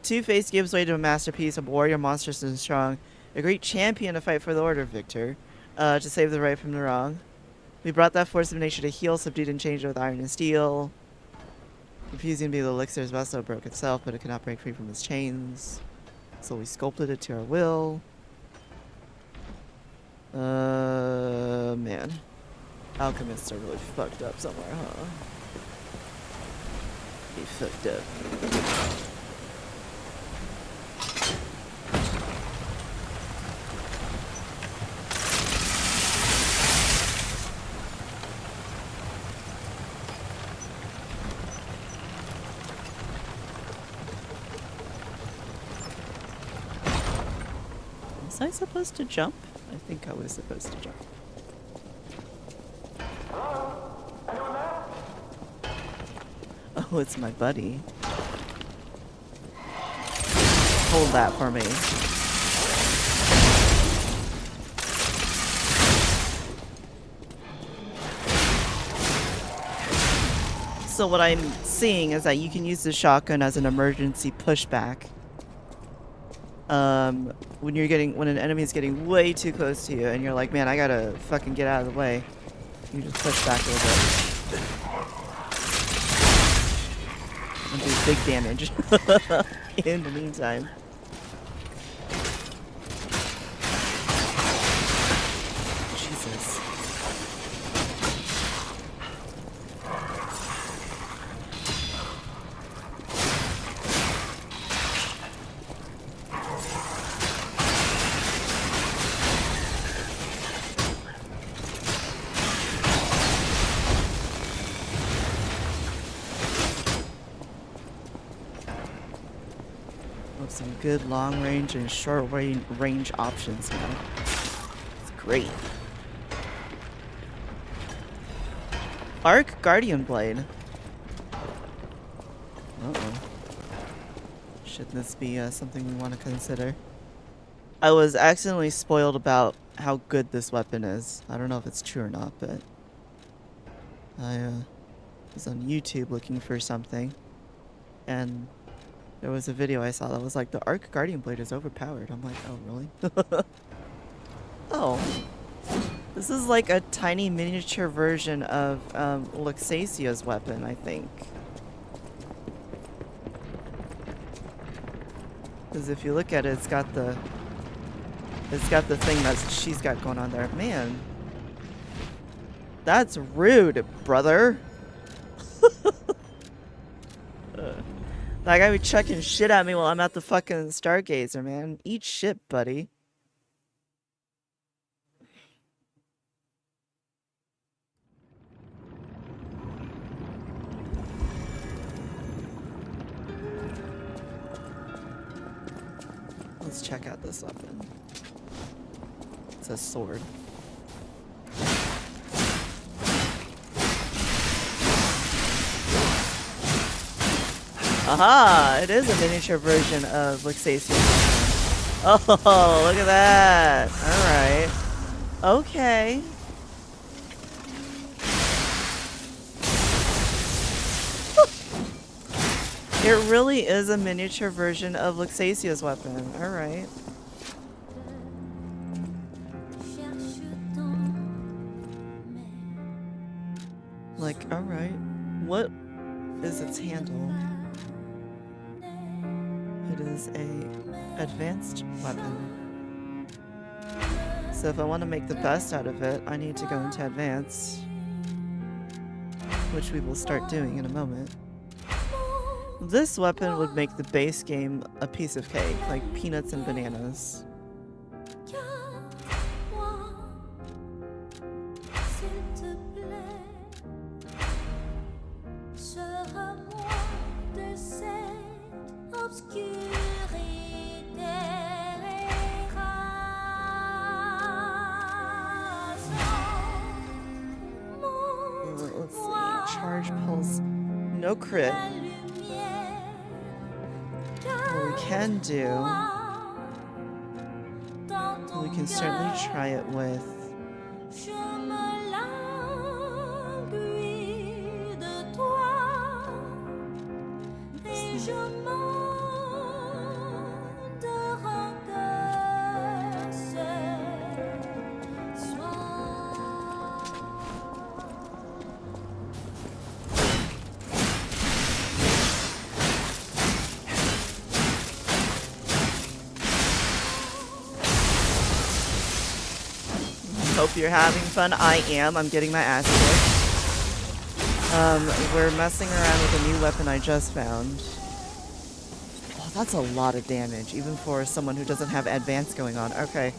Two-Face gives way to a masterpiece, a warrior monstrous and strong, a great champion to fight for the order, Victor, to save the right from the wrong. We brought that force of nature to heal, subdued and changed it with iron and steel. Refusing to be the elixir's vessel, broke itself, but it could not break free from its chains. So we sculpted it to our will. Man. Alchemists are really fucked up somewhere, huh? They fucked up. Was I supposed to jump? I think I was supposed to jump. Oh, it's my buddy. Hold that for me. So what I'm seeing is that you can use the shotgun as an emergency pushback. When an enemy is getting way too close to you and you're like, man, I gotta fucking get out of the way. You just push back a little bit. And do big damage in the meantime. Jesus. Some good long range and short range options now. It's great. Arc Guardian Blade. Uh-oh. Should this be something we want to consider? I was accidentally spoiled about how good this weapon is. I don't know if it's true or not, but I was on YouTube looking for something, and there was a video I saw that was like, the Arc Guardian Blade is overpowered. I'm like, oh, really? Oh. This is like a tiny miniature version of Luxacia's weapon, I think. Because if you look at it, it's got the thing that she's got going on there. Man. That's rude, brother. That guy be chucking shit at me while I'm at the fucking Stargazer, man. Eat shit, buddy. Let's check out this weapon. It's a sword. Aha! It is a miniature version of Luxacia. Oh, look at that! Alright. Okay. It really is a miniature version of Luxacia's weapon. Alright. Like, alright. What is its handle? It is a advanced weapon. So if I want to make the best out of it, I need to go into advanced, which we will start doing in a moment. This weapon would make the base game a piece of cake, like peanuts and bananas. Let's see. Charge pulse. No crit. What we can do, we can certainly try it with hope you're having fun. I am. I'm getting my ass kicked. We're messing around with a new weapon I just found. Oh, that's a lot of damage, even for someone who doesn't have advance going on. Okay.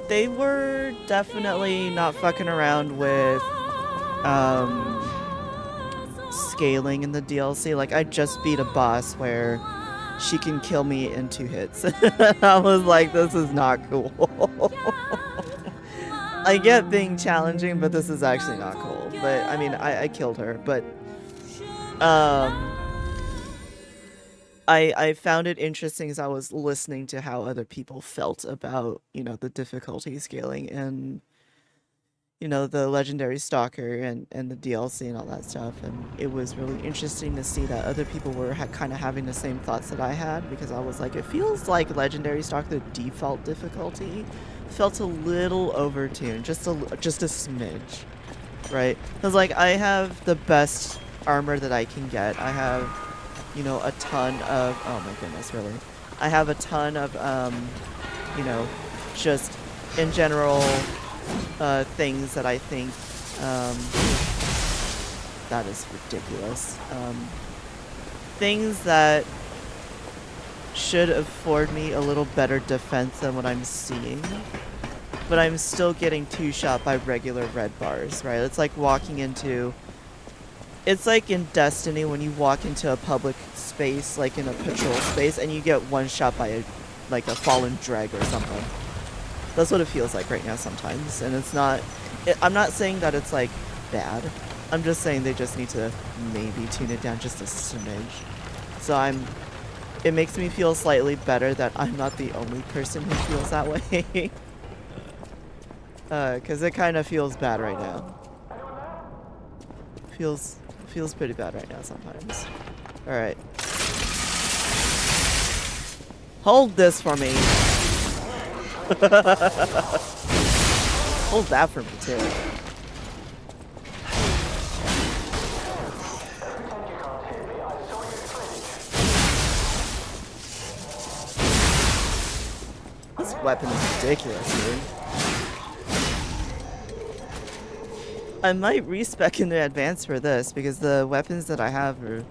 They were definitely not fucking around with, scaling in the DLC. Like, I just beat a boss where she can kill me in 2 hits. I was like, this is not cool. I get being challenging, but this is actually not cool. But, I mean, I killed her, but, I found it interesting as I was listening to how other people felt about, you know, the difficulty scaling and, you know, the Legendary Stalker and the DLC and all that stuff. And it was really interesting to see that other people were kind of having the same thoughts that I had, because I was like, it feels like Legendary Stalker, the default difficulty, felt a little overtuned, just a smidge, right? Because, like, I have the best armor that I can get. I have, you know, a ton of, oh my goodness, really? I have a ton of, you know, just in general, things that I think, that is ridiculous. Things that should afford me a little better defense than what I'm seeing, but I'm still getting 2-shot by regular red bars, right? It's like walking into, it's like in Destiny when you walk into a public space, like in a patrol space, and you get 1 shot by a fallen dreg or something. That's what it feels like right now sometimes, and it's not, I'm not saying that it's like bad. I'm just saying they just need to maybe tune it down just a smidge. So it makes me feel slightly better that I'm not the only person who feels that way. Cause it kind of feels bad right now. Feels pretty bad right now sometimes. Alright. Hold this for me. Hold that for me too. This weapon is ridiculous, dude. I might respec into advance for this, because the weapons that I have are,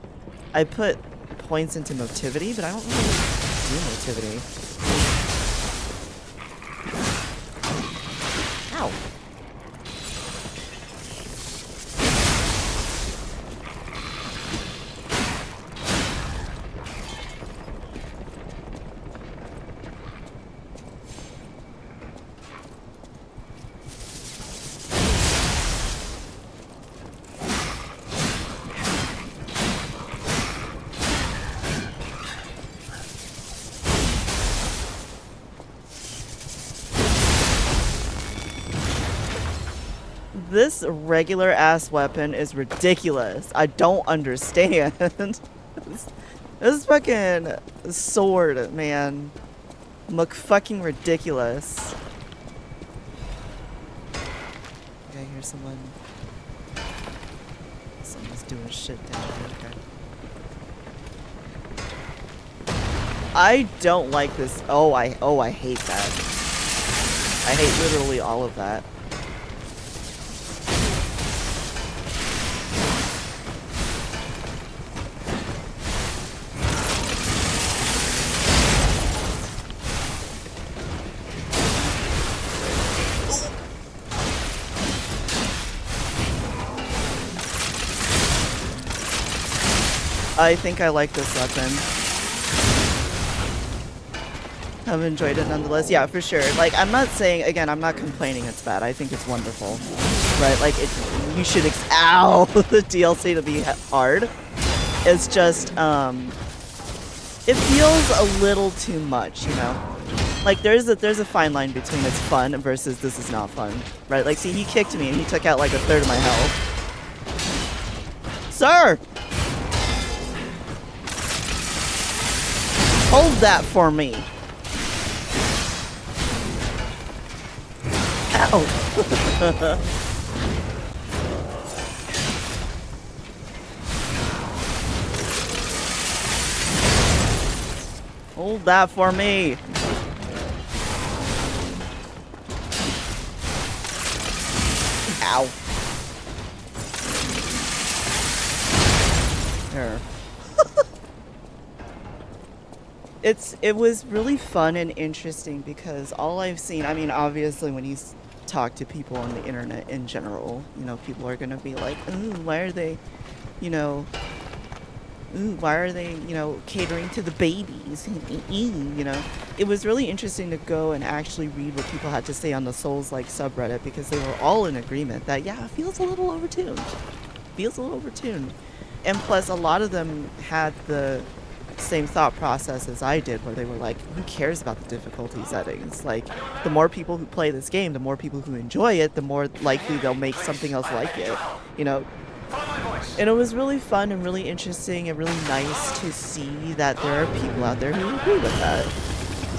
I put points into motivity, but I don't really do motivity. Ow. This regular ass weapon is ridiculous. I don't understand. This fucking sword, man. Fucking ridiculous. Okay, I hear someone. Someone's doing shit down here. Okay. I don't like this. Oh, I hate that. I hate literally all of that. I think I like this weapon. I've enjoyed it nonetheless. Yeah, for sure. Like, I'm not saying, again, I'm not complaining it's bad. I think it's wonderful. Right? Like, you should ow! The DLC to be hard. It's just, it feels a little too much, you know? Like, there's a fine line between it's fun versus this is not fun. Right? Like, see, he kicked me and he took out like 1/3 of my health. Sir! Hold that for me. Ow. Hold that for me. Ow. There. It was really fun and interesting because all I've seen, I mean, obviously when you talk to people on the internet in general, you know, people are gonna be like, ooh, why are they, you know, catering to the babies? You know, it was really interesting to go and actually read what people had to say on the Souls-like subreddit because they were all in agreement that, yeah, it feels a little overtuned. And plus, a lot of them had the same thought process as I did, where they were like, who cares about the difficulty settings? Like, the more people who play this game, the more people who enjoy it, the more likely they'll make something else like it, you know? And it was really fun and really interesting and really nice to see that there are people out there who agree with that.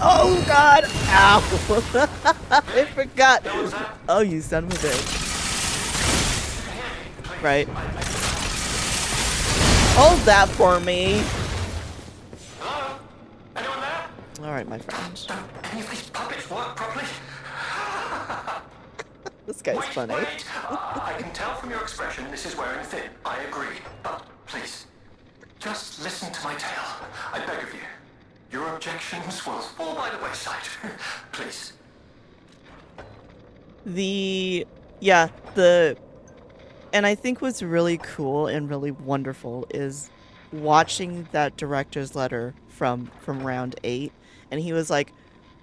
Oh god! Ow! I forgot! Oh, you son of a bitch. Right. Hold that for me! Hello? Anyone there? Alright, my friend. Any of these puppets work properly? This guy's funny. Wait. I can tell from your expression this is wearing thin. I agree. But please, just listen to my tale. I beg of you. Your objections will fall by the wayside. Please. And I think what's really cool and really wonderful is watching that director's letter from round 8, and he was like,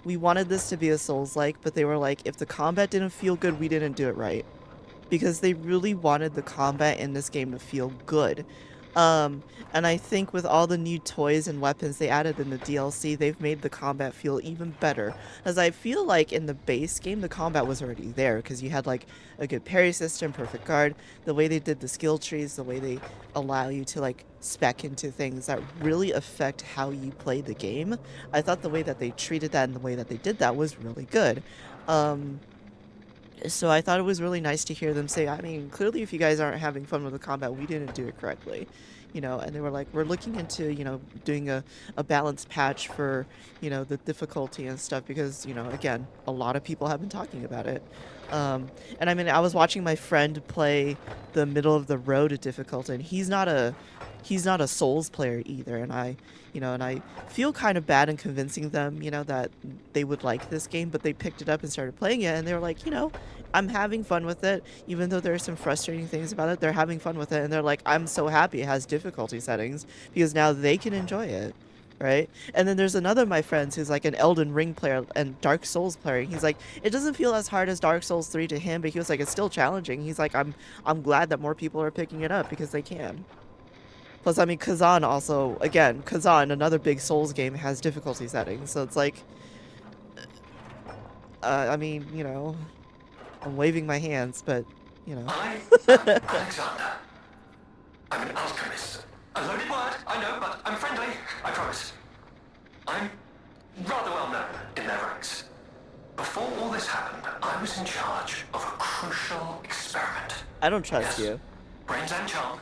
we wanted this to be a Souls-like, but they were like, if the combat didn't feel good, we didn't do it right. Because they really wanted the combat in this game to feel good. And I think with all the new toys and weapons they added in the DLC, they've made the combat feel even better. As I feel like in the base game, the combat was already there, because you had like a good parry system, perfect guard, the way they did the skill trees, the way they allow you to like spec into things that really affect how you play the game. I thought the way that they treated that and the way that they did that was really good. So I thought it was really nice to hear them say, I mean, clearly if you guys aren't having fun with the combat, we didn't do it correctly. You know, and they were like, we're looking into, you know, doing a balanced patch for, you know, the difficulty and stuff because, you know, again, a lot of people have been talking about it. And I mean, I was watching my friend play the middle of the road difficulty, and he's not a Souls player either, and I feel kind of bad in convincing them, you know, that they would like this game, but they picked it up and started playing it, and they were like, you know, I'm having fun with it, even though there are some frustrating things about it, they're having fun with it, and they're like, I'm so happy it has difficulty settings, because now they can enjoy it, right? And then there's another of my friends who's like an Elden Ring player and Dark Souls player, and he's like, it doesn't feel as hard as Dark Souls 3 to him, but he was like, it's still challenging. He's like, I'm glad that more people are picking it up, because they can. Plus, I mean, Kazan also, again, another big Souls game, has difficulty settings, so it's like, I mean, you know, I'm waving my hands, but, you know. I am Alexander. I'm an alchemist. A loaded word, I know, but I'm friendly, I promise. I'm rather well known in their ranks. Before all this happened, I was in charge of a crucial experiment. I don't trust Yes, you. brains and charm.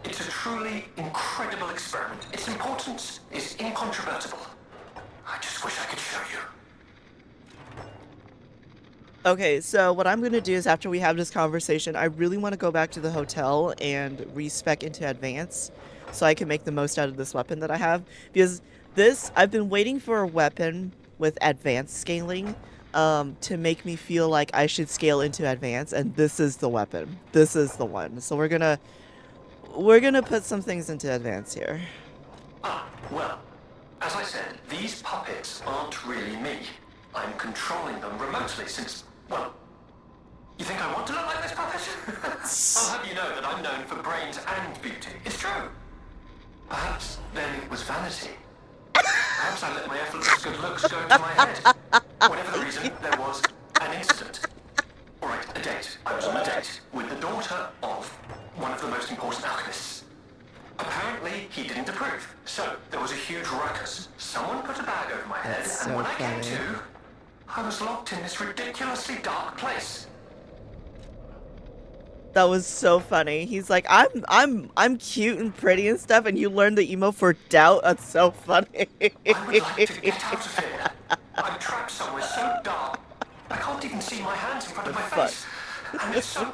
It's a truly incredible experiment. Its importance is incontrovertible. I just wish I could show you. Okay, so what I'm going to do is after we have this conversation, I really want to go back to the hotel and respec into advance so I can make the most out of this weapon that I have. Because I've been waiting for a weapon with advanced scaling to make me feel like I should scale into advance, and this is the weapon. This is the one. So we're gonna put some things into advance here. Well, as I said, these puppets aren't really me. I'm controlling them remotely since, well, you think I want to look like this puppet? I'll have you know that I'm known for brains and beauty. It's true. Perhaps then it was vanity. Perhaps I let my effortless good looks go to my head. Whatever the reason, there was an incident. All right, a date. I was on a date with the daughter of one of the most important alchemists. Apparently, he didn't approve. So, there was a huge ruckus. Someone put a bag over my head, That's and so when I came funny. to, I was locked in this ridiculously dark place. That was so funny. He's like, I'm cute and pretty and stuff, and you learned the emo for doubt. That's so funny. I would like to get out of here. I'm trapped somewhere so dark, I can't even see my hands in front of my Fuck. face. And it's so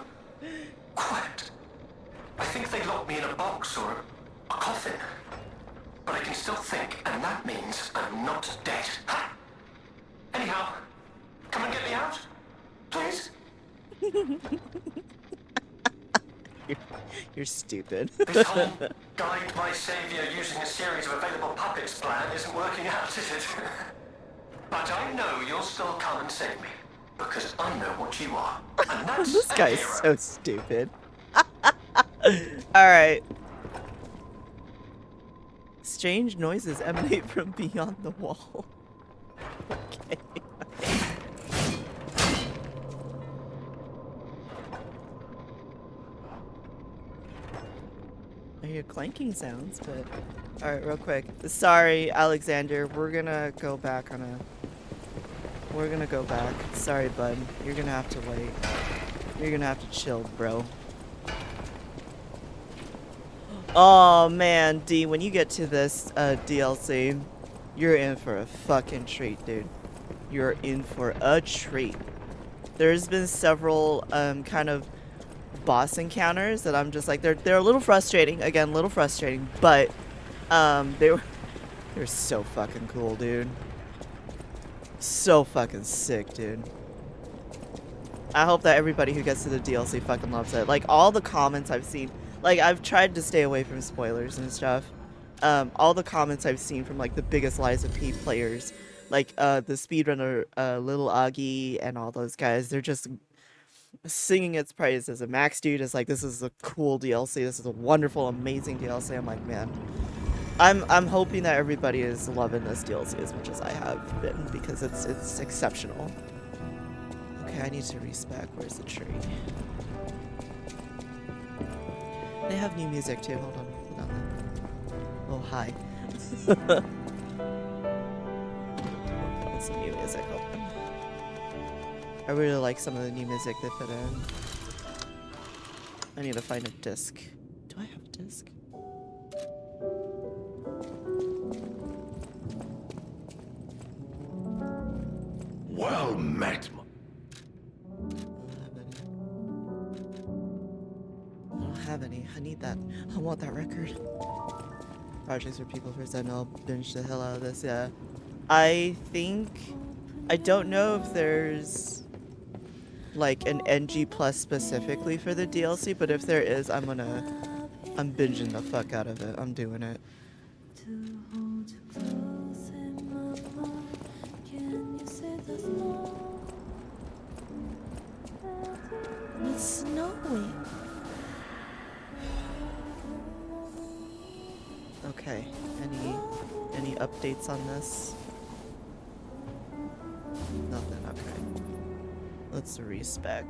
quiet. I think they locked me in a box or a coffin. But I can still think, and that means I'm not dead. Ha! Anyhow, come and get me out, please. You're stupid. This whole guide my savior using a series of available puppets plan isn't working out, is it? But I know you'll still come and save me, because I know what you are. And that's This a guy's hero. so stupid. Alright. Strange noises emanate from beyond the wall. Okay. I hear clanking sounds, but... Alright, real quick. Sorry, Alexander. We're gonna go back on a... We're gonna go back. Sorry, bud. You're gonna have to wait. You're gonna have to chill, bro. Oh, man, D, when you get to this DLC, you're in for a fucking treat, dude. You're in for a treat. There's been several kind of boss encounters that I'm just like, they're a little frustrating. Again, a little frustrating, but they're so fucking cool, dude. So fucking sick, dude. I hope that everybody who gets to the DLC fucking loves it. Like, all the comments I've seen, like, I've tried to stay away from spoilers and stuff. All the comments I've seen from, like, the biggest Lies of P players, like, the speedrunner, Little Augie and all those guys, they're just singing its praises. And Max Dude is like, this is a cool DLC, this is a wonderful, amazing DLC. I'm like, man, I'm hoping that everybody is loving this DLC as much as I have been, because it's exceptional. Okay, I need to respec. Where's the tree? They have new music too. Hold on. Oh, hi. That's some new music. Hold on. I really like some of the new music they put in. I need to find a disc. Do I have a disc? Well met. I don't have any. I need that. I want that record. Projects for people first. I know I'll binge the hell out of this. Yeah. I don't know if there's like an NG plus specifically for the DLC, but if there is, I'm binging the fuck out of it. I'm doing it. It's snowing. Okay. Any updates on this? Nothing. Okay. Let's respec.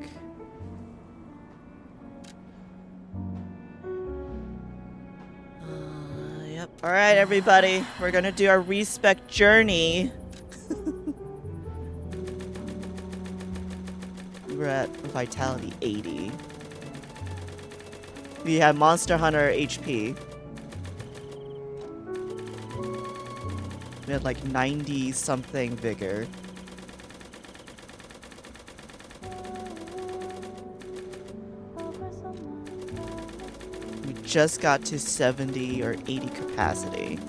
Yep. All right, everybody. We're gonna do our respec journey. We're at Vitality 80. We have Monster Hunter HP. We had like 90 something vigor. We just got to 70 or 80 capacity.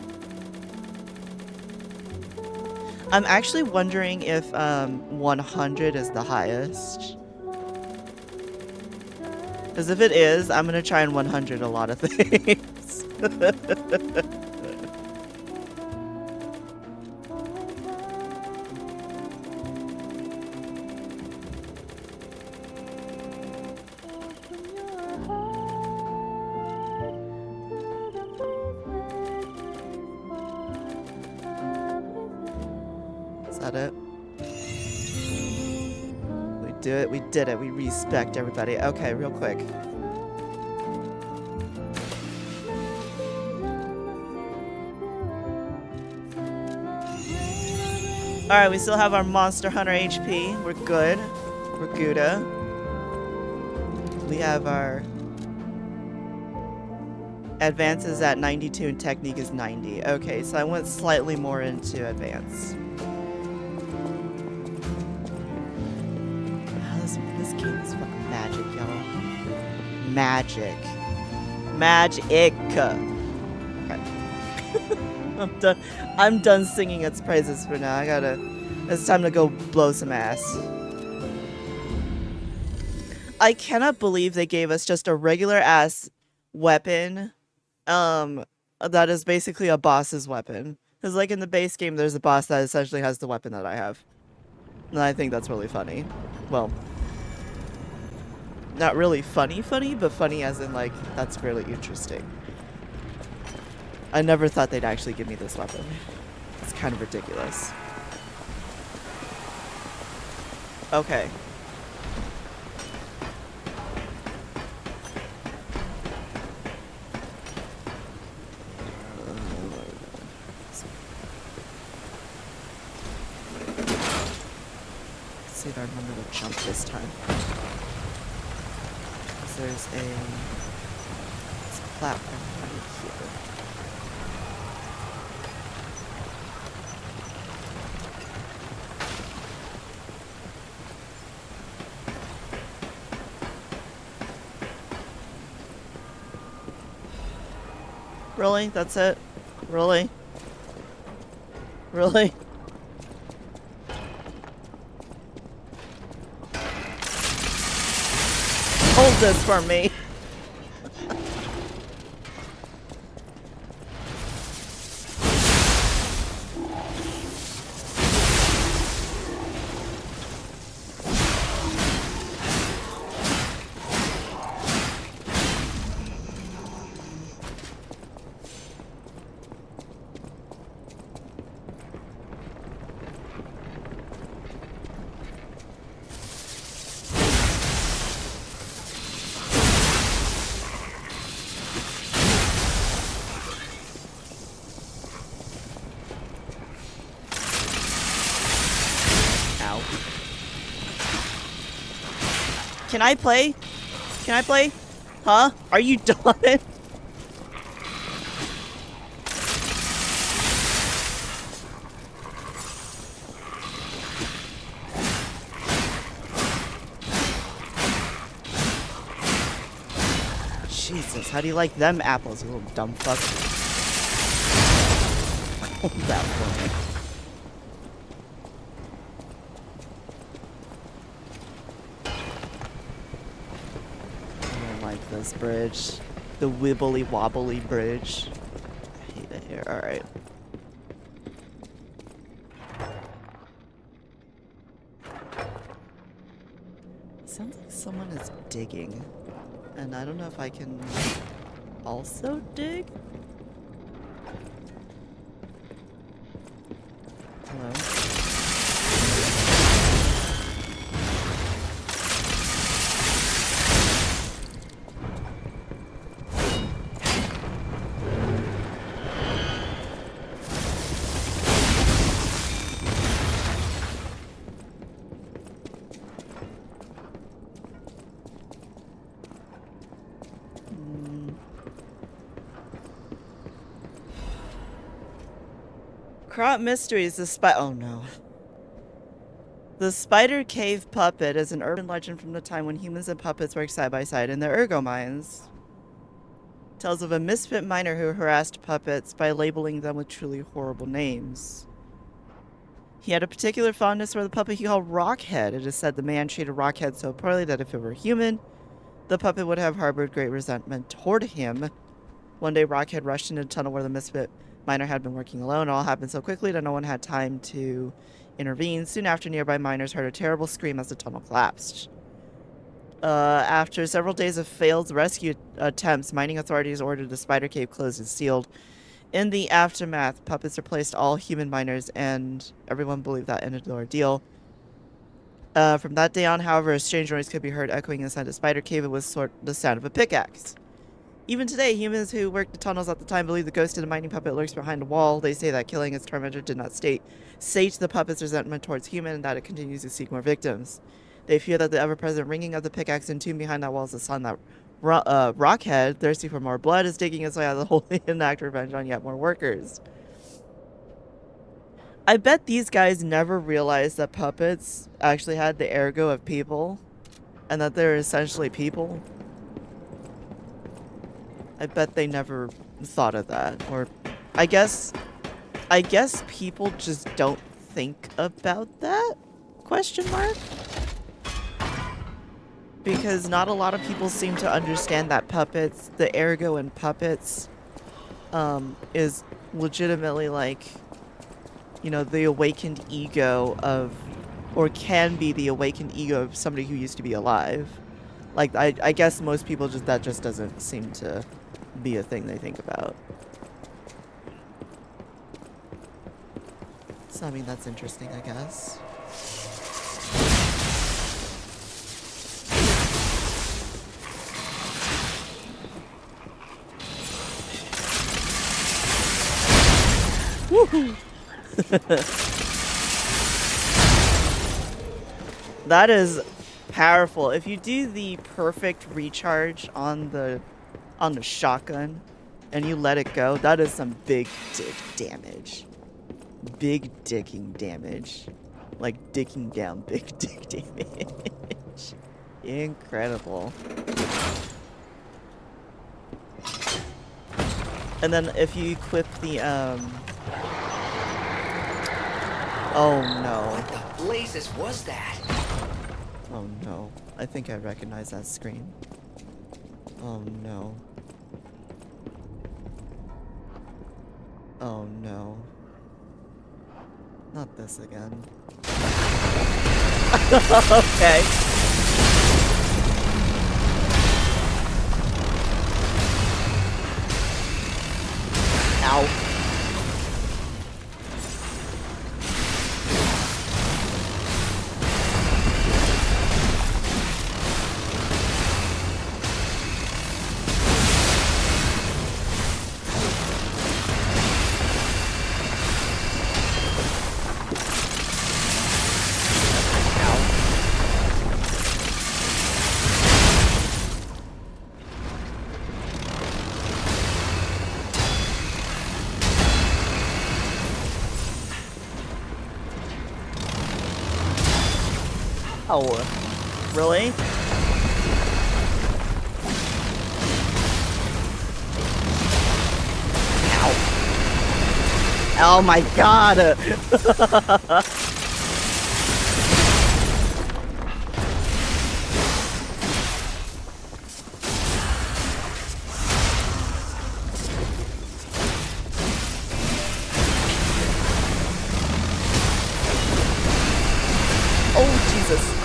I'm actually wondering if 100 is the highest. Because if it is, I'm going to try and 100 a lot of things. Is that it? We do it. We did it. We respect everybody. Okay, real quick. Alright, we still have our Monster Hunter HP. We're good. We're Gouda. We have our advances at 92 and technique is 90. Okay, so I went slightly more into advance. Wow, this game is fucking magic. magic. Magic. Okay. I'm done singing its praises for now. It's time to go blow some ass. I cannot believe they gave us just a regular ass weapon. That is basically a boss's weapon. Because like in the base game, there's a boss that essentially has the weapon that I have. And I think that's really funny. Well, not really funny, but funny as in like, that's really interesting. I never thought they'd actually give me this weapon. It's kind of ridiculous. Okay. Let's see if I remember to jump this time. There's this platform right here. Really? That's it? Really? Really? Hold this for me. Can I play? Can I play? Huh? Are you done? Jesus, how do you like them apples, you little dumb fuck? Hold that for me. This bridge, the wibbly wobbly bridge. I hate it here. All right. Sounds like someone is digging, and I don't know if I can also dig. Hello. Crop Mysteries, oh no. The Spider Cave Puppet is an urban legend from the time when humans and puppets worked side by side in their ergo mines. Tells of a misfit miner who harassed puppets by labeling them with truly horrible names. He had a particular fondness for the puppet he called Rockhead. It is said the man treated Rockhead so poorly that if it were human, the puppet would have harbored great resentment toward him. One day, Rockhead rushed into the tunnel where the misfit miner had been working alone. It all happened so quickly that no one had time to intervene. Soon after, nearby miners heard a terrible scream as the tunnel collapsed. After several days of failed rescue attempts, mining authorities ordered the spider cave closed and sealed. In the aftermath, puppets replaced all human miners, and everyone believed that ended the ordeal. From that day on, however, a strange noise could be heard echoing inside the spider cave. It was the sound of a pickaxe. Even today, humans who worked the tunnels at the time believe the ghost of the mining puppet lurks behind a wall. They say that killing its tormentor did not sate the puppet's resentment towards human, and that it continues to seek more victims. They fear that the ever-present ringing of the pickaxe entombed behind that wall is a sign that Rockhead, thirsty for more blood, is digging his way out of the hole to enact revenge on yet more workers. I bet these guys never realized that puppets actually had the ergo of people, and that they're essentially people. I bet they never thought of that. Or I guess people just don't think about that? Question mark? Because not a lot of people seem to understand that puppets, the ergo in puppets, is legitimately like, you know, the awakened ego of, or can be the awakened ego of somebody who used to be alive. Like, I guess most people that just doesn't seem to be a thing they think about. So, I mean, that's interesting, I guess. Woohoo! That is powerful. If you do the perfect recharge on the shotgun and you let it go, that is some big dick damage. Big dicking damage. Like dicking down big dick damage. Incredible. And then if you equip the oh no. What the blazes was that? Oh no. I think I recognize that screen. Oh no. Oh no. Not this again. Okay. Ow. Oh, really? Ow. Oh my god! Oh, Jesus.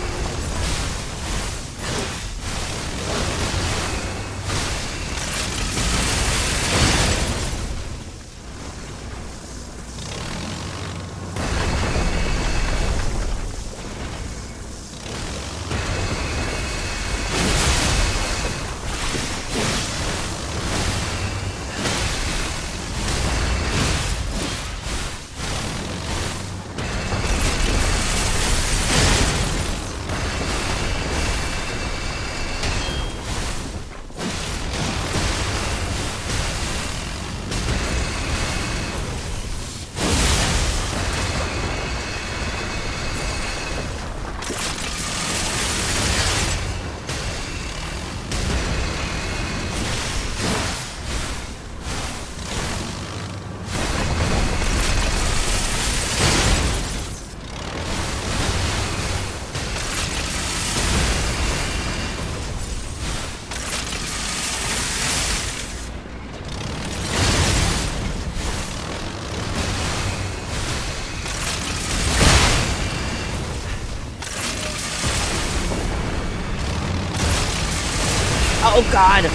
Oh god!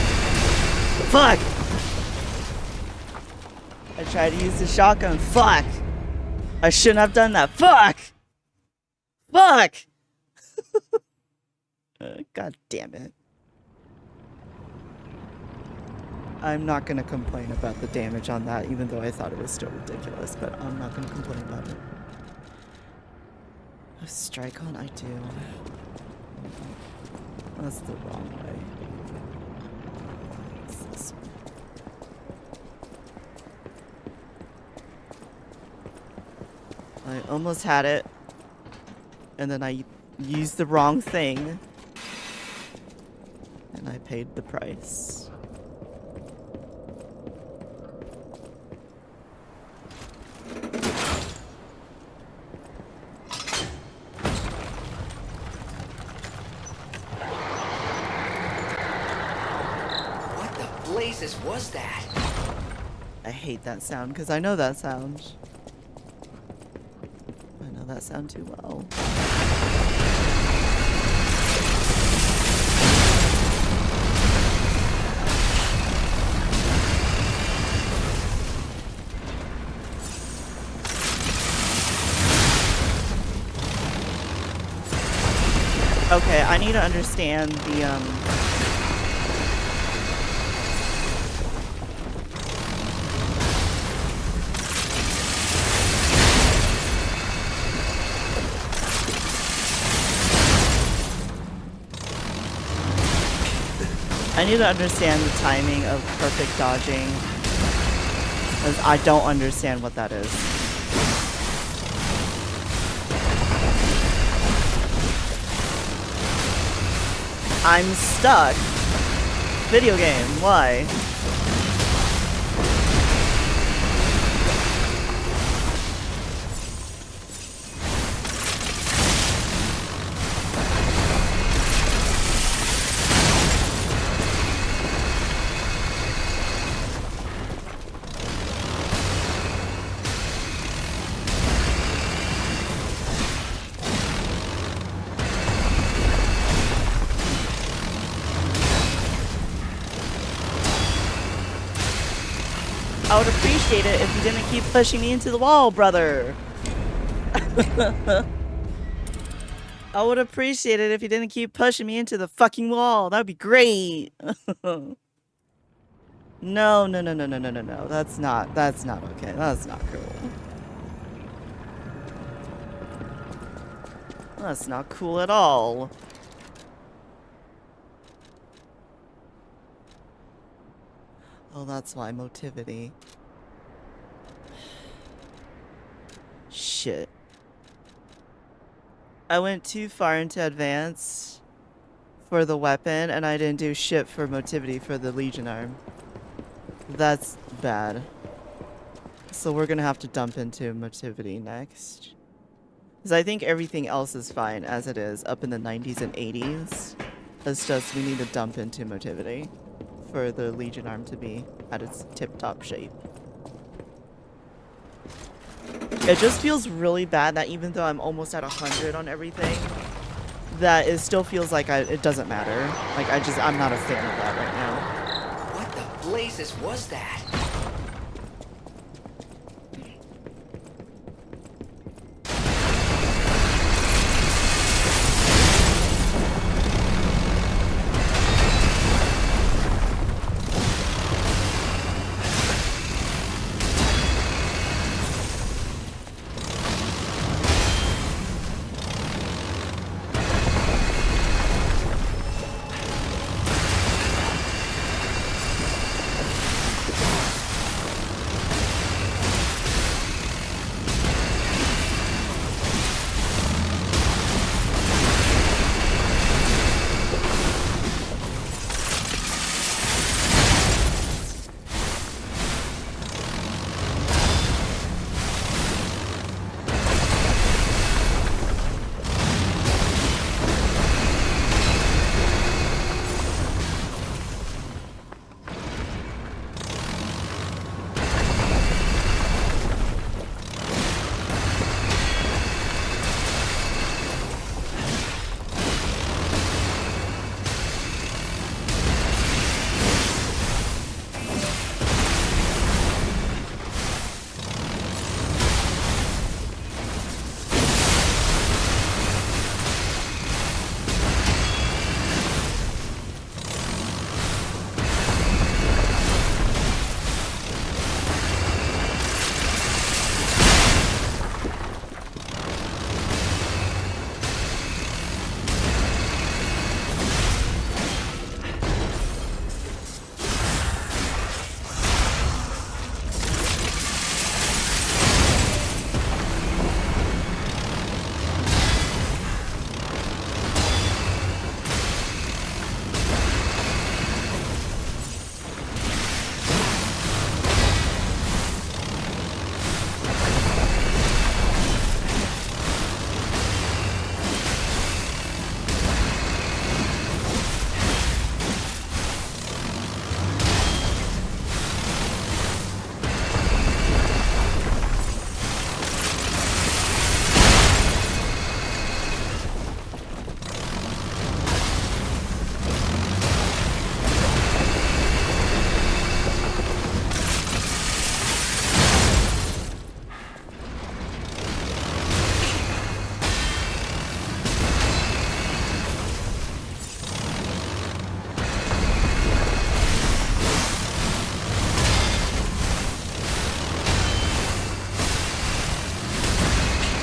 Fuck! I tried to use the shotgun. Fuck! I shouldn't have done that. Fuck! Fuck! God damn it. I'm not gonna complain about the damage on that, even though I thought it was still ridiculous, but I'm not gonna complain about it. A strike on? I do. That's the wrong way. It's this way. I almost had it, and then I used the wrong thing, and I paid the price. blazes was that? I hate that sound because I know that sound. I know that sound too well. Okay, I need to understand the I need to understand the timing of perfect dodging, because I don't understand what that is. I'm stuck. Video game, why? I would appreciate it if you didn't keep pushing me into the wall, brother. I would appreciate it if you didn't keep pushing me into the fucking wall. That would be great. No, no, no, no, no, no, no, no. That's not okay. That's not cool. That's not cool at all. Oh, that's why motivity. Shit. I went too far into advanced for the weapon, and I didn't do shit for motivity for the Legion arm. That's bad. So we're gonna have to dump into motivity next. Because I think everything else is fine as it is up in the 90s and 80s. It's just we need to dump into motivity for the Legion arm to be at its tip-top shape. It just feels really bad that even though I'm almost at 100 on everything, that it still feels like it doesn't matter. Like I'm not a fan of that right now. What the blazes was that?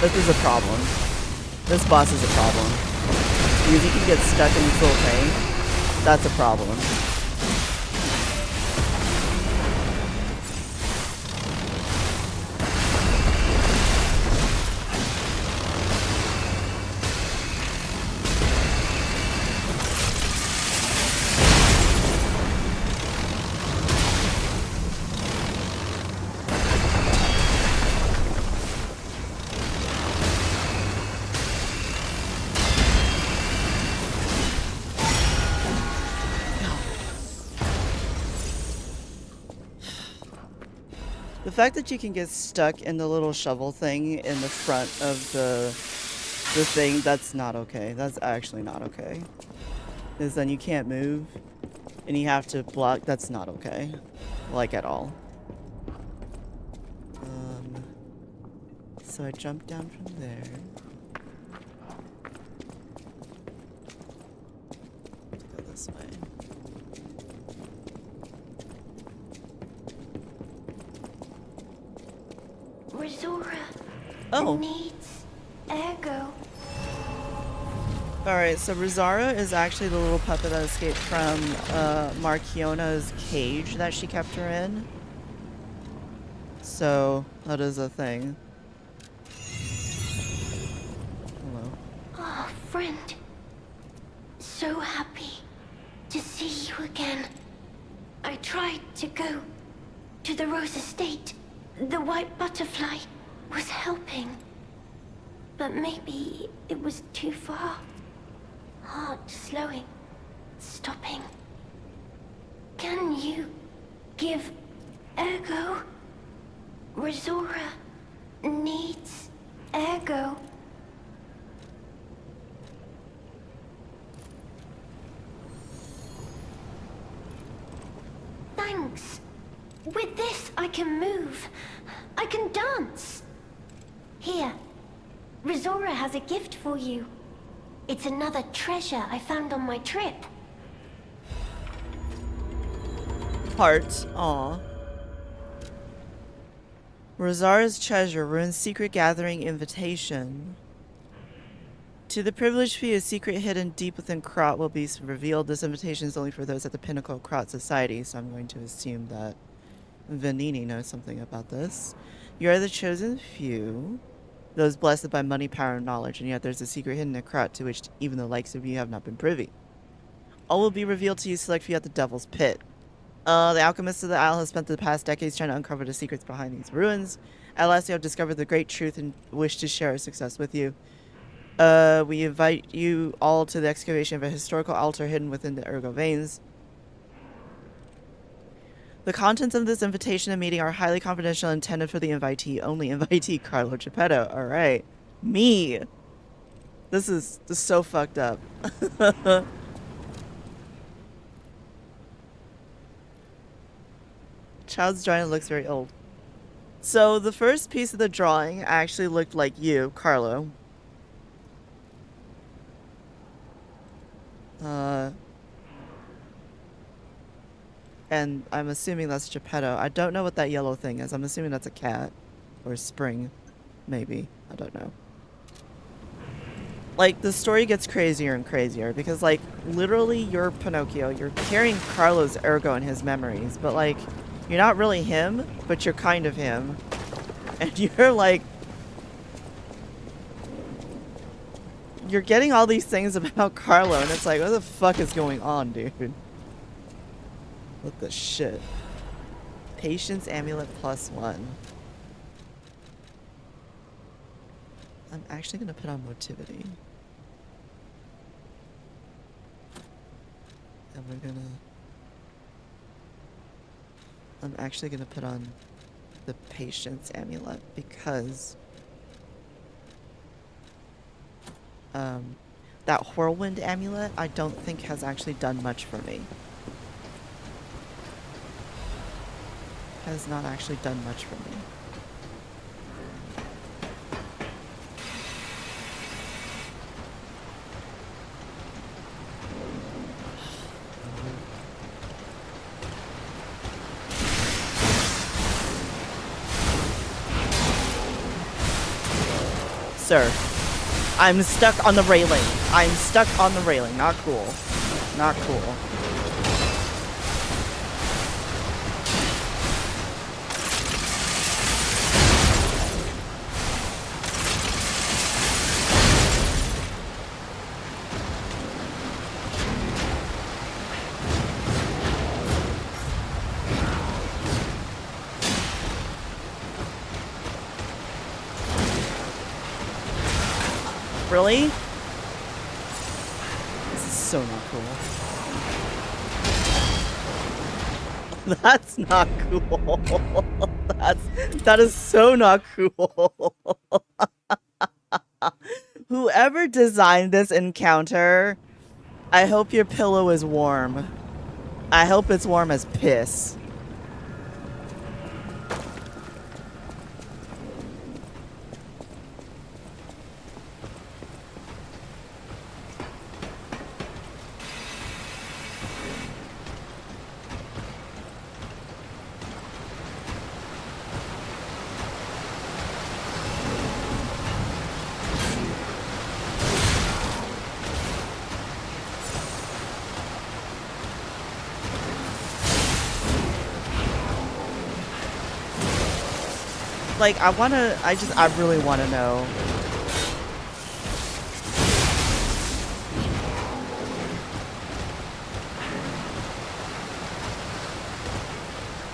This is a problem. This boss is a problem. Because you can get stuck in this little thing. That's a problem. The fact that you can get stuck in the little shovel thing in the front of the thing, that's not okay. That's actually not okay. Because then you can't move and you have to block. That's not okay. Like at all. So I jumped down from there. Go this way. Resora Oh. needs Ergo. Alright, so Rizara is actually the little puppet that escaped from Markiona's cage that she kept her in. So, that is a thing. Hello. Oh, friend. So happy to see you again. I tried to go to the Rose Estate. The white butterfly was helping. But maybe it was too far. Heart slowing, stopping. Can you give Ergo? Resora needs Ergo. Thanks. With this, I can move. I can dance. Here, Resora has a gift for you. It's another treasure I found on my trip. Heart. Aw. Rizara's treasure, Ruin's secret gathering invitation. To the privileged few, a secret hidden deep within Krot will be revealed. This invitation is only for those at the pinnacle of Krot society, so I'm going to assume that Venini knows something about this. You are the chosen few, those blessed by money, power, and knowledge, and yet there's a secret hidden in Krot to which even the likes of you have not been privy. All will be revealed to you, select few at the Devil's Pit. The alchemist of the Isle has spent the past decades trying to uncover the secrets behind these ruins. At last you have discovered the great truth and wish to share our success with you. We invite you all to the excavation of a historical altar hidden within the Ergo veins. The contents of this invitation and meeting are highly confidential and intended for the invitee only. Invitee Carlo Geppetto. Alright. Me! This is so fucked up. Child's drawing looks very old. So the first piece of the drawing actually looked like you, Carlo. And I'm assuming that's Geppetto. I don't know what that yellow thing is. I'm assuming that's a cat. Or spring. Maybe. I don't know. Like, the story gets crazier and crazier. Because, like, literally you're Pinocchio. You're carrying Carlo's Ergo in his memories. But, like, you're not really him. But you're kind of him. And you're, like... You're getting all these things about Carlo. And it's like, what the fuck is going on, dude? What the shit? Patience amulet +1. I'm actually gonna put on motivity. And we're gonna... I'm actually gonna put on the patience amulet because... that whirlwind amulet I don't think has actually done much for me. Has not actually done much for me. Sir. I'm stuck on the railing. I'm stuck on the railing. Not cool. Not cool. Really? This is so not cool. That's not cool. That is so not cool. Whoever designed this encounter, I hope your pillow is warm. I hope it's warm as piss. Like, I really wanna know.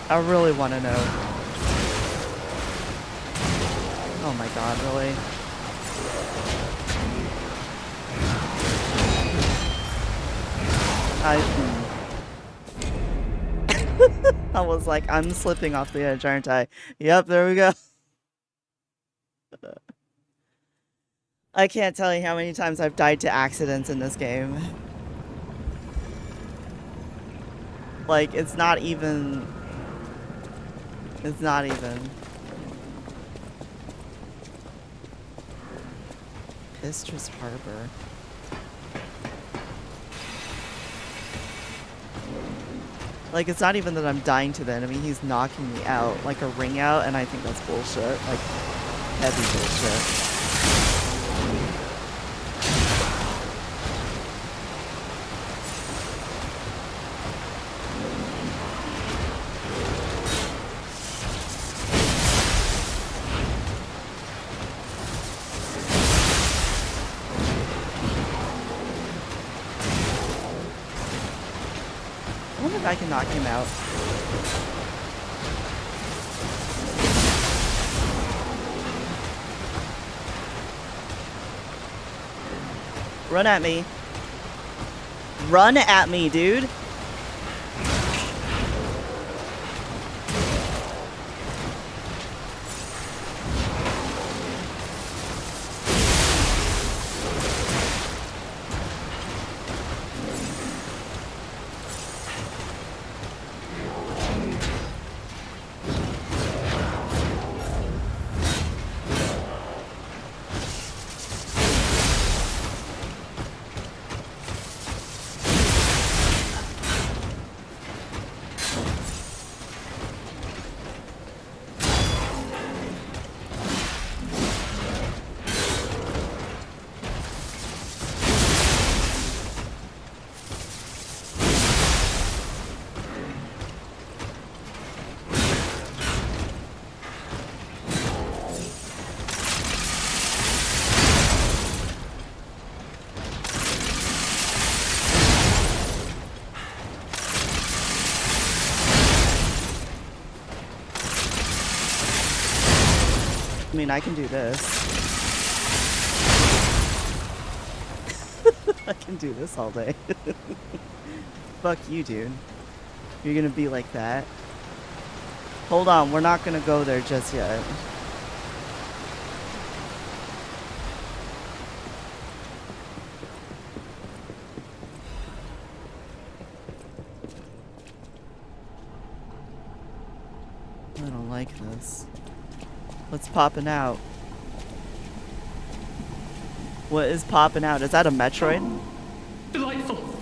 I really wanna know. Oh my god, really? I was like, I'm slipping off the edge, aren't I? Yep, there we go. I can't tell you how many times I've died to accidents in this game. Like, it's not even... It's not even... Mistress Harbor. Like, it's not even that I'm dying to the enemy, he's knocking me out, like a ring out, and I think that's bullshit. Like, heavy bullshit. I wonder if I can knock him out. Run at me. Run at me, dude. I mean, I can do this. I can do this all day. Fuck you, dude. You're gonna be like that. Hold on, we're not gonna go there just yet. I don't like this. What's popping out? What is popping out? Is that a Metroid? Oh, delightful!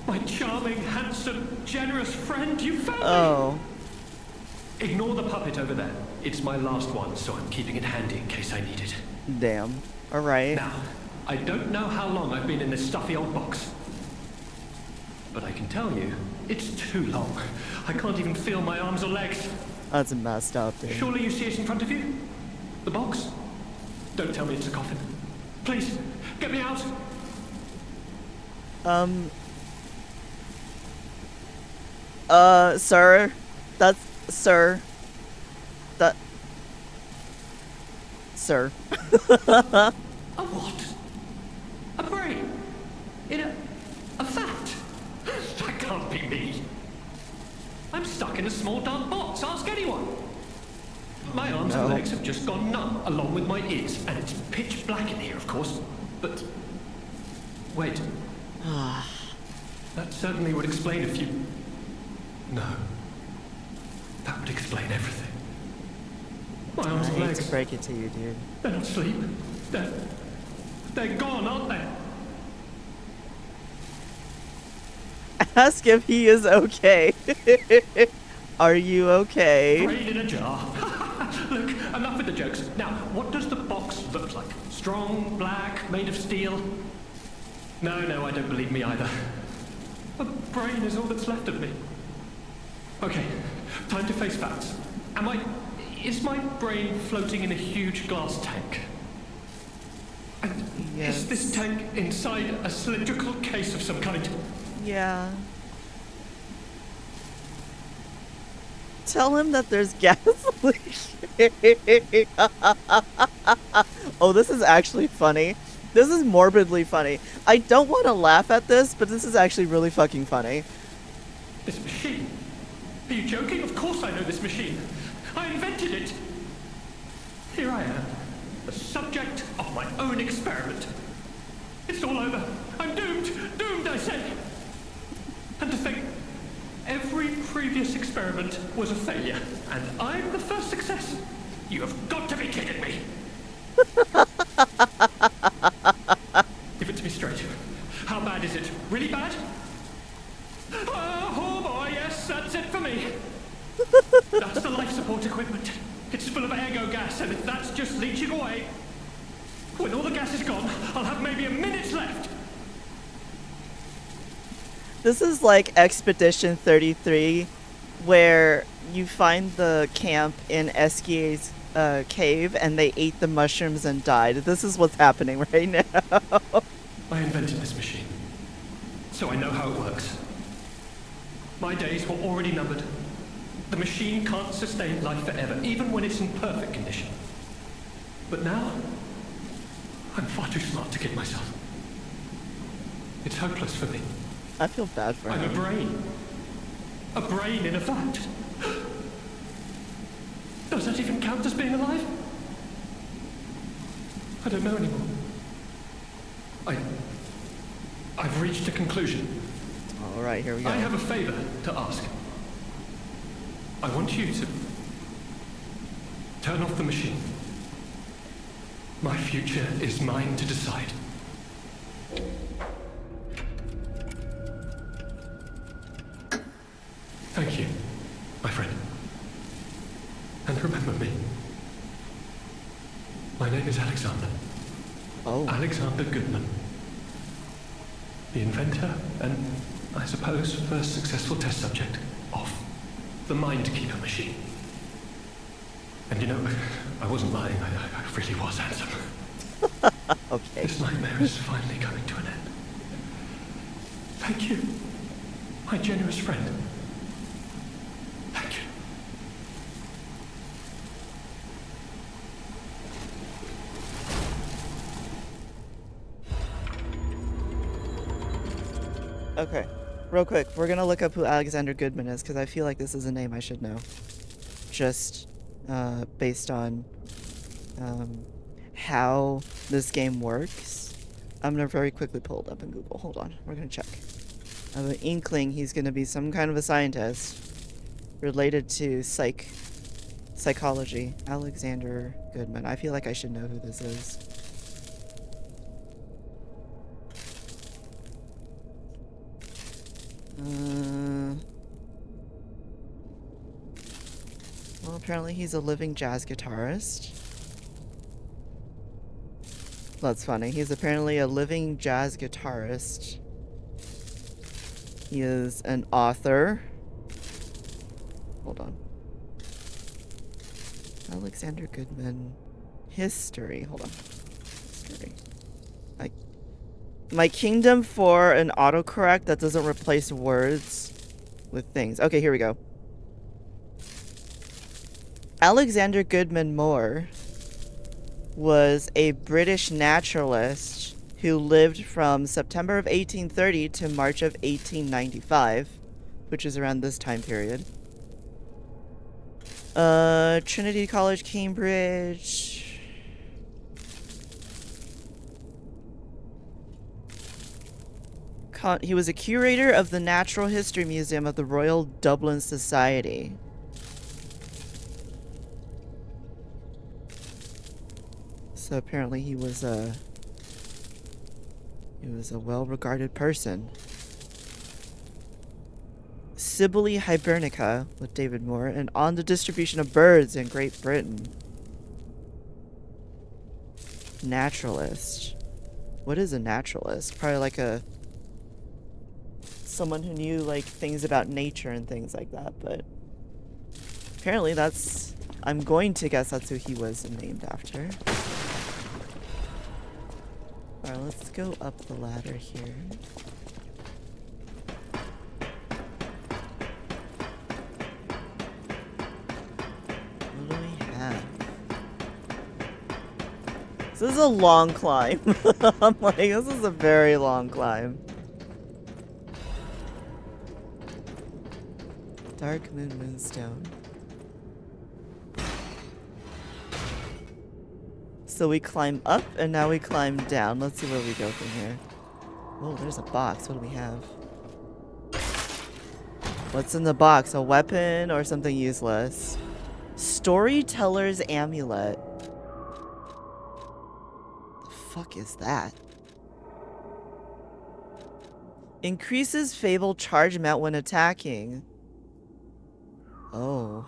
My charming, handsome, generous friend, you found Oh. me! Ignore the puppet over there. It's my last one, so I'm keeping it handy in case I need it. Damn. Alright. Now, I don't know how long I've been in this stuffy old box. But I can tell you, it's too long. I can't even feel my arms or legs. That's messed up, dude. Surely you see it in front of you? The box? Don't tell me it's a coffin. Please, get me out. Sir? That's... Sir? That... Sir. A what? A brain? In a vat? That can't be me. I'm stuck in a small dark box. Ask anyone. My arms and legs have just gone numb, along with my ears, and it's pitch black in here, of course. But wait. That certainly would explain a few. No. That would explain everything. My arms and I hate legs. to break it to you, dude. They're not asleep. They're gone, aren't they? Ask if he is okay. Are you okay? Brain in a jar. Look, enough with the jokes. Now, what does the box look like? Strong, black, made of steel? No, I don't believe me either. A brain is all that's left of me. Okay, time to face facts. Is my brain floating in a huge glass tank? And Yes. is this tank inside a cylindrical case of some kind? Yeah. Tell him that there's gas leak. Oh, this is actually funny. This is morbidly funny. I don't want to laugh at this, but this is actually really fucking funny. This machine? Are you joking? Of course I know this machine. I invented it. Here I am, the subject of my own experiment. It's all over. I'm doomed. Doomed, I say. And to think, every previous experiment was a failure, and I'm the first success. You have got to be kidding me. Give it to me straight. How bad is it? Really bad? Oh boy, yes, that's it for me. That's the life support equipment. It's full of ergo gas, and if that's just leaching away, when all the gas is gone, I'll have maybe a minute left. This is like Expedition 33, where you find the camp in Eskier's cave, and they ate the mushrooms and died. This is what's happening right now. I invented this machine, so I know how it works. My days were already numbered. The machine can't sustain life forever, even when it's in perfect condition. But now, I'm far too smart to kid myself. It's hopeless for me. I feel bad for I'm a him. brain. A brain in a vat. Does that even count as being alive? I don't know anymore. I've reached a conclusion. All right, here we go. I have a favor to ask. I want you to turn off the machine. My future is mine to decide. Thank you, my friend. And remember me. My name is Alexander. Oh. Alexander Goodman. The inventor and, I suppose, first successful test subject of the Mindkeeper machine. And you know, I wasn't lying. I really was handsome. Okay. This nightmare is finally coming to an end. Thank you, my generous friend. Thank you. Okay. Real quick, we're gonna look up who Alexander Goodman is, because I feel like this is a name I should know. Just based on how this game works. I'm gonna very quickly pull it up in Google. Hold on, we're gonna check. I have an inkling he's gonna be some kind of a scientist related to psychology. Alexander Goodman. I feel like I should know who this is. Well, apparently he's a living jazz guitarist. That's funny. He's apparently a living jazz guitarist. He is an author. Hold on. Alexander Goodman. History. Hold on. History. My kingdom for an autocorrect that doesn't replace words with things. Okay, here we go. Alexander Goodman Moore was a British naturalist who lived from September of 1830 to March of 1895, which is around this time period. Trinity College, Cambridge. He was a curator of the Natural History Museum of the Royal Dublin Society. So apparently he was a well-regarded person. Sibylle Hibernica with David Moore, and on the distribution of birds in Great Britain. Naturalist. What is a naturalist? Probably like someone who knew like things about nature and things like that, but apparently that's, I'm going to guess that's who he was named after. Alright, let's go up the ladder here. What do we have? This is a long climb. I'm like, this is a very long climb. Dark Moon Moonstone. So we climb up and now we climb down. Let's see where we go from here. Oh, there's a box. What do we have? What's in the box? A weapon or something useless? Storyteller's Amulet. The fuck is that? Increases Fable charge amount when attacking. Oh.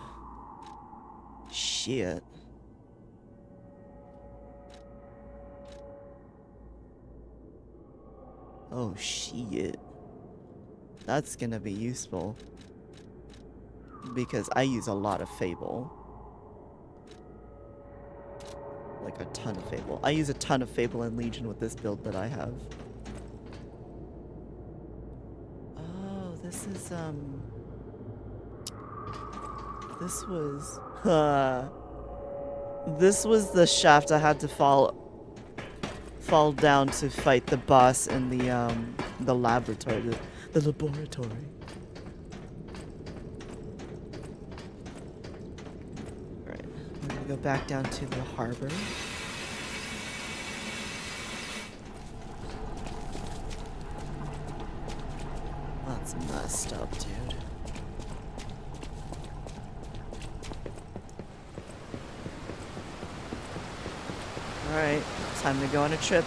Shit. Oh shit. That's gonna be useful. Because I use a lot of Fable. Like a ton of Fable. I use a ton of Fable and Legion with this build that I have. Oh, this is this was the shaft I had to fall down to fight the boss in the laboratory, the laboratory. Alright, we're gonna go back down to the harbor. That's messed up, dude. Alright, time to go on a trip.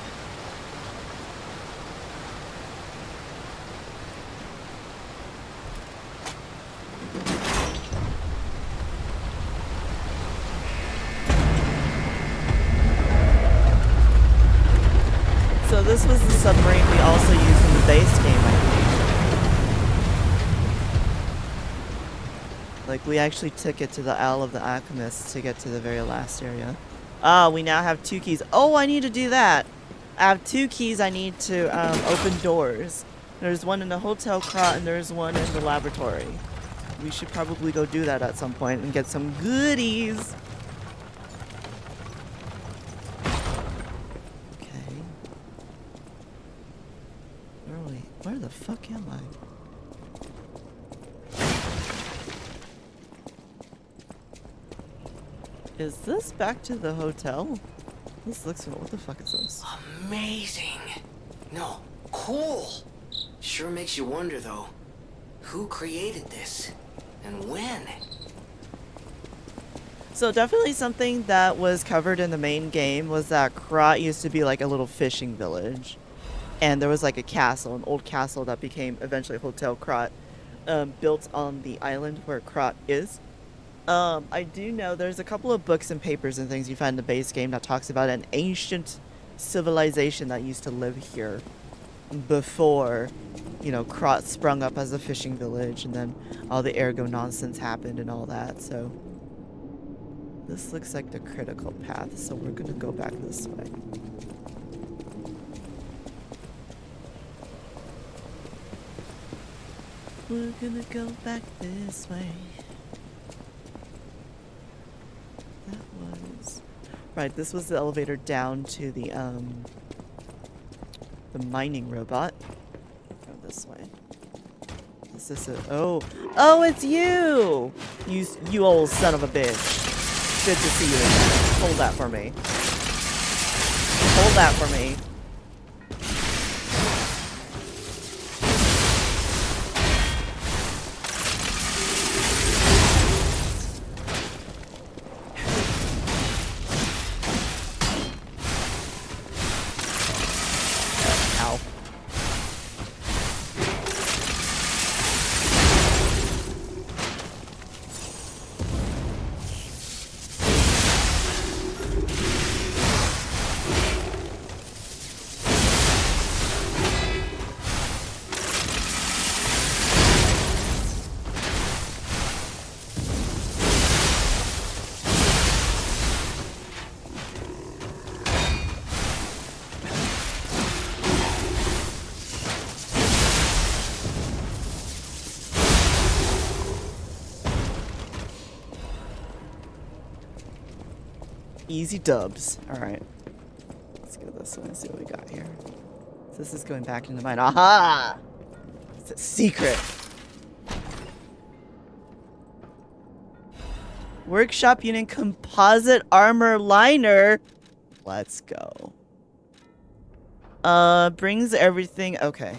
So this was the submarine we also used in the base game, I believe. Like, we actually took it to the Isle of the Alchemists to get to the very last area. Ah, we now have 2 keys. Oh, I need to do that. I have 2 keys I need to open doors. There's one in the Hotel Krat and there's one in the laboratory. We should probably go do that at some point and get some goodies. Okay. Where are we? Where the fuck am I? Is this back to the hotel? This looks... What the fuck is this? Amazing. No, cool. Sure makes you wonder, though. Who created this? And when? So definitely something that was covered in the main game was that Krat used to be like a little fishing village. And there was like a castle, an old castle that became eventually Hotel Krat, built on the island where Krat is. I do know there's a couple of books and papers and things you find in the base game that talks about an ancient civilization that used to live here before, you know, Krot sprung up as a fishing village, and then all the ergo nonsense happened and all that. So this looks like the critical path, so we're gonna go back this way. We're gonna go back this way. That was... Right, this was the elevator down to the mining robot. Go this way. Is this a... Oh! Oh, it's you! You old son of a bitch. Good to see you again. Hold that for me. Hold that for me. Easy dubs. Alright. Let's go this way and see what we got here. So this is going back into mine. Aha! It's a secret. Workshop unit composite armor liner. Let's go. Brings everything. Okay.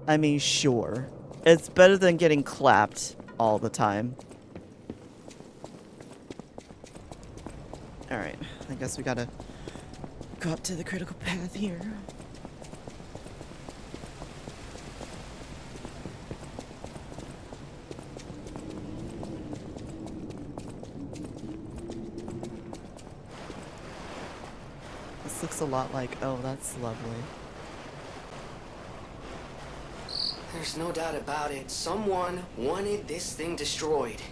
I mean, sure. It's better than getting clapped all the time. Alright, I guess we gotta go up to the critical path here. This looks a lot like... Oh, that's lovely. There's no doubt about it. Someone wanted this thing destroyed.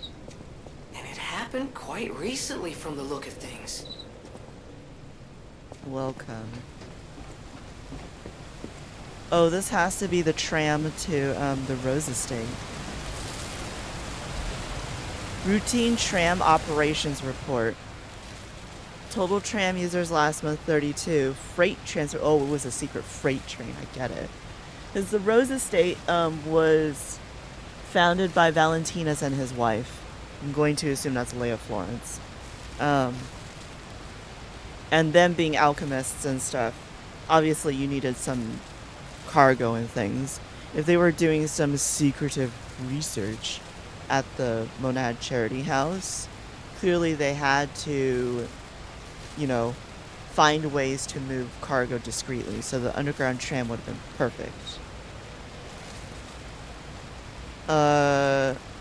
And it happened quite recently from the look of things. Welcome. Oh, this has to be the tram to the Rose Estate. Routine tram operations report. Total tram users last month 32. Freight transfer. Oh, it was a secret freight train. I get it. Because the Rose Estate was founded by Valentinas and his wife. I'm going to assume that's Leia Florence. And them being alchemists and stuff, obviously you needed some cargo and things. If they were doing some secretive research at the Monad Charity House, clearly they had to, you know, find ways to move cargo discreetly, so the underground tram would have been perfect.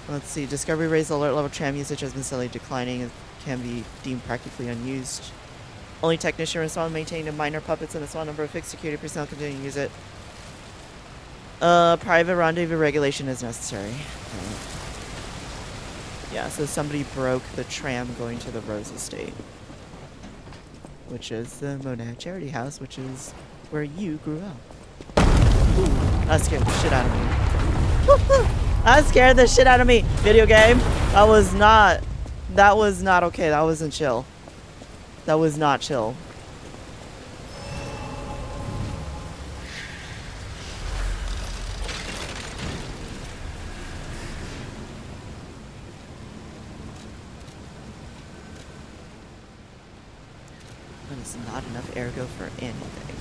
Let's see. Discovery raised alert level tram usage has been steadily declining and can be deemed practically unused. Only technician responsible maintaining the minor puppets and a small number of fixed security personnel continue to use it. Private rendezvous regulation is necessary. Yeah, so somebody broke the tram going to the Rose Estate. Which is the Monad Charity House, which is where you grew up. Ooh, that scared the shit out of me. That scared the shit out of me. Video game. That was not okay. That wasn't chill. That was not chill. That is not enough ergo for anything.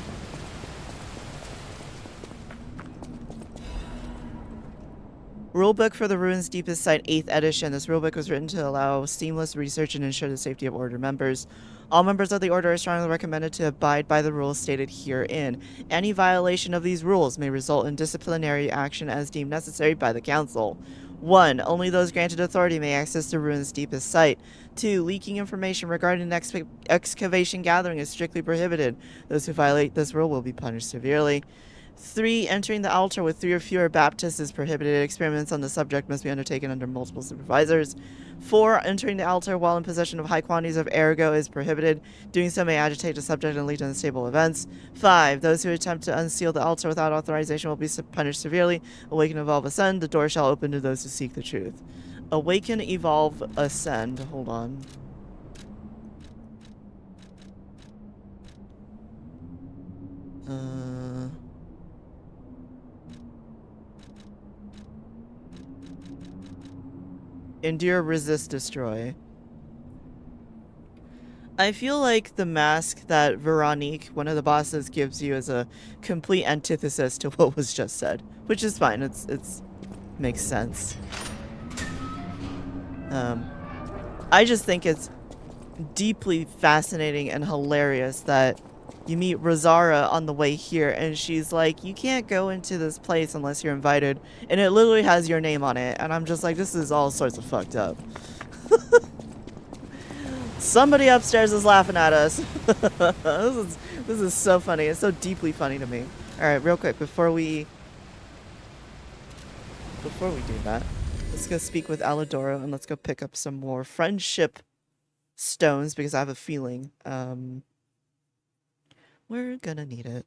Rulebook for the Ruins Deepest Site 8th edition. This rulebook was written to allow seamless research and ensure the safety of Order members. All members of the Order are strongly recommended to abide by the rules stated herein. Any violation of these rules may result in disciplinary action as deemed necessary by the Council. 1. Only those granted authority may access the ruin's deepest site. 2. Leaking information regarding the excavation gathering is strictly prohibited. Those who violate this rule will be punished severely. 3. Entering the altar with 3 or fewer Baptists is prohibited. Experiments on the subject must be undertaken under multiple supervisors. 4. Entering the altar while in possession of high quantities of ergo is prohibited. Doing so may agitate the subject and lead to unstable events. 5. Those who attempt to unseal the altar without authorization will be punished severely. Awaken, evolve, ascend. The door shall open to those who seek the truth. Awaken, evolve, ascend. Hold on. Endure, resist, destroy. I feel like the mask that Veronique, one of the bosses, gives you is a complete antithesis to what was just said, which is fine. It's makes sense. I just think it's deeply fascinating and hilarious that you meet Rosara on the way here, and she's like, you can't go into this place unless you're invited, and it literally has your name on it, and I'm just like, this is all sorts of fucked up. Somebody upstairs is laughing at us. This is so funny. It's so deeply funny to me. Alright, real quick, before we do that, let's go speak with Alidoro, and let's go pick up some more friendship stones, because I have a feeling, we're gonna need it.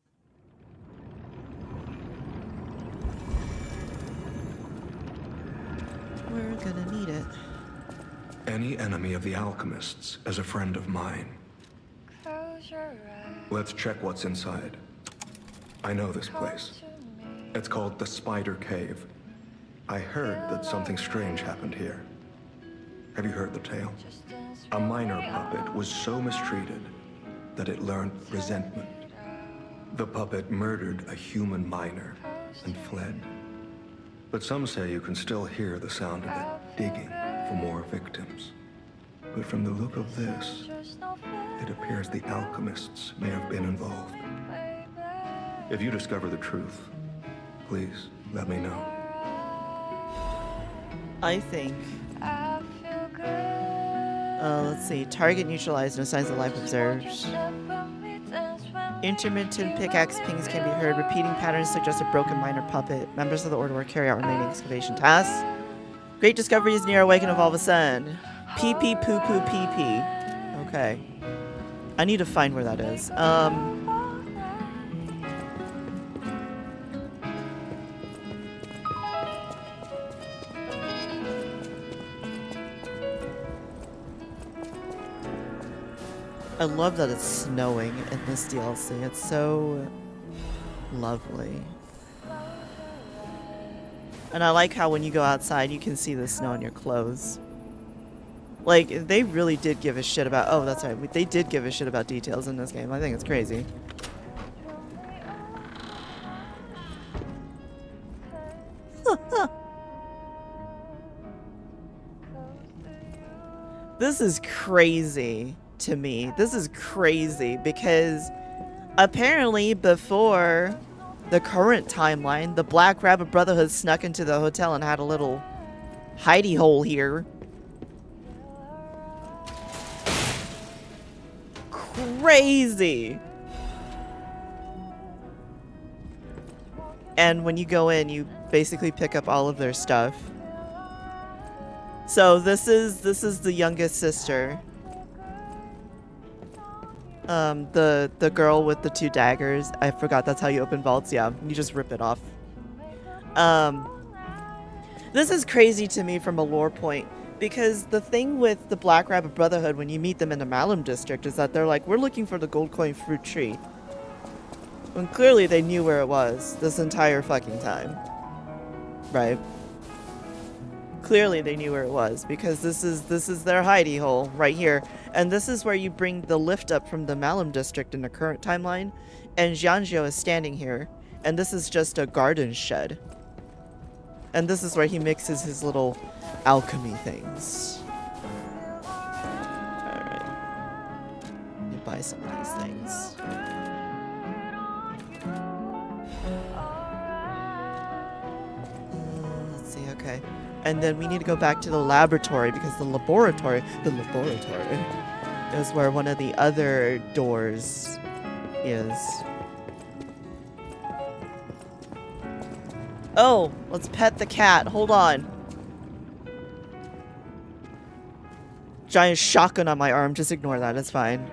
We're gonna need it. Any enemy of the alchemists is a friend of mine. Let's check what's inside. I know this place. It's called the Spider Cave. I heard that something strange happened here. Have you heard the tale? A minor puppet was so mistreated that it learned resentment. The puppet murdered a human miner and fled. But some say you can still hear the sound of it digging for more victims. But from the look of this, it appears the alchemists may have been involved. If you discover the truth, please let me know. I think... let's see. Target neutralized, no signs of life observed. Intermittent pickaxe pings can be heard. Repeating patterns suggest a broken minor puppet. Members of the Order will carry out remaining excavation tasks. Great discovery is near. Awaken, evolve, ascend. Pee pee poo poo pee pee. Okay. I need to find where that is. I love that it's snowing in this DLC. It's so lovely. And I like how when you go outside, you can see the snow on your clothes. Like, they really did give a shit about... Oh, that's right. They did give a shit about details in this game. I think it's crazy. This is crazy to me. This is crazy because apparently before the current timeline, the Black Rabbit Brotherhood snuck into the hotel and had a little hidey hole here. Crazy. And when you go in, you basically pick up all of their stuff. So this is the youngest sister. The girl with the 2 daggers. I forgot that's how you open vaults. Yeah, you just rip it off. This is crazy to me from a lore point, because the thing with the Black Rabbit Brotherhood when you meet them in the Malum district is that they're like, we're looking for the gold coin fruit tree. When clearly they knew where it was this entire fucking time. Right? Clearly they knew where it was, because this is their hidey hole right here. And this is where you bring the lift up from the Malum district in the current timeline. And Jianzhou is standing here. And this is just a garden shed. And this is where he mixes his little alchemy things. Alright. Let me buy some of these things. Let's see, okay. And then we need to go back to the laboratory because the laboratory is where one of the other doors is. Oh, let's pet the cat. Hold on. Giant shotgun on my arm. Just ignore that. It's fine.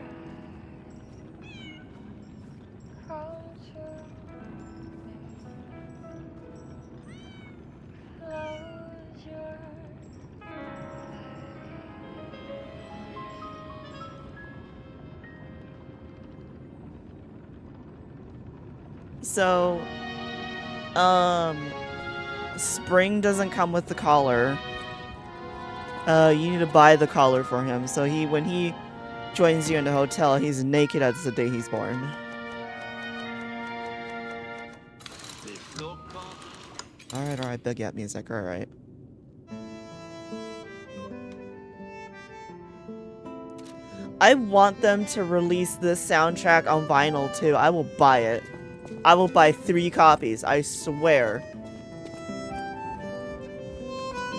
So, Spring doesn't come with the collar. You need to buy the collar for him. So when he joins you in the hotel, he's naked as the day he's born. Alright, big app music, alright. I want them to release this soundtrack on vinyl too. I will buy it. I will buy 3 copies, I swear.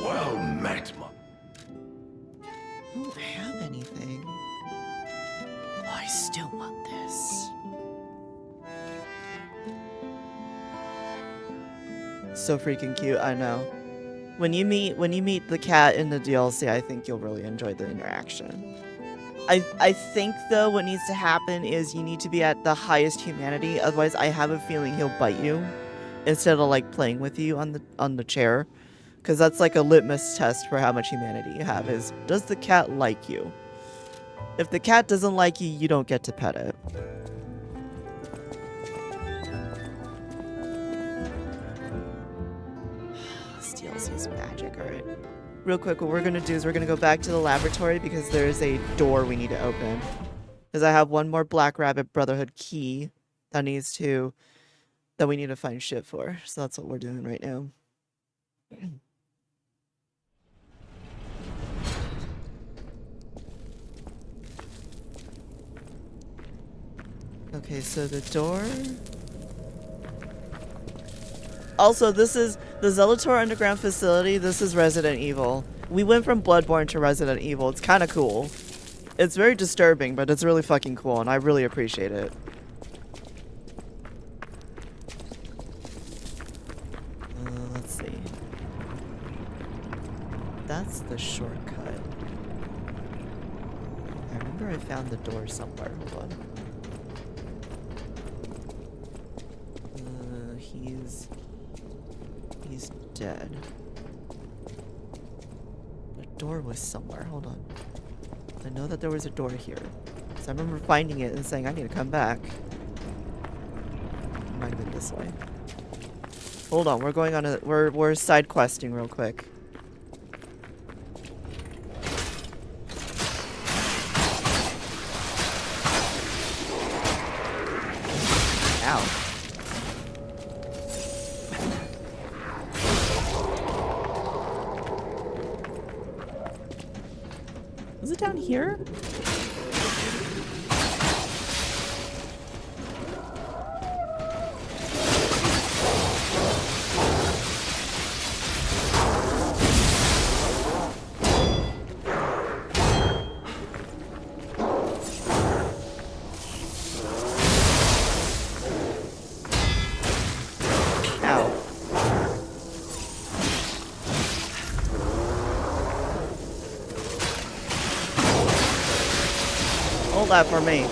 Well met, I don't have anything. Oh, I still want this. So freaking cute, I know. When you meet the cat in the DLC, I think you'll really enjoy the interaction. I think though what needs to happen is you need to be at the highest humanity, otherwise I have a feeling he'll bite you instead of like playing with you on the chair, because that's like a litmus test for how much humanity you have, is does the cat like you? If the cat doesn't like you, you don't get to pet it. This DLC's magic, alright. Real quick, what we're going to do is we're going to go back to the laboratory because there is a door we need to open. Because I have one more Black Rabbit Brotherhood key that we need to find shit for. So that's what we're doing right now. Okay, so the door... Also, this is the Zelator Underground Facility. This is Resident Evil. We went from Bloodborne to Resident Evil. It's kind of cool. It's very disturbing, but it's really fucking cool, and I really appreciate it. Let's see. That's the shortcut. I remember I found the door somewhere. Hold on. He's dead. The door was somewhere. Hold on. I know that there was a door here. So I remember finding it and saying, I need to come back. It might have been this way. Hold on, we're going on we're side questing real quick. Ow. Was it down here? Hold that for me.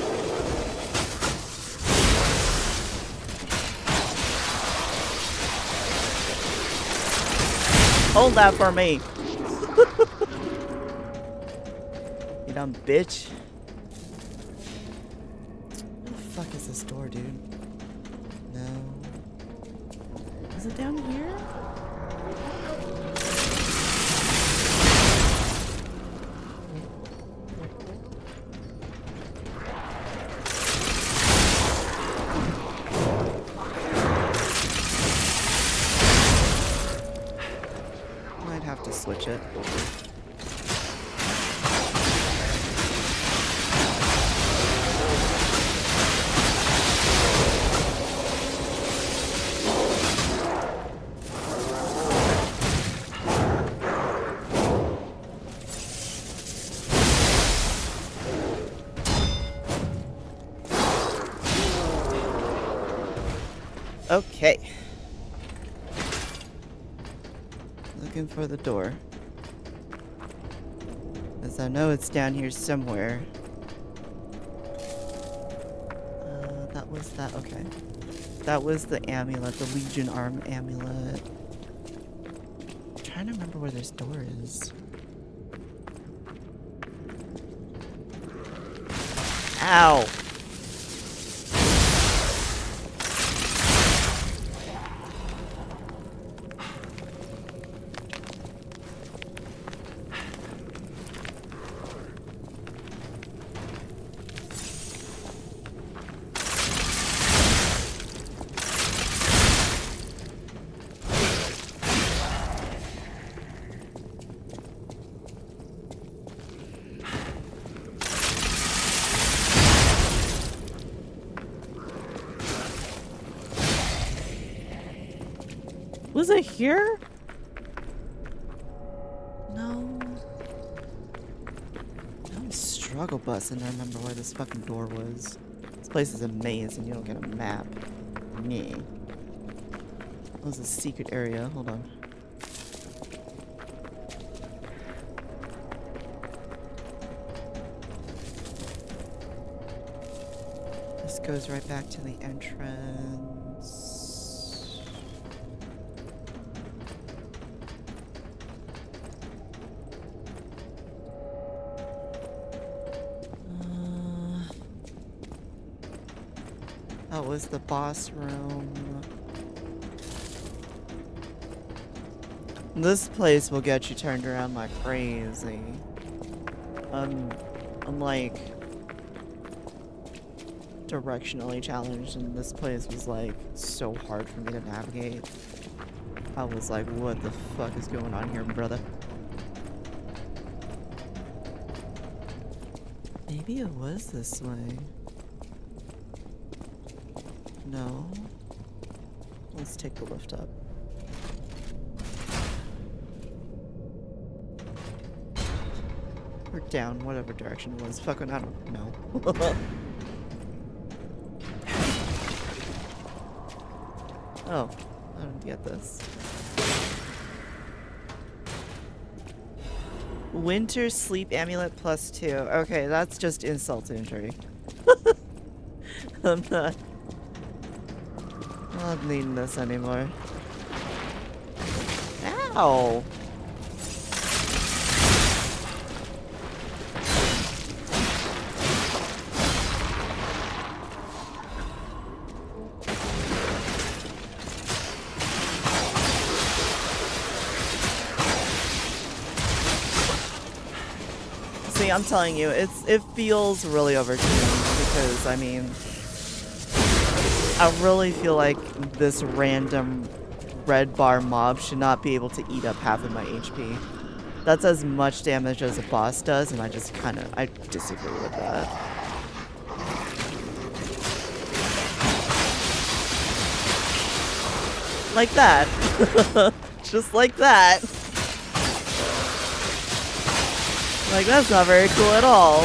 Hold that for me. You dumb bitch. Where the fuck is this door, dude? No. Is it down here? Switch it. Okay. Looking for the door. As I know it's down here somewhere. That was that. Okay. That was the amulet, the Legion Arm amulet. I'm trying to remember where this door is. Ow! Was it here? No. I'm struggle busing to remember where this fucking door was. This place is a maze and you don't get a map. Meh. That was a secret area. Hold on. This goes right back to the entrance. That was the boss room. This place will get you turned around like crazy. I'm like directionally challenged, and this place was like so hard for me to navigate. I was like, what the fuck is going on here, brother? Maybe it was this way. No. Let's take the lift up. Or down, whatever direction it was. Fucking, I don't know. Oh, I don't get this. Winter sleep amulet +2. Okay, that's just insult to injury. I'm not needing this anymore. Ow! See, I'm telling you, it feels really overtuned because, I mean, I really feel like this random red bar mob should not be able to eat up half of my HP. That's as much damage as a boss does, and I just I disagree with that. Like that. Just like that. Like, that's not very cool at all.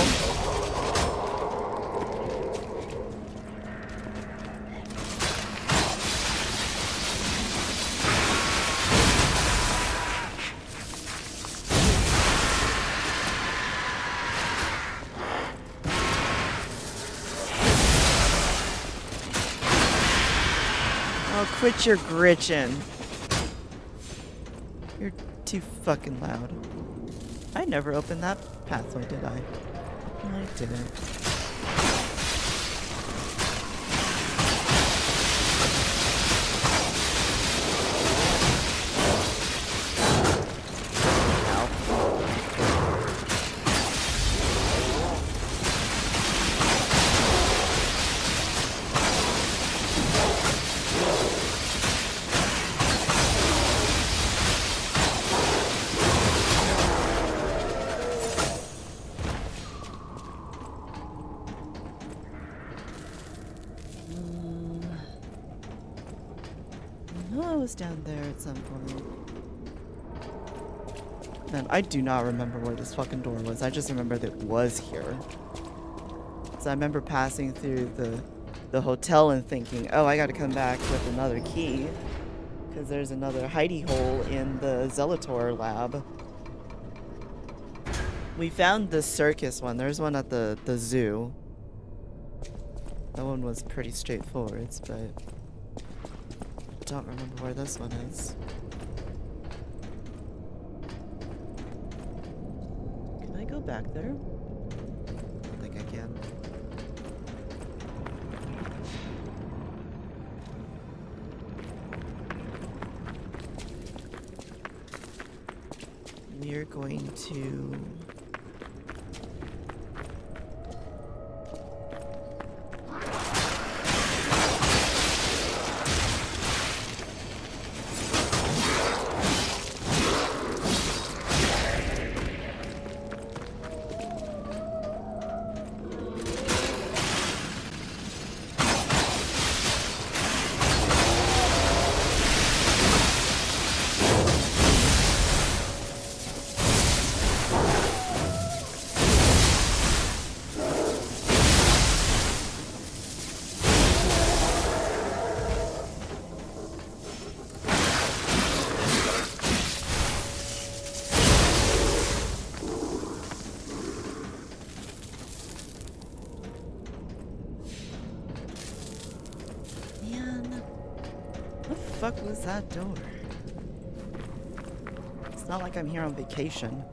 Oh, quit your gritching. You're too fucking loud. I never opened that pathway, did I? No, I didn't. Down there at some point. Man, I do not remember where this fucking door was. I just remember that it was here. So I remember passing through the the hotel and thinking, oh, I gotta come back with another key. Because there's another hidey hole in the Zelator lab. We found the circus one. There's one at the zoo. That one was pretty straightforward, but I don't remember where this one is. Can I go back there? I don't think I can. We're going to... What the fuck was that door? It's not like I'm here on vacation.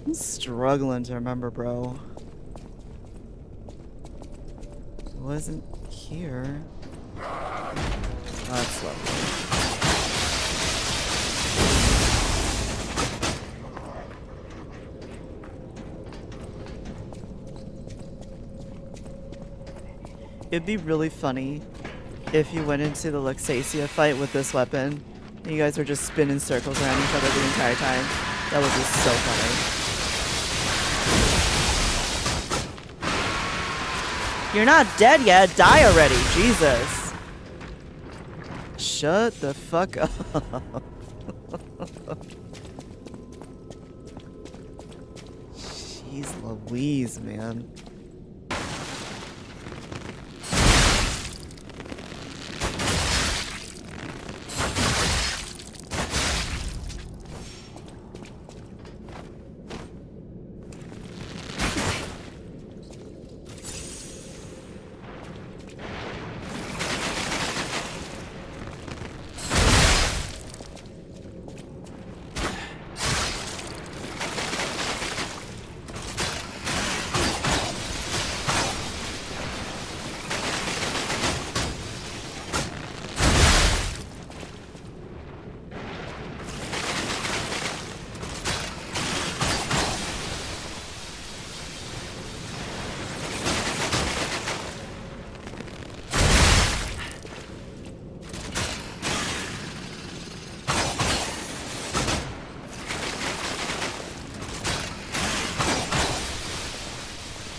I'm struggling to remember, bro. It wasn't here. Oh, that's lovely. It'd be really funny if you went into the Luxacia fight with this weapon and you guys were just spinning circles around each other the entire time. That would be so funny. You're not dead yet. Die already. Jesus. Shut the fuck up. Jeez Louise, man.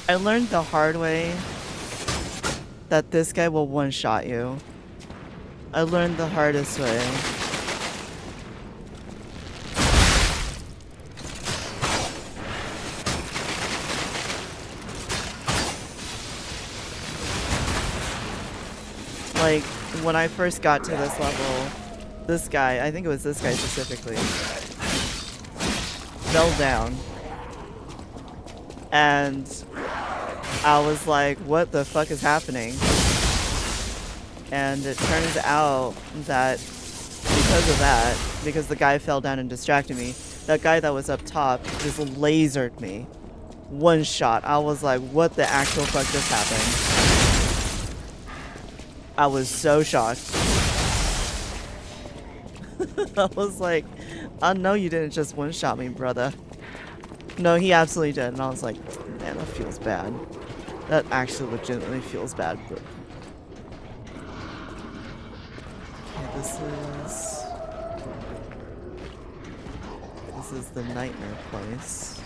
I learned the hard way that this guy will one-shot you. I learned the hardest way. Like, when I first got to this level, this guy, I think it was this guy specifically, fell down. And I was like, what the fuck is happening? And it turns out that because of that, because the guy fell down and distracted me, that guy that was up top just lasered me. One shot. I was like, what the actual fuck just happened? I was so shocked. I was like, I know you didn't just one-shot me, brother. No, he absolutely did. And I was like, man, that feels bad. That actually legitimately feels bad. But okay, this is the nightmare place.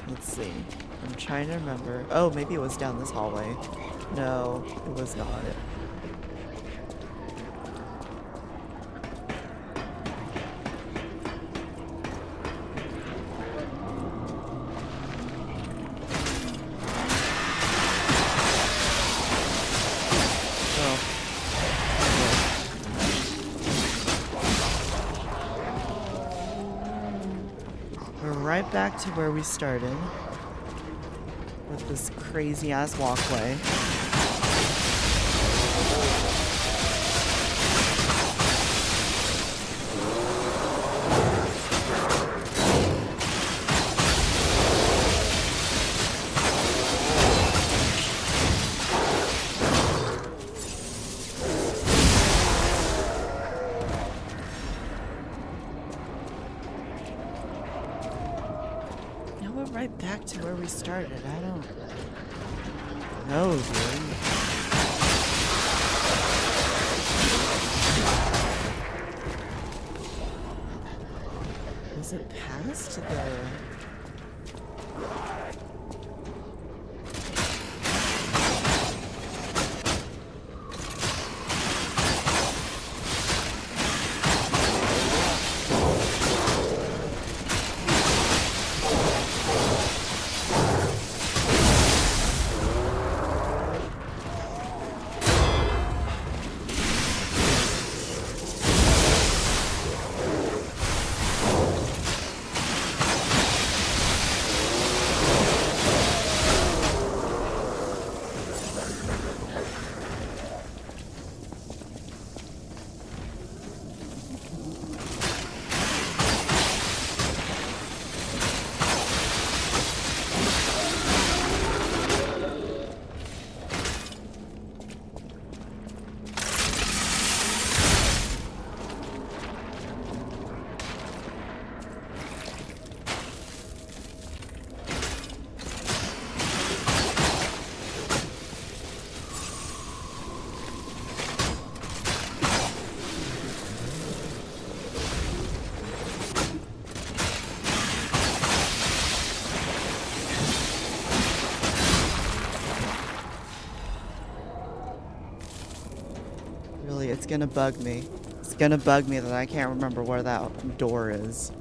Let's see. I'm trying to remember. Oh, maybe it was down this hallway. No, it was not. Right back to where we started with this crazy ass walkway. Right back to where we started. I don't know, dude. Was it past the... It's gonna bug me. It's gonna bug me that I can't remember where that door is.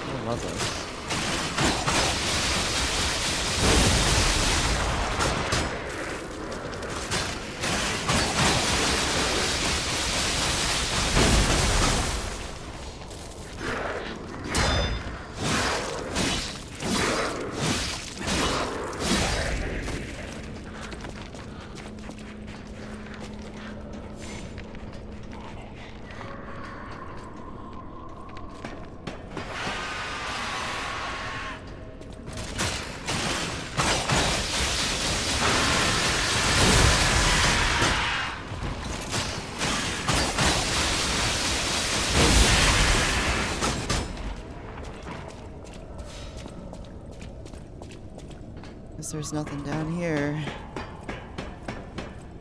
Oh, lovely. Guess there's nothing down here.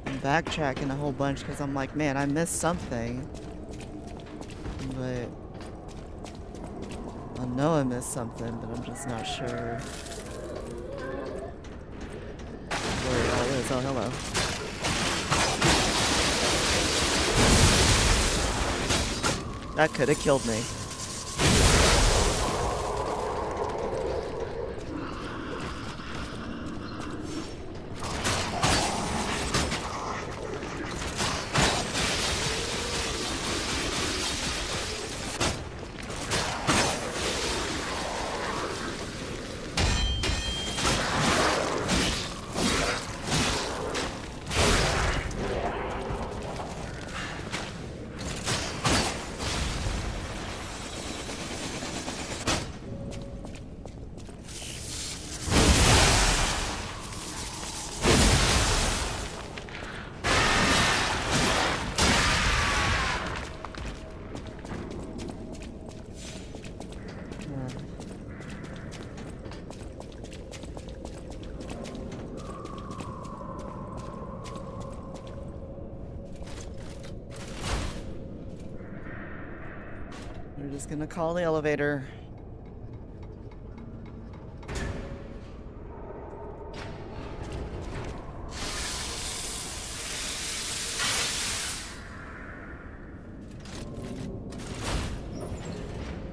I'm backtracking a whole bunch because I'm like, man, I missed something. But I know I missed something, but I'm just not sure where it all is. Oh, hello. That could have killed me. We're just gonna call the elevator.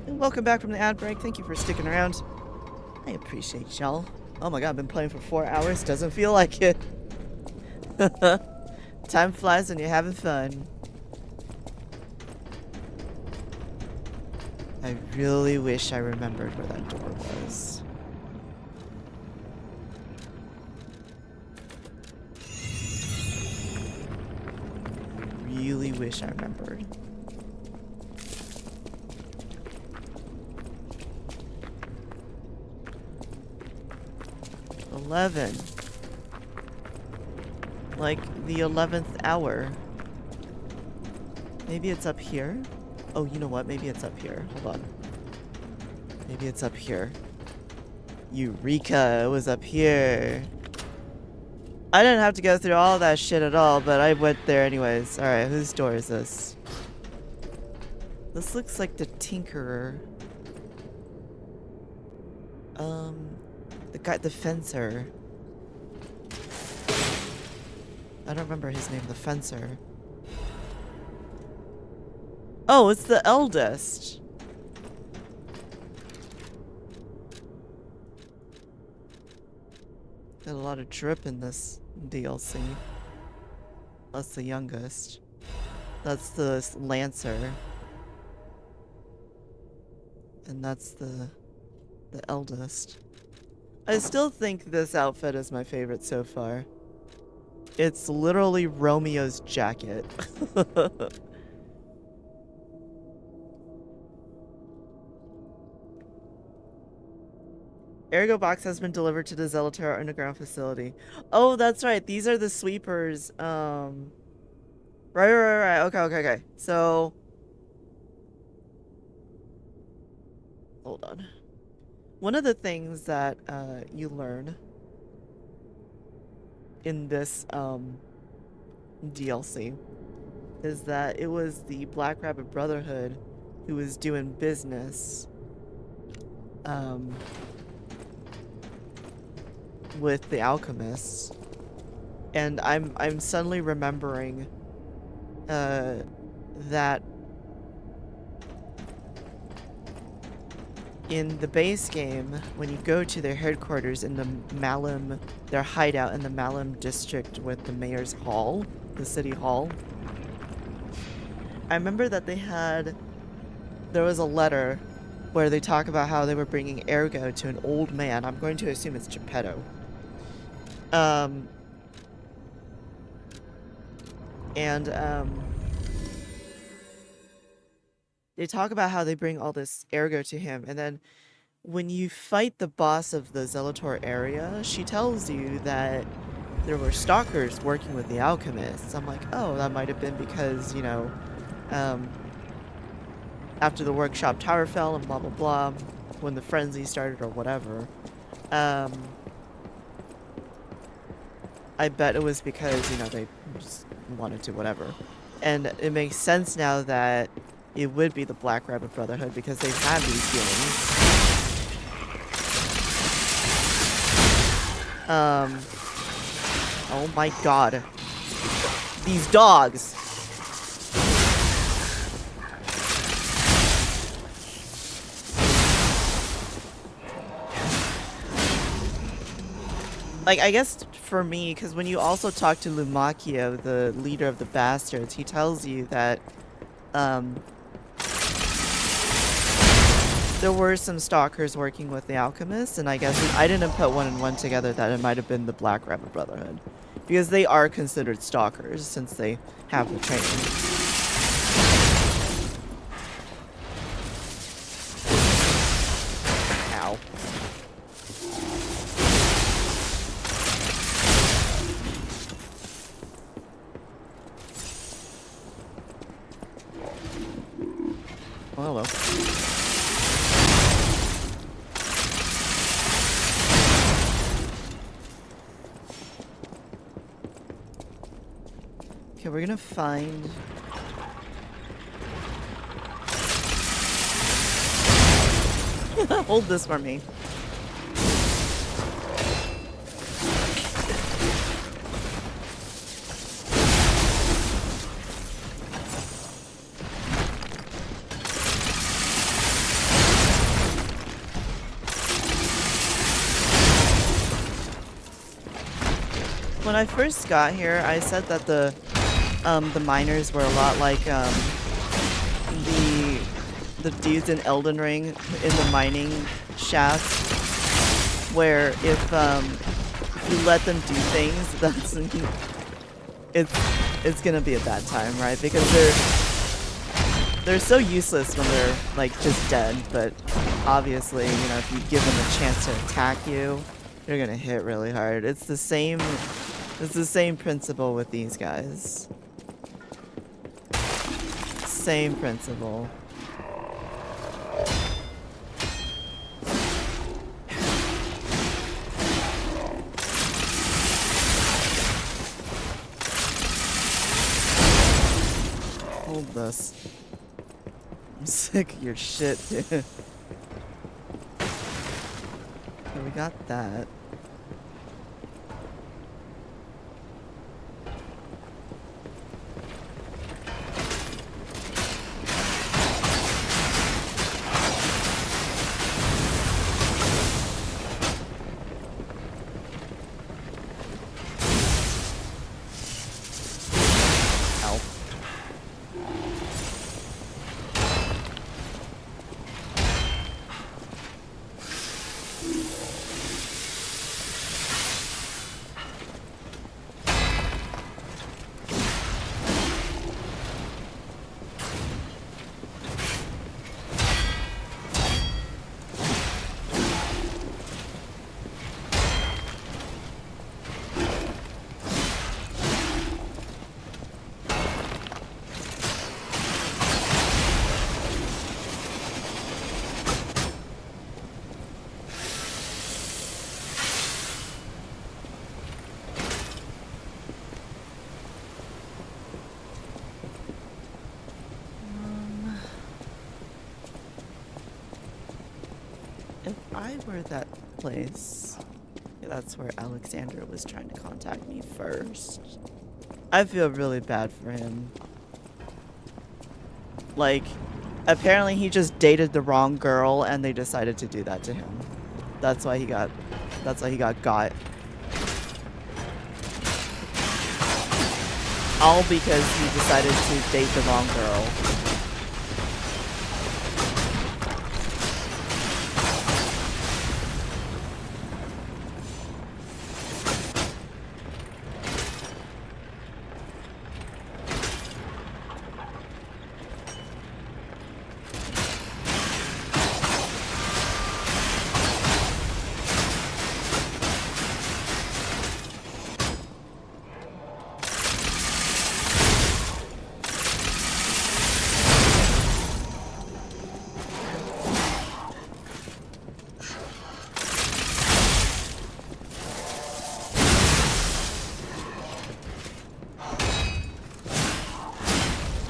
And welcome back from the ad break. Thank you for sticking around. I appreciate y'all. Oh my god, I've been playing for 4 hours. Doesn't feel like it. Time flies when you're having fun. I really wish I remembered where that door was. Really wish I remembered. Like the 11th hour. Maybe it's up here? Oh, you know what? Maybe it's up here. Hold on. Maybe it's up here. Eureka! It was up here. I didn't have to go through all that shit at all, but I went there anyways. Alright, whose door is this? This looks like the Tinkerer. The guy, the fencer. I don't remember his name, the fencer. Oh, it's the eldest. Got a lot of drip in this DLC. That's the youngest. That's the Lancer. And that's the eldest. I still think this outfit is my favorite so far. It's literally Romeo's jacket. Ergo box has been delivered to the Zelator underground facility. Oh, that's right. These are the sweepers. Right. Okay. So, hold on. One of the things that you learn in this DLC is that it was the Black Rabbit Brotherhood who was doing business with the alchemists, and I'm suddenly remembering that in the base game, when you go to their headquarters in the Malum, their hideout in the Malum district with the mayor's hall, the city hall, I remember that there was a letter where they talk about how they were bringing Ergo to an old man. I'm going to assume it's Geppetto. They talk about how they bring all this Ergo to him, and then when you fight the boss of the Zelator area, she tells you that there were stalkers working with the alchemists. I'm like, oh, that might have been because, you know, after the workshop tower fell and blah blah blah, when the frenzy started or whatever. I bet it was because, you know, they just wanted to whatever. And it makes sense now that it would be the Black Rabbit Brotherhood because they have these feelings. Oh my god. These dogs! Like, I guess for me, because when you also talk to Lumacchio, the leader of the Bastards, he tells you that, there were some stalkers working with the alchemists, and I guess I didn't put one and one together that it might have been the Black Rabbit Brotherhood. Because they are considered stalkers, since they have the training. Ow. Oh, hello. Okay, we're gonna find... Hold this for me. When I first got here, I said that the miners were a lot like the dudes in Elden Ring in the mining shafts, where if you let them do things, that's it's gonna be a bad time, right? Because they're so useless when they're like just dead, but obviously, you know, if you give them a chance to attack you, you're gonna hit really hard. It's the same principle with these guys. Same principle. Hold this. I'm sick of your shit, dude. So we got that. Where that place. Yeah, that's where Alexander was trying to contact me first. I feel really bad for him. Like, apparently he just dated the wrong girl and they decided to do that to him. That's why he got got. All because he decided to date the wrong girl.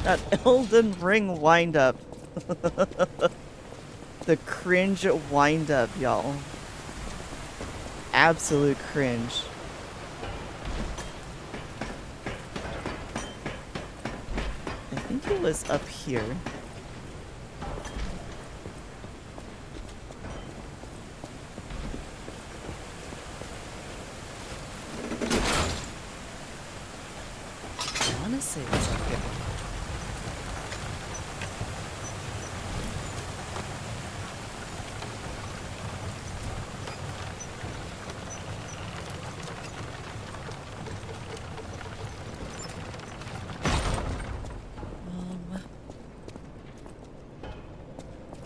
That Elden Ring wind-up. The cringe wind-up, y'all. Absolute cringe. I think it was up here. I wanna say it was up here.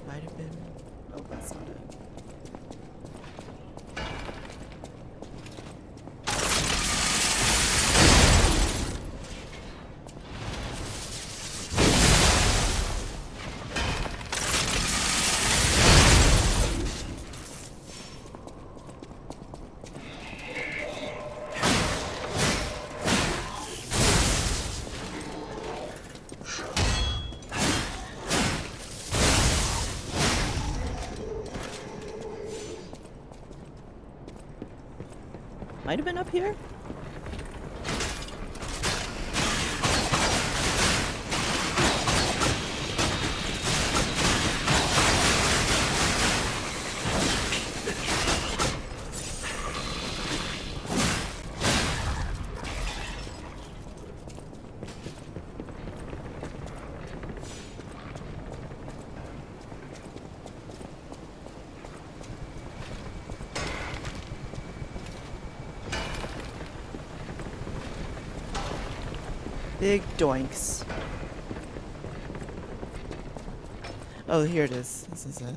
Might have been. Oh, that's not it. Might have been up here? Big doinks. Oh, here it is. This is it.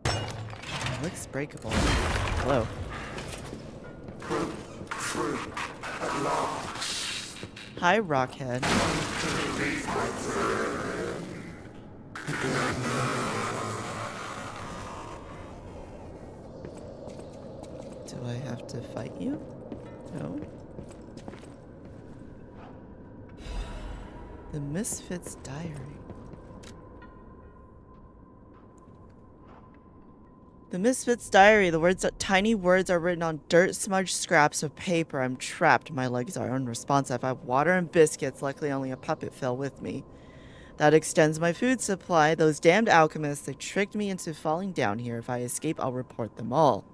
It looks breakable. Hello. Hi, Rockhead. Do I have to fight you? No. The Misfits Diary. The Misfits Diary. The words, tiny words are written on dirt-smudged scraps of paper. I'm trapped. My legs are unresponsive. I have water and biscuits. Luckily, only a puppet fell with me. That extends my food supply. Those damned alchemists, they tricked me into falling down here. If I escape, I'll report them all.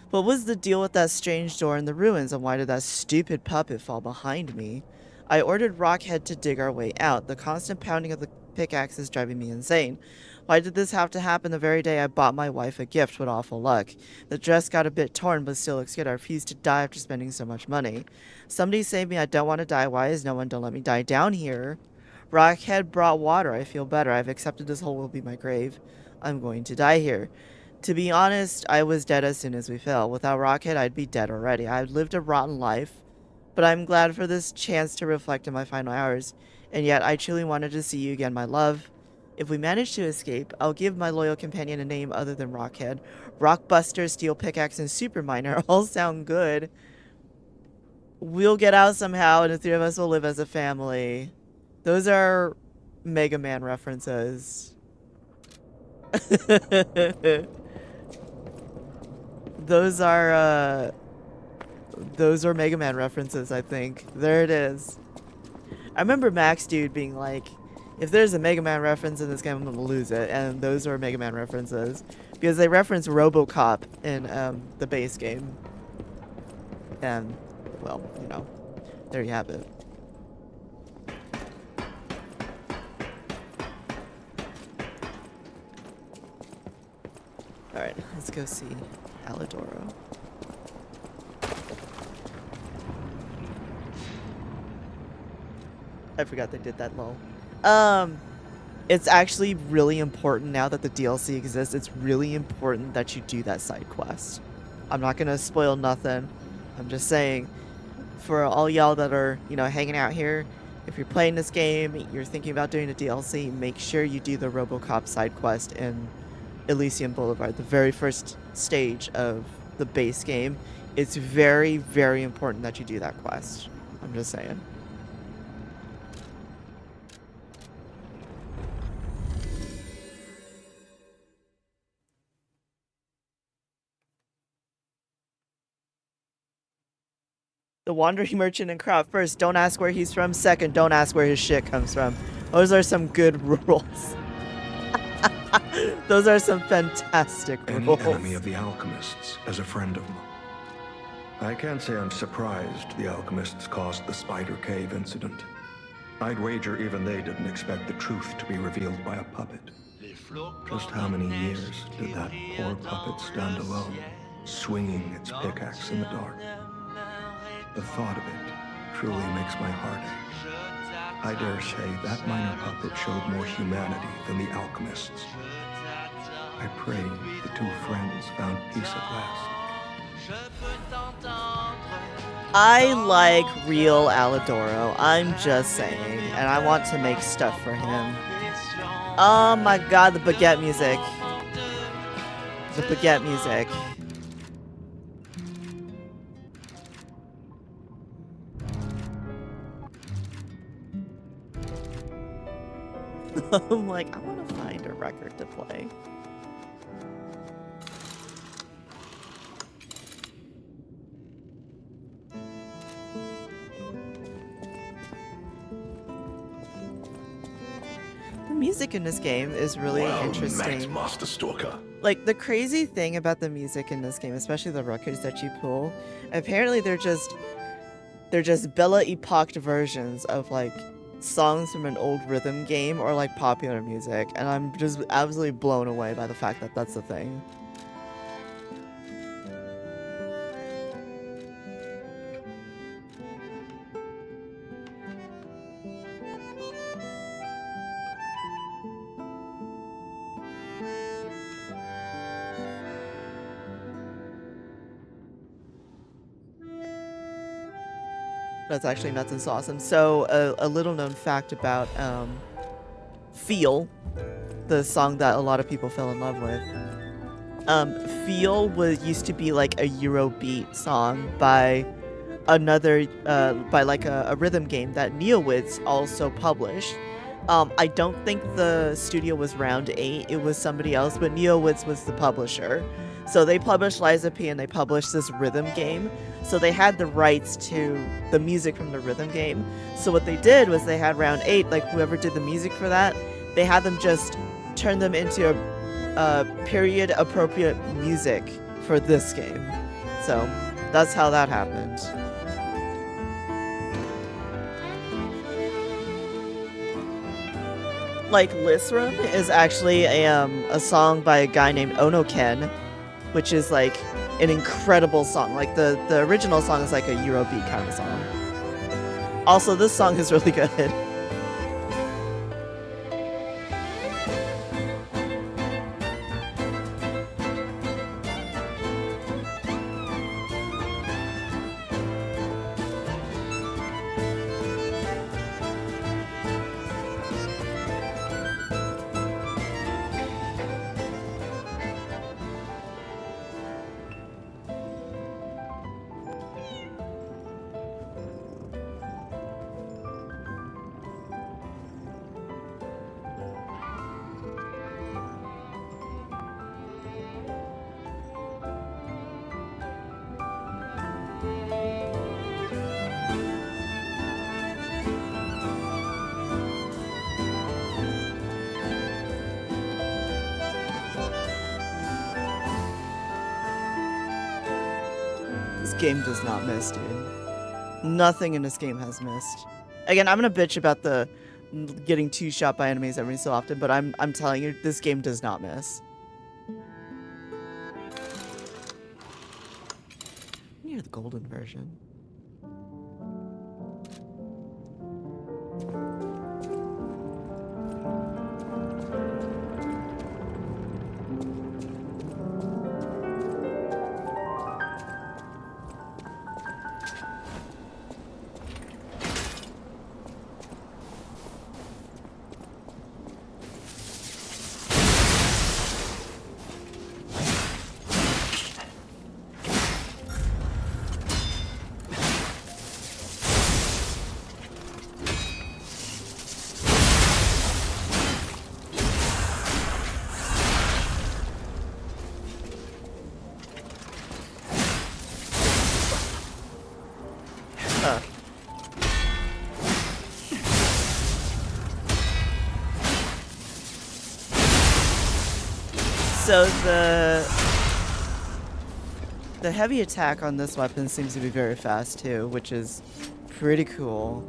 What was the deal with that strange door in the ruins, and why did that stupid puppet fall behind me? I ordered Rockhead to dig our way out. The constant pounding of the pickaxe is driving me insane. Why did this have to happen the very day I bought my wife a gift? What awful luck. The dress got a bit torn, but still looks good. I refuse to die after spending so much money. Somebody save me. I don't want to die. Why is no one? Don't let me die down here. Rockhead brought water. I feel better. I've accepted this hole will be my grave. I'm going to die here. To be honest, I was dead as soon as we fell. Without Rockhead, I'd be dead already. I've lived a rotten life, but I'm glad for this chance to reflect in my final hours. And yet, I truly wanted to see you again, my love. If we manage to escape, I'll give my loyal companion a name other than Rockhead. Rockbuster, Steel Pickaxe, and Superminer all sound good. We'll get out somehow, and the three of us will live as a family. Those are Mega Man references. Those are Mega Man references, I think. There it is. I remember Max Dude being like, if there's a Mega Man reference in this game, I'm gonna lose it. And those are Mega Man references. Because they reference RoboCop in the base game. And, well, you know, there you have it. Alright, let's go see Alidoro. I forgot they did that lol. It's actually really important now that the DLC exists. It's really important that you do that side quest. I'm not gonna spoil nothing. I'm just saying, for all y'all that are, you know, hanging out here, if you're playing this game, you're thinking about doing a DLC, make sure you do the RoboCop side quest in Elysium Boulevard, the very first stage of the base game. It's very, very important that you do that quest. I'm just saying. The Wandering Merchant and Crowd. First, don't ask where he's from. Second, don't ask where his shit comes from. Those are some good rules. Those are some fantastic rules. An enemy of the alchemists as a friend of mine. I can't say I'm surprised the alchemists caused the Spider Cave incident. I'd wager even they didn't expect the truth to be revealed by a puppet. Just how many years did that poor puppet stand alone, swinging its pickaxe in the dark? The thought of it truly makes my heart ache. I dare say that minor puppet showed more humanity than the alchemists. I pray the two friends found peace at last. I like real Alidoro. I'm just saying. And I want to make stuff for him. Oh my god, the baguette music. The baguette music. I'm like, I want to find a record to play. music in this game is really Well interesting. met, Master Stalker. Like, the crazy thing about the music in this game, especially the records that you pull, apparently they're just Belle Epoque versions of, like, songs from an old rhythm game or, like, popular music. And I'm just absolutely blown away by the fact that that's a thing. That's actually nuts and awesome. So, a little known fact about Feel, the song that a lot of people fell in love with. Feel used to be like a Eurobeat song by another, by like a rhythm game that Neowitz also published. I don't think the studio was Round 8, it was somebody else, but Neowitz was the publisher. So they published Liza P and they published this rhythm game. So they had the rights to the music from the rhythm game. So what they did was they had Round 8, like whoever did the music for that, they had them just turn them into a period appropriate music for this game. So that's how that happened. Like Lisram is actually a song by a guy named Ono Ken, which is like an incredible song. Like the original song is like a Eurobeat kind of song. Also, this song is really good. This game does not miss, dude. Nothing in this game has missed. Again, I'm gonna bitch about the getting two-shot by enemies every so often, but I'm telling you, this game does not miss. Near the golden version. So the heavy attack on this weapon seems to be very fast too, which is pretty cool.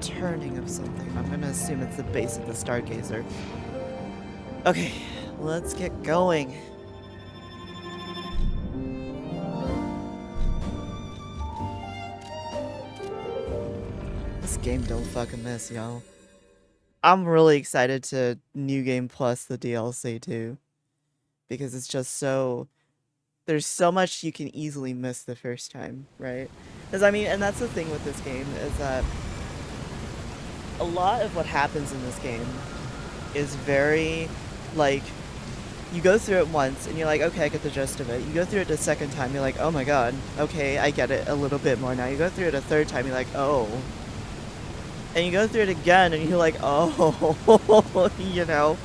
Turning of something. I'm gonna assume it's the base of the Stargazer. Okay, let's get going. This game don't fucking miss, y'all. I'm really excited to New Game Plus the DLC too, because it's just so... There's so much you can easily miss the first time, right? Because I mean, and that's the thing with this game, is that a lot of what happens in this game is very, like, you go through it once and you're like, okay, I get the gist of it. You go through it the second time, you're like, oh my god, okay, I get it a little bit more now. You go through it a third time, you're like, oh. And you go through it again and you're like, oh, you know.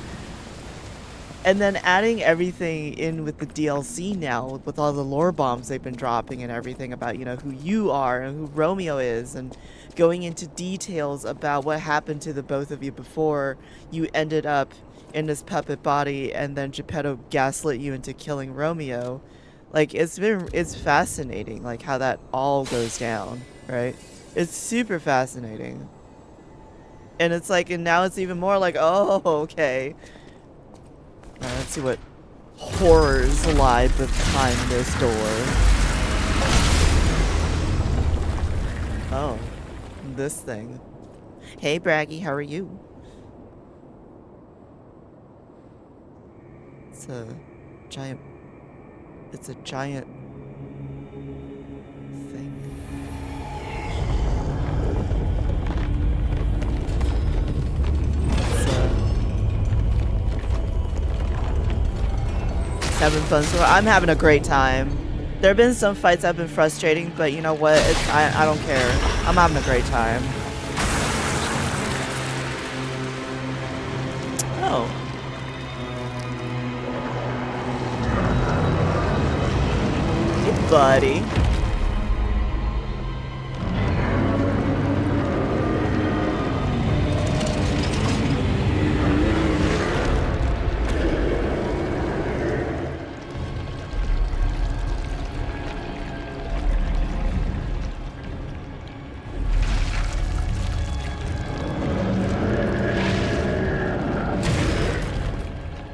And then adding everything in with the DLC now, with all the lore bombs they've been dropping and everything about, you know, who you are and who Romeo is, and going into details about what happened to the both of you before you ended up in this puppet body and then Geppetto gaslit you into killing Romeo. Like, it's fascinating, like, how that all goes down, right? It's super fascinating. And it's like, and now it's even more like, oh, okay. Alright, let's see what horrors lie behind this door. Oh, this thing. Hey, Braggy, how are you? It's a giant thing. 7 fun. So I'm having a great time. There have been some fights that have been frustrating, but you know what? I don't care. I'm having a great time. Oh. Hey, buddy.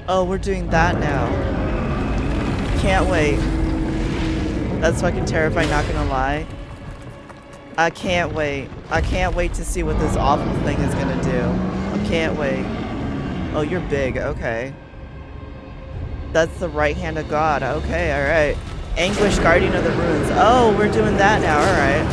Oh, we're doing that now. Can't wait. That's fucking terrifying, not gonna lie. I can't wait. I can't wait to see what this awful thing is gonna do. I can't wait. Oh, you're big. Okay. That's the right hand of God. Okay, alright. Anguished Guardian of the Ruins. Oh, we're doing that now. Alright.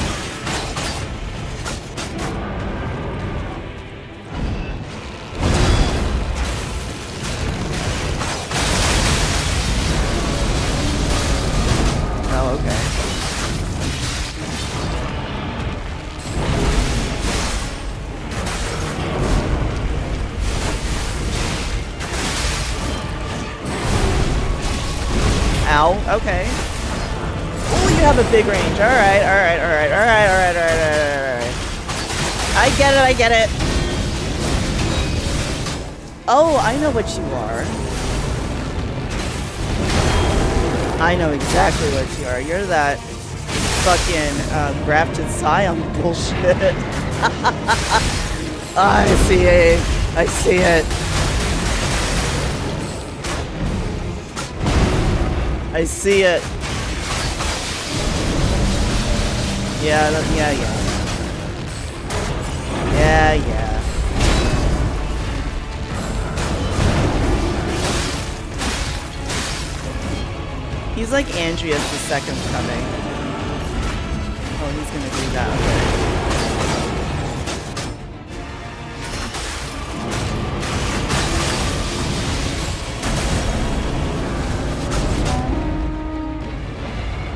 Ow, okay. Oh, you have a big range. Alright, alright, alright, alright, alright, alright, alright. I get it. Oh, I know what you are. I know exactly what you are. You're that fucking grafted scion bullshit. I see it. I see it. I see it. Yeah, yeah. Yeah. He's like Andrea's the second coming. Oh, he's gonna do that. Okay.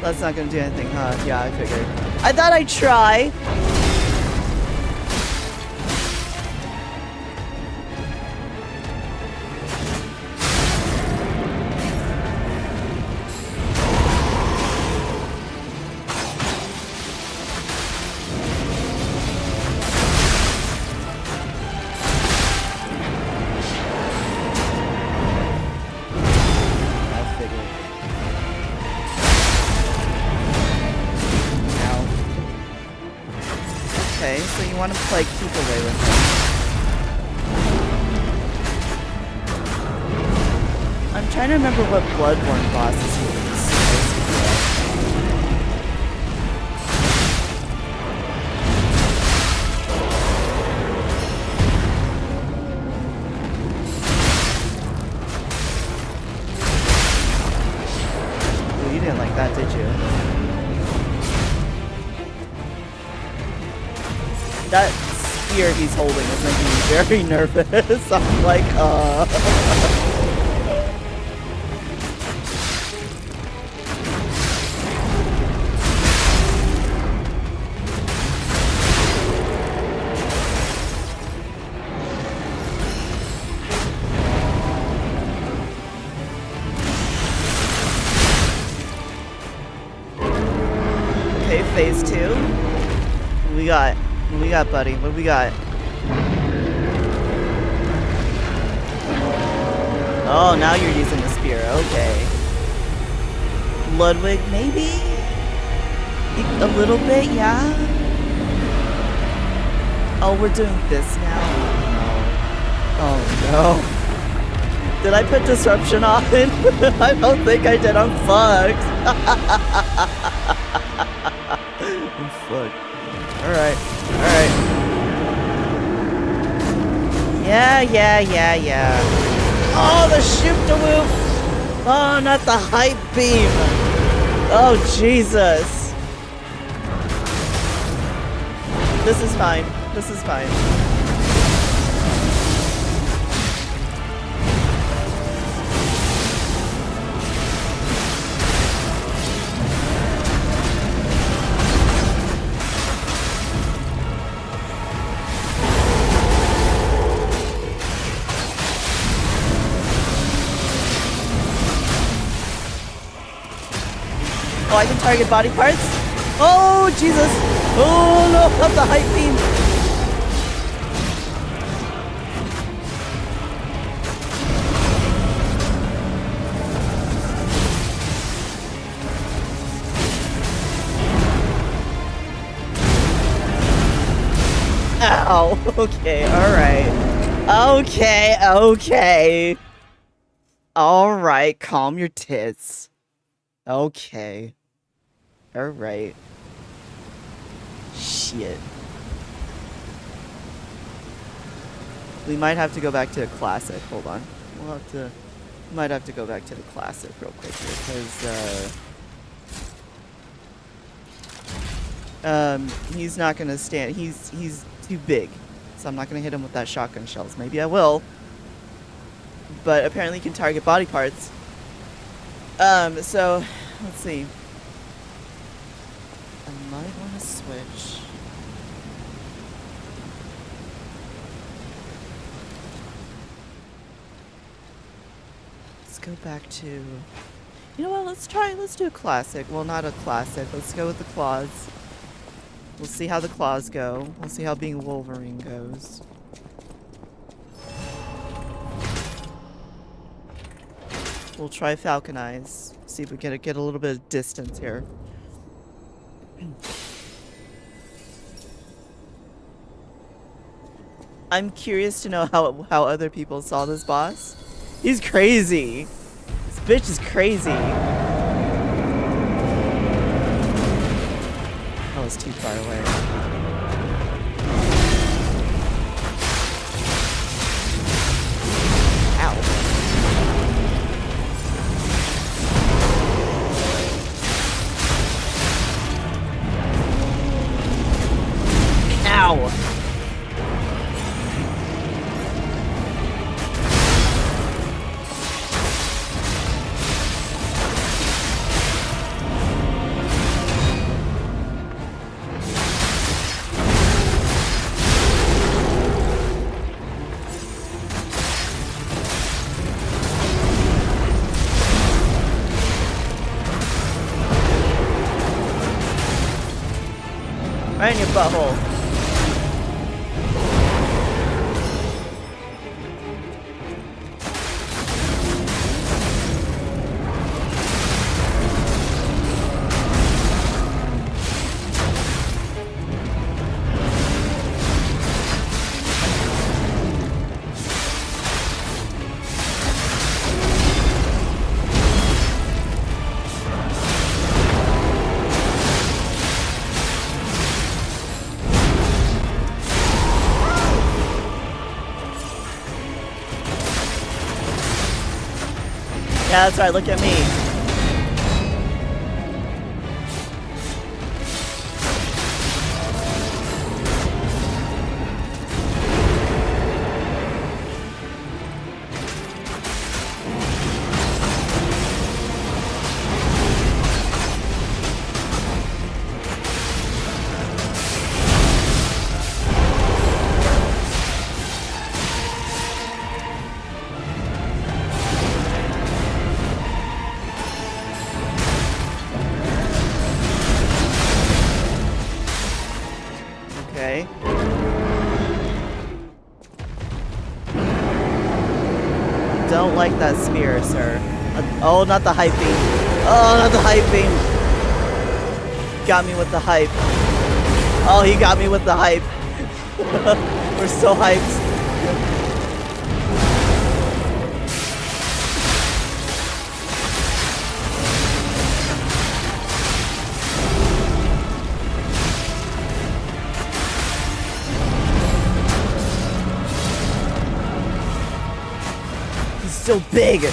That's not gonna do anything, huh? Yeah, I figured. I thought I'd try. Want to play keep away with him. I'm trying to remember what Bloodborne bosses he was. Well, you didn't like that, did you? That spear he's holding is making me very nervous. I'm like, phase 2. What we got? What we got, buddy? What we got? Oh, now you're using the spear. Okay. Ludwig, maybe? A little bit, yeah? Oh, we're doing this now? Oh, no. Did I put disruption on? I don't think I did. I'm fucked. I'm fucked. Alright. Alright. Yeah. Oh, the shoot-the-whoop! Oh, not the hype beam! Oh, Jesus! This is fine. This is fine. Oh, I can target body parts? Oh, Jesus! Oh, no! Not the hype beam! Ow! Okay, alright. Okay. Alright, calm your tits. Okay. Alright. Shit. We might have to go back to the classic. Hold on. Might have to go back to the classic real quick here, because he's not gonna stand. He's too big. So I'm not gonna hit him with that shotgun shells. Maybe I will. But apparently he can target body parts. So let's see. I might want to switch. Let's go back to... You know what, let's do a classic. Well, not a classic. Let's go with the claws. We'll see how the claws go. We'll see how being Wolverine goes. We'll try Falcon Eyes. See if we can get a little bit of distance here. I'm curious to know how other people saw this boss. He's crazy. This bitch is crazy. That was too far away. Ow. Ow. Right in your butthole. Yeah, that's right, look at me. like that spear, sir. Oh, not the hype beam. Oh, not the hype beam. Got me with the hype. Oh, he got me with the hype. We're so hyped. He's so big.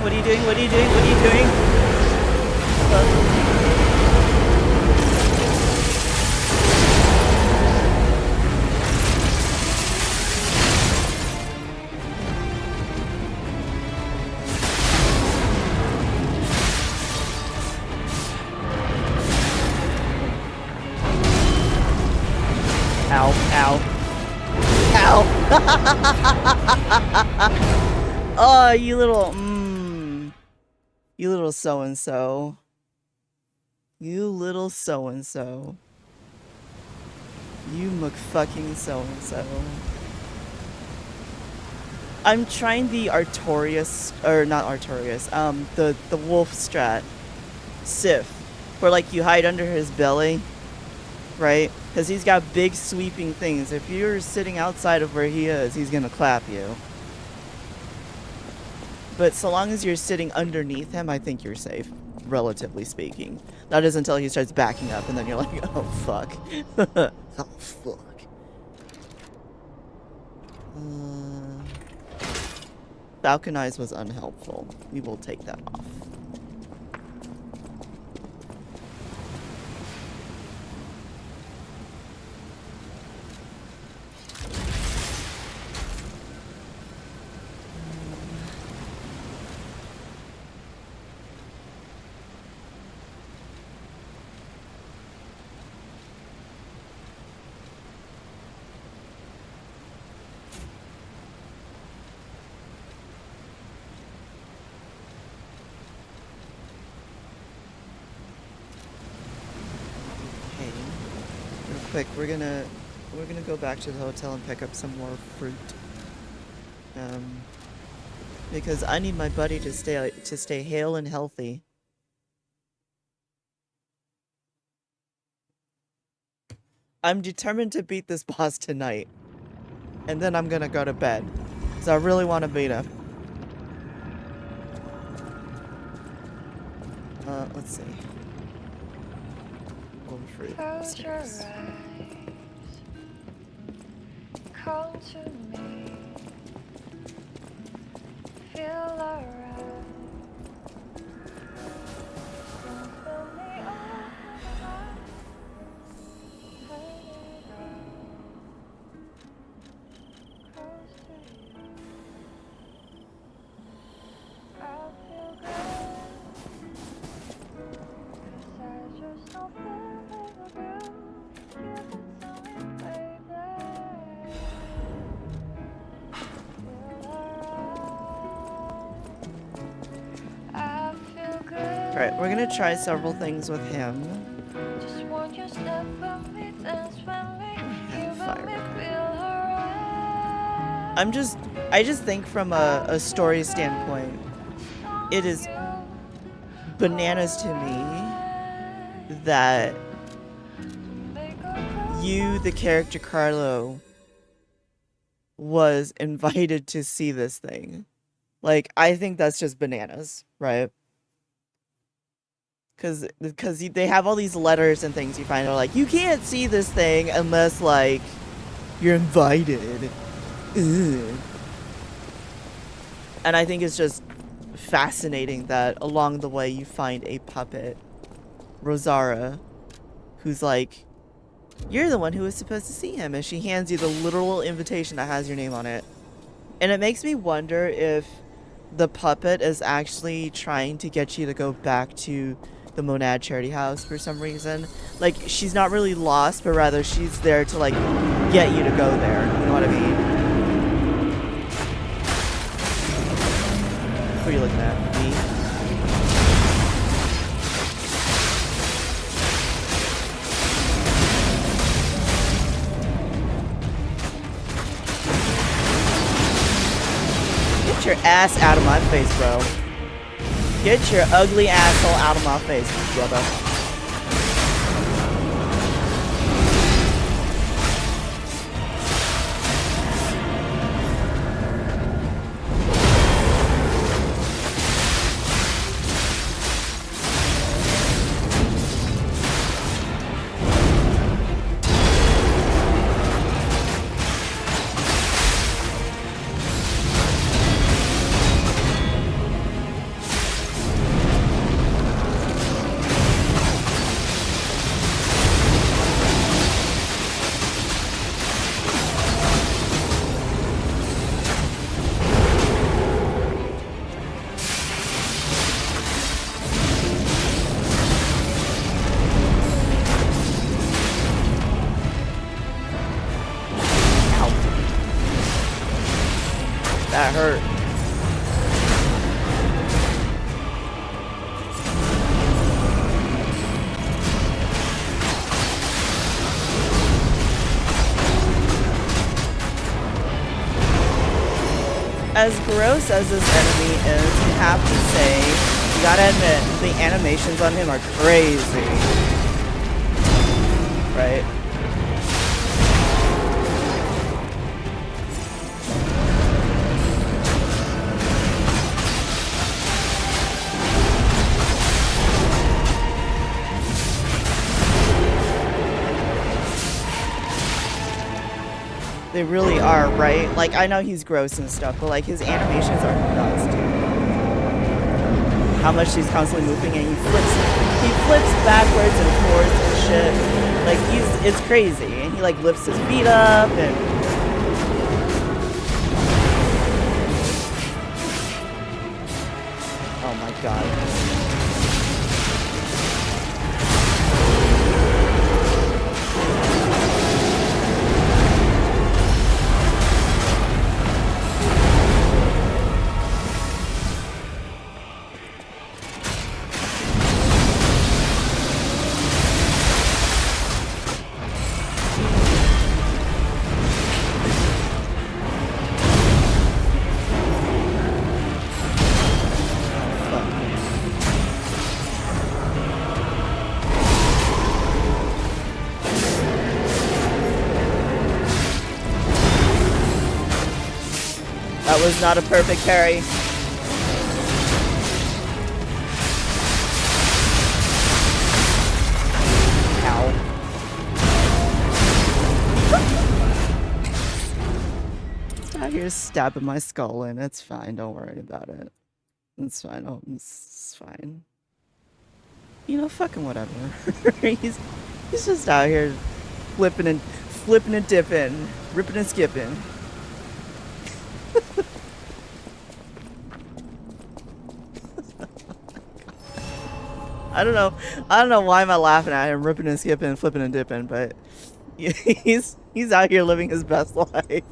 What are you doing? What are you doing? What are you doing? Ow, ow. Ow! Oh, you little, you little so-and-so. You little so-and-so. You McFucking so-and-so. I'm trying the Artorias, or not Artorias, the wolf strat. Sif. Where, like, you hide under his belly. Right? Because he's got big sweeping things. If you're sitting outside of where he is, he's gonna clap you. But so long as you're sitting underneath him, I think you're safe, relatively speaking. That is until he starts backing up, and then you're like, oh, fuck. Oh, fuck. Falcon Eyes was unhelpful. We will take that off. Quick, we're gonna go back to the hotel and pick up some more fruit. Because I need my buddy to stay hale and healthy. I'm determined to beat this boss tonight. And then I'm gonna go to bed. So I really want to beat him. Let's see. Golden fruit. Close your eyes. Come to me. Feel alright. Don't fill me up with light. Hide it all. Close to you. I feel good. 'Cause I just don't feel like you. Give it to me, baby. Alright, we're gonna try several things with him. Just want your step with me, dance with me, you Fire. make me feel alright. I just think from a story standpoint, it is bananas to me that you, the character Carlo, was invited to see this thing. Like, I think that's just bananas, right? Because they have all these letters and things you find are like, you can't see this thing unless, like, you're invited. Ugh. And I think it's just fascinating that along the way you find a puppet, Rosara, who's like, you're the one who was supposed to see him, and she hands you the literal invitation that has your name on it. And it makes me wonder if the puppet is actually trying to get you to go back to the Monad Charity House for some reason. Like, she's not really lost, but rather she's there to, like, get you to go there. You know what I mean? What are you looking at? Me? Get your ass out of my face, bro. Get your ugly asshole out of my face, brother. That hurt. As gross as this enemy is, you have to say, you gotta admit, the animations on him are crazy. Right? They really are, right? Like, I know he's gross and stuff, but like his animations are nuts, dude. How much he's constantly moving and he flips backwards and forwards and shit. Like, it's crazy. And he like lifts his feet up and oh my god. That was not a perfect parry. Ow. It's out here stabbing my skull in. It's fine. Don't worry about it. It's fine. Oh, it's fine. You know, fucking whatever. he's just out here flipping and dipping, ripping and skipping. I don't know why am I laughing at him ripping and skipping, flipping and dipping, but he's out here living his best life.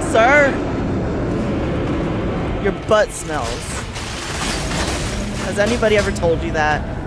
Sir, your butt smells. Has anybody ever told you that?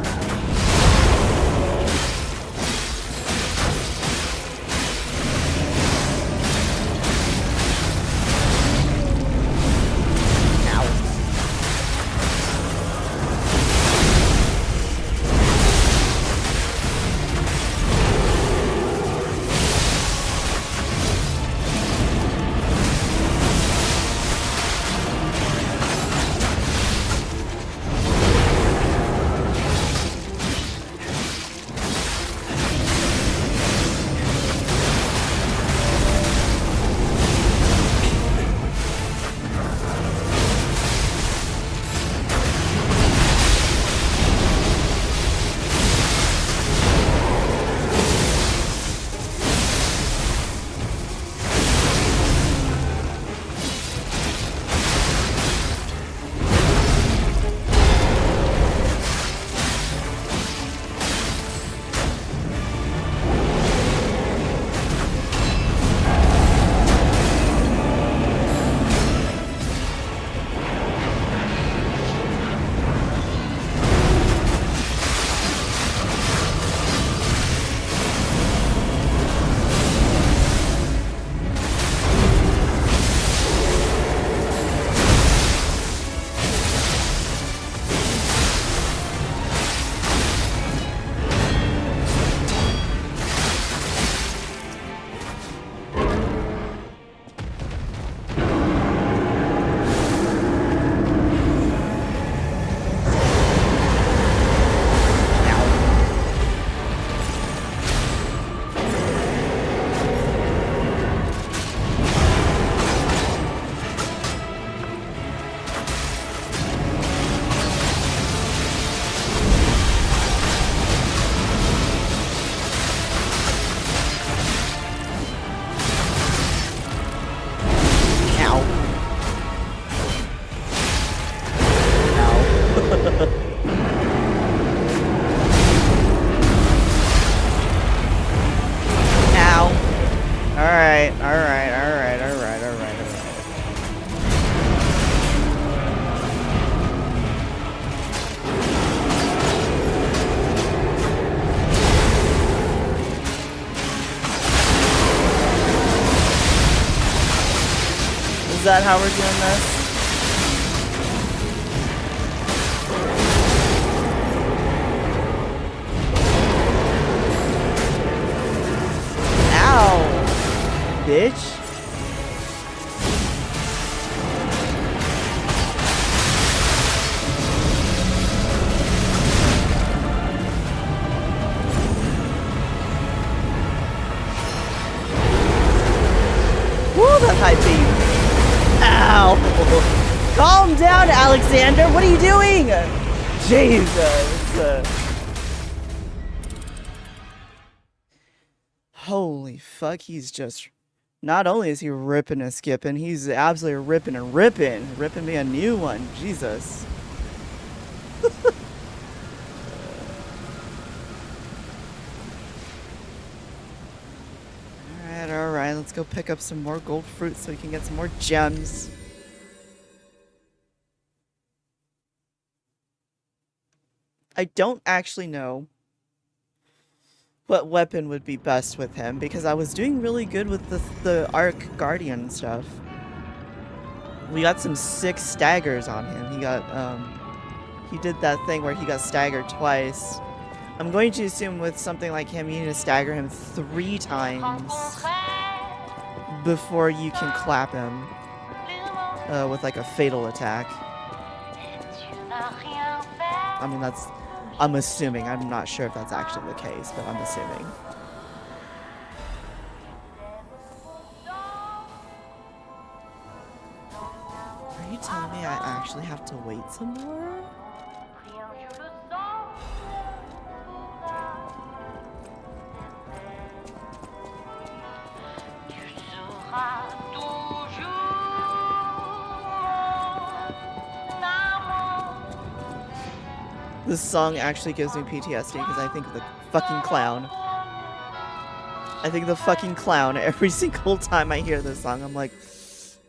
that how we're doing this? Ow! Bitch. That high beam. Ow! Calm down, Alexander. What are you doing? Jesus. Holy fuck, he's just... Not only is he ripping and skipping, he's absolutely ripping and ripping. Ripping me a new one. Jesus. Alright, let's go pick up some more gold fruit so we can get some more gems. I don't actually know what weapon would be best with him because I was doing really good with the Arc Guardian stuff. We got some sick staggers on him. He did that thing where he got staggered twice. I'm going to assume with something like him, you need to stagger him 3 times before you can clap him with like a fatal attack. I mean, I'm assuming. I'm not sure if that's actually the case, but I'm assuming. Are you telling me I actually have to wait some more? This song actually gives me PTSD because I think of the fucking clown. I think of the fucking clown every single time I hear this song. I'm like,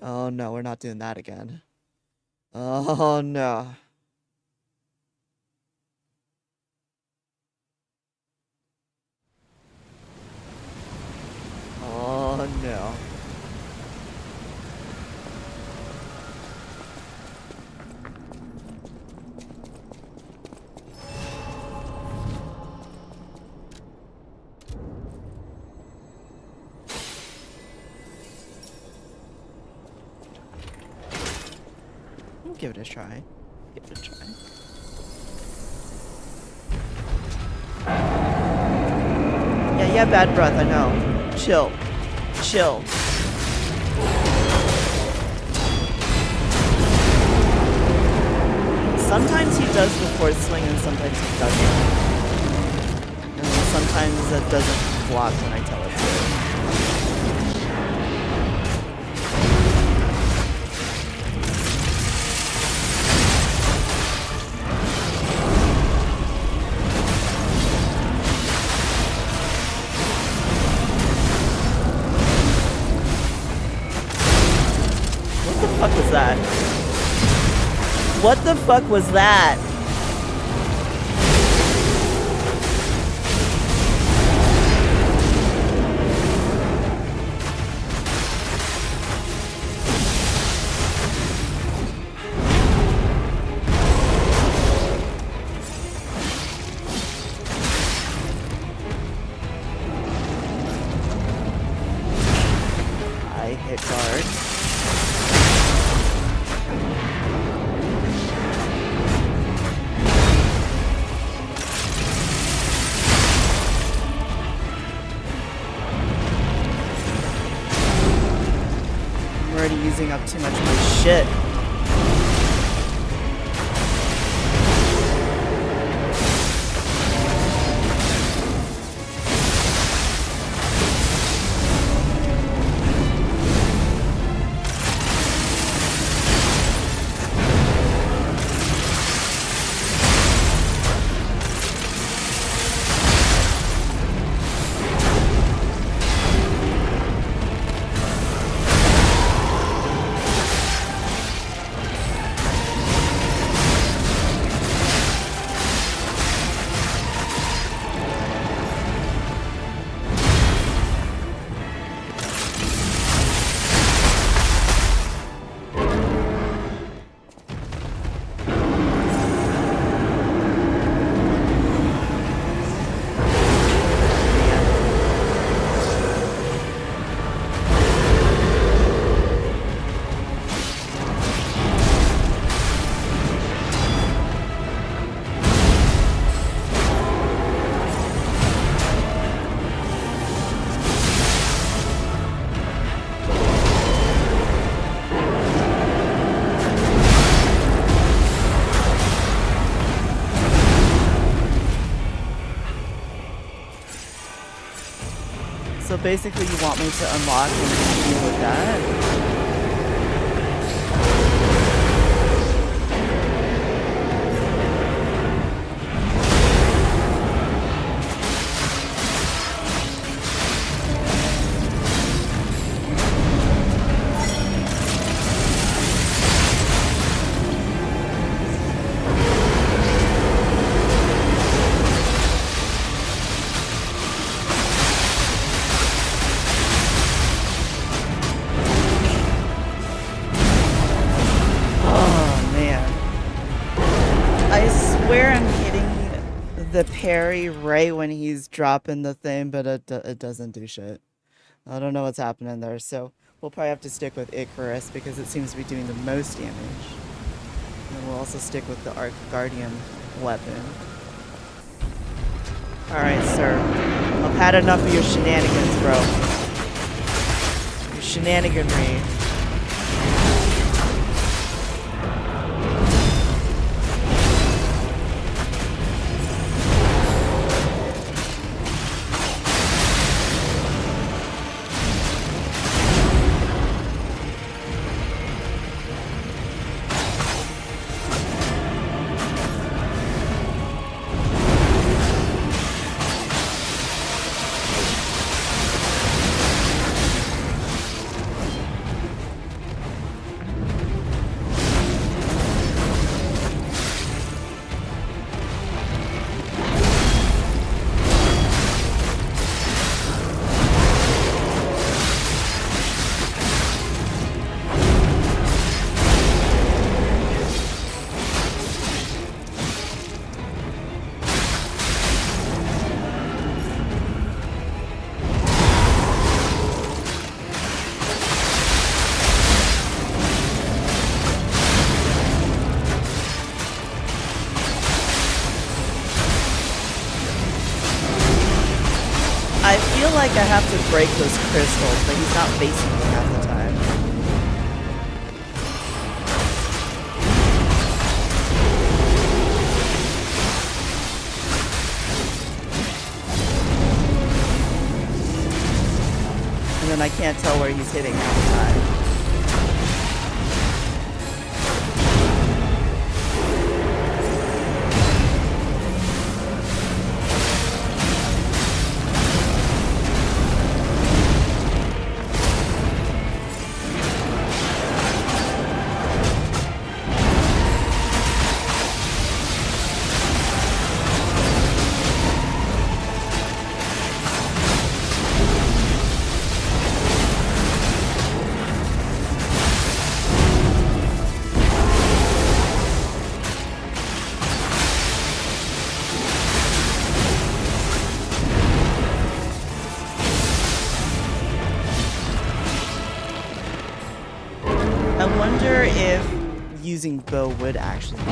oh no, we're not doing that again. Oh no. Oh no. Give it a try. Give it a try. Yeah, you have bad breath, I know. Chill. Chill. Sometimes he does the fourth swing and sometimes he doesn't. And then sometimes it doesn't block when I tell it to. What the fuck was that? I hit guard. Using up too much of my shit. basically you want me to unlock and deal with that. The parry right when he's dropping the thing, but it doesn't do shit. I don't know what's happening there, so we'll probably have to stick with Icarus because it seems to be doing the most damage. And we'll also stick with the Guardian weapon. Alright, sir. I've had enough of your shenanigans, bro. Your shenaniganry. I feel like I have to break those crystals, but he's not facing me half the time. And then I can't tell where he's hitting half the time. I wonder if using bow would actually be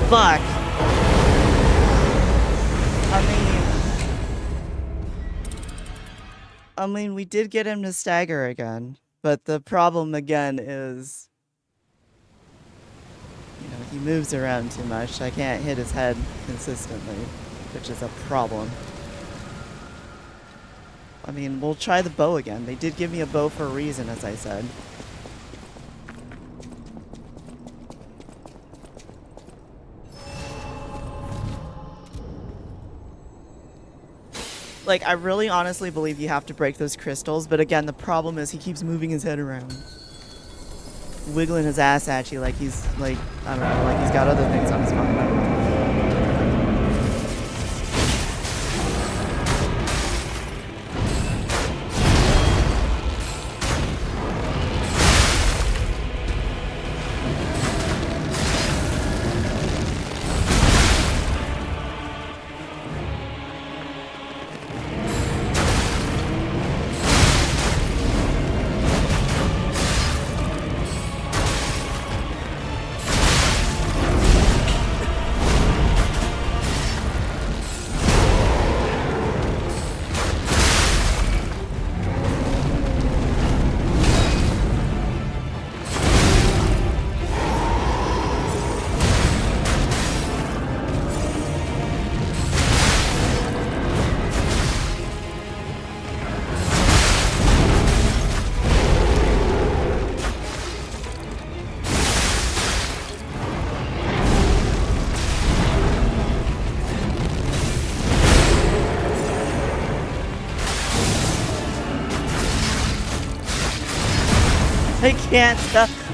fuck! I mean, we did get him to stagger again, but the problem again is, you know, he moves around too much. I can't hit his head consistently, which is a problem. I mean, we'll try the bow again. They did give me a bow for a reason, as I said. Like, I really honestly believe you have to break those crystals, but again, the problem is he keeps moving his head around. Wiggling his ass at you like he's, like, I don't know, like he's got other things on his mind.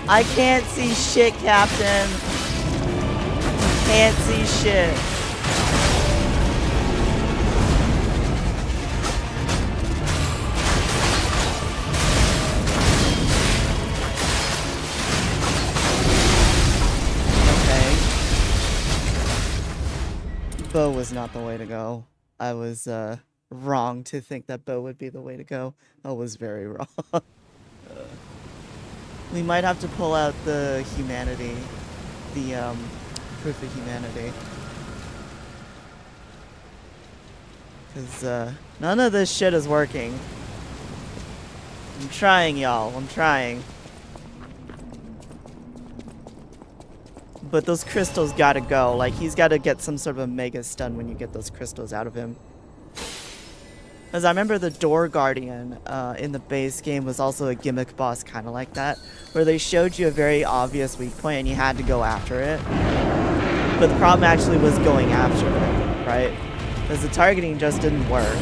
I can't see shit, Captain. Can't see shit. Okay. Bow was not the way to go. I was wrong to think that bow would be the way to go. I was very wrong. We might have to pull out the humanity, the proof of humanity. Because none of this shit is working. I'm trying, y'all. I'm trying. But those crystals gotta go. Like, he's gotta get some sort of a mega stun when you get those crystals out of him. Because I remember the Door Guardian in the base game was also a gimmick boss kind of like that, where they showed you a very obvious weak point and you had to go after it. But the problem actually was going after it, right? Because the targeting just didn't work.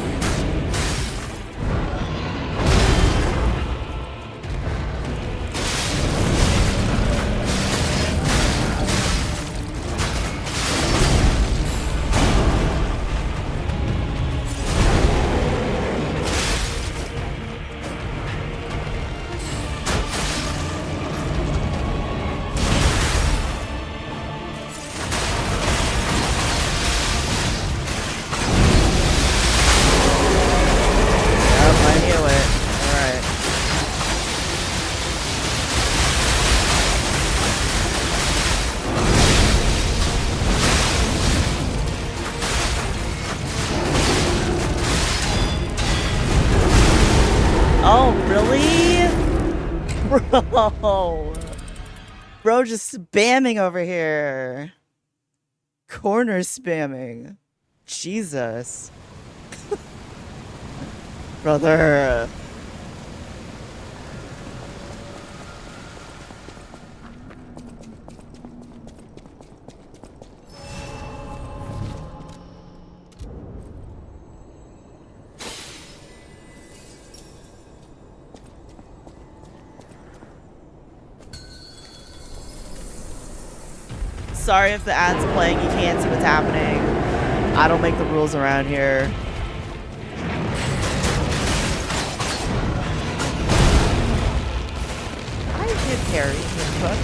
Bro, just spamming over here. Corner spamming. Jesus. Brother. Sorry if the ad's playing, you can't see what's happening. I don't make the rules around here. I did carry this book.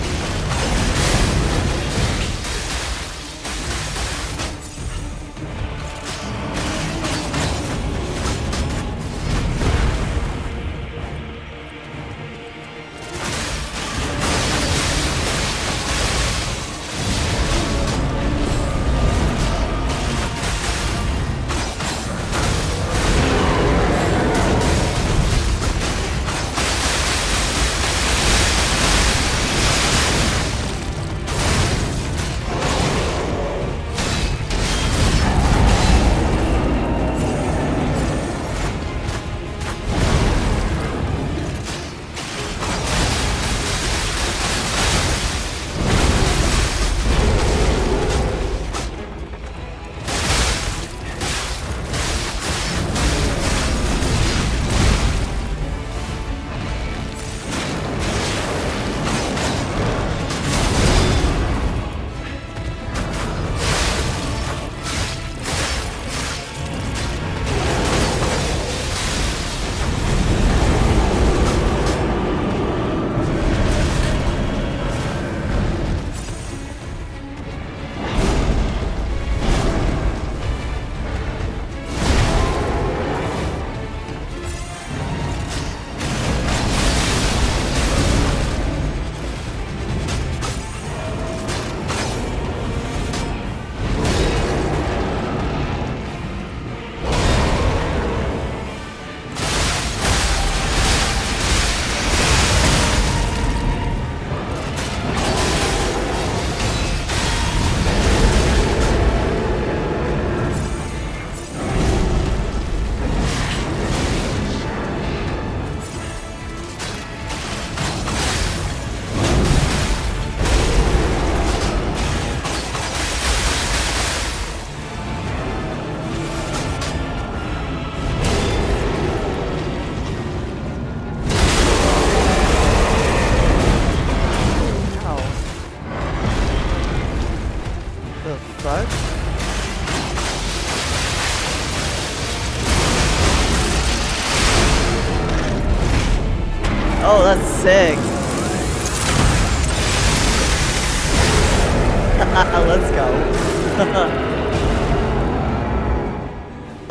The fuck? Oh, that's sick. Let's go.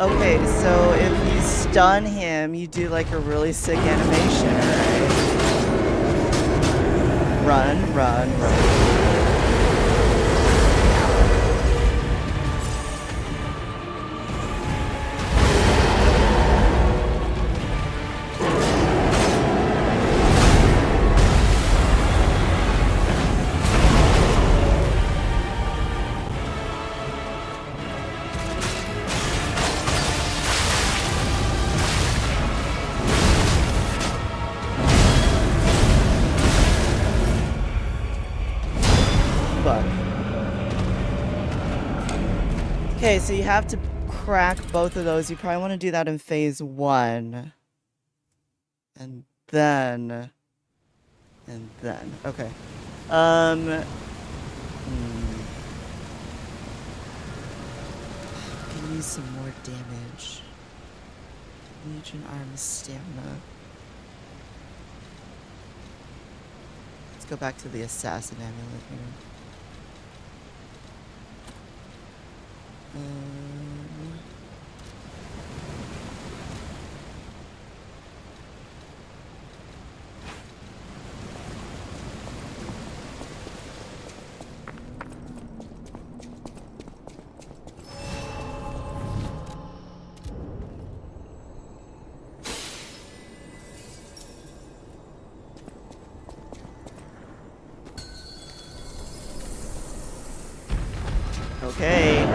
Okay, so if you stun him, you do like a really sick animation, right? Run, run, run. Okay, so you have to crack both of those. You probably want to do that in phase 1. And then... Okay. Can use some more damage. Legion arm stamina. Let's go back to the assassin amulet here. Okay.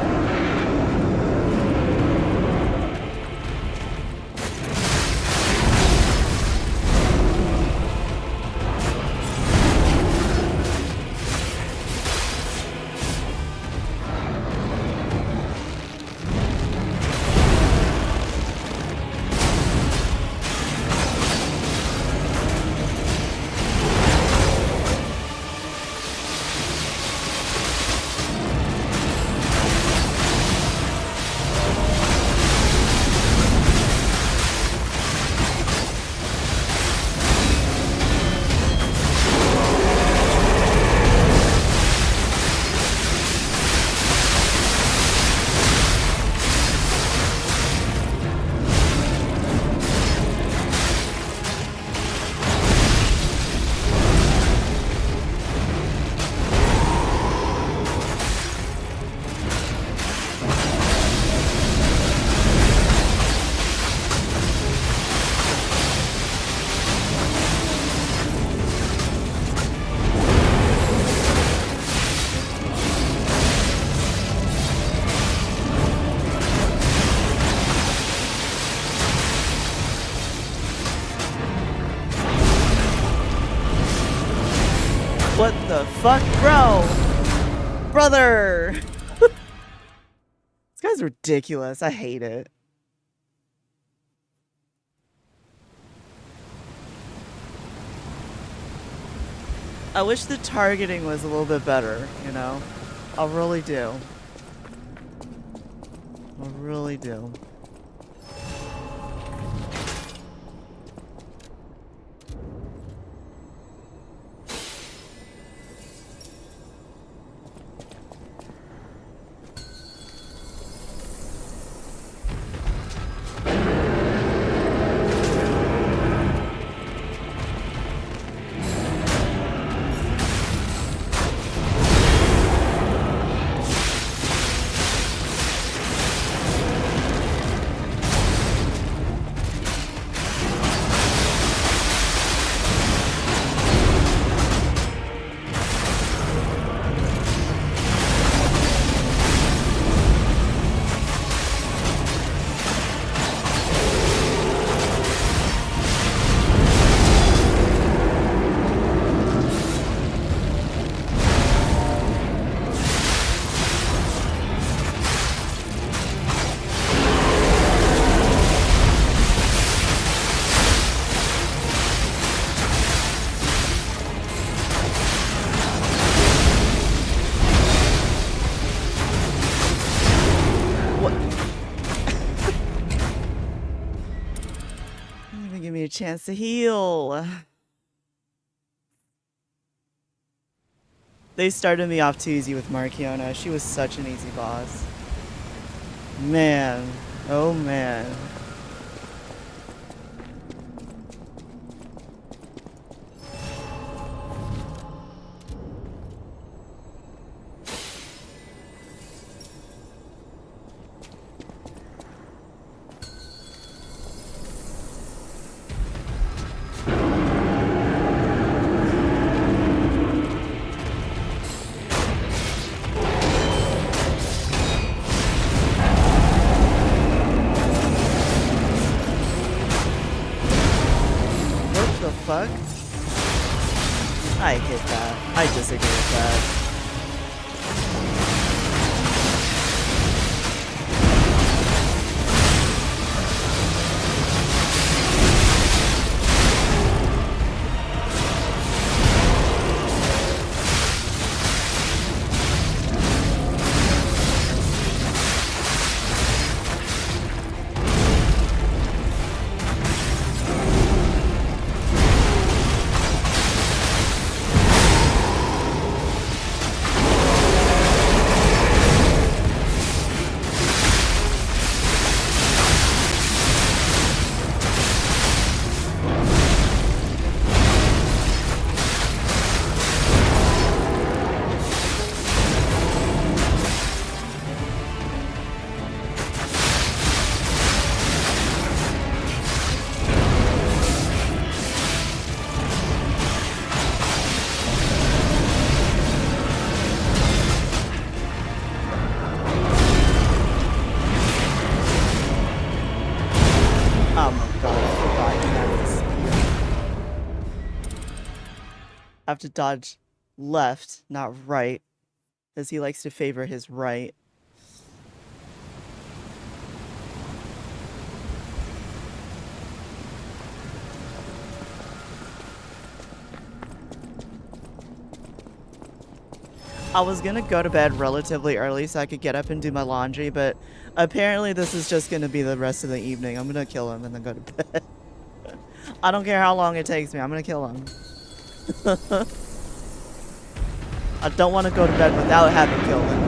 What the fuck, bro? Brother! This guy's ridiculous. I hate it. I wish the targeting was a little bit better, you know? I really do. I really do. chance to heal. They started me off too easy with Markiona. She was such an easy boss. Man. Oh man. Fuck? I hate that. I disagree with that. I have to dodge left, not right, because he likes to favor his right. I was gonna go to bed relatively early so I could get up and do my laundry, but apparently this is just gonna be the rest of the evening. I'm gonna kill him and then go to bed. I don't care how long it takes me, I'm gonna kill him. I don't want to go to bed without having killed him.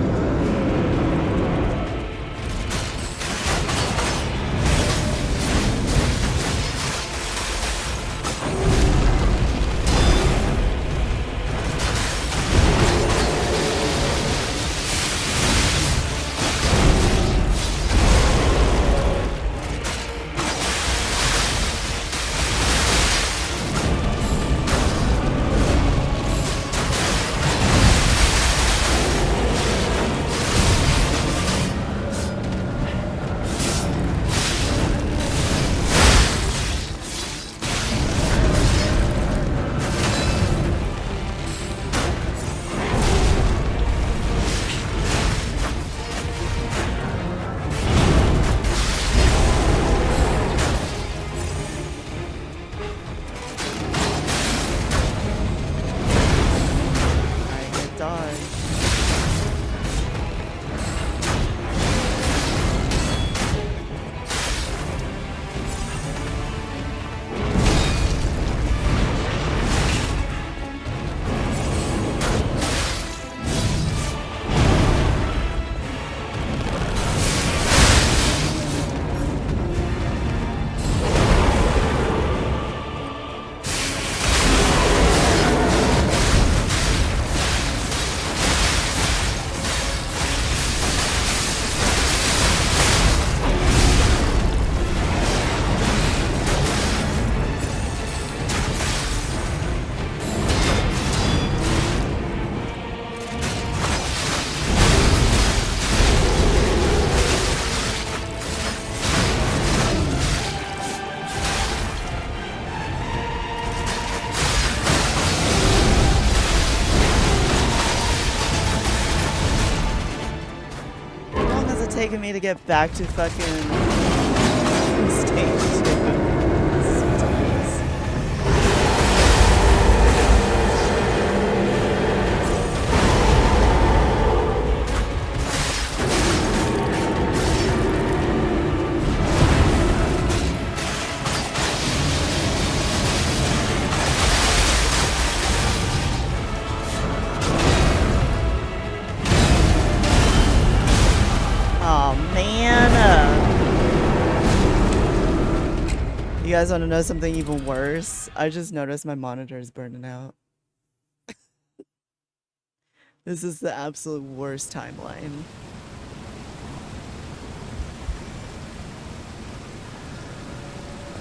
Taking me to get back to fucking stage 2. Man! You guys want to know something even worse? I just noticed my monitor is burning out. This is the absolute worst timeline.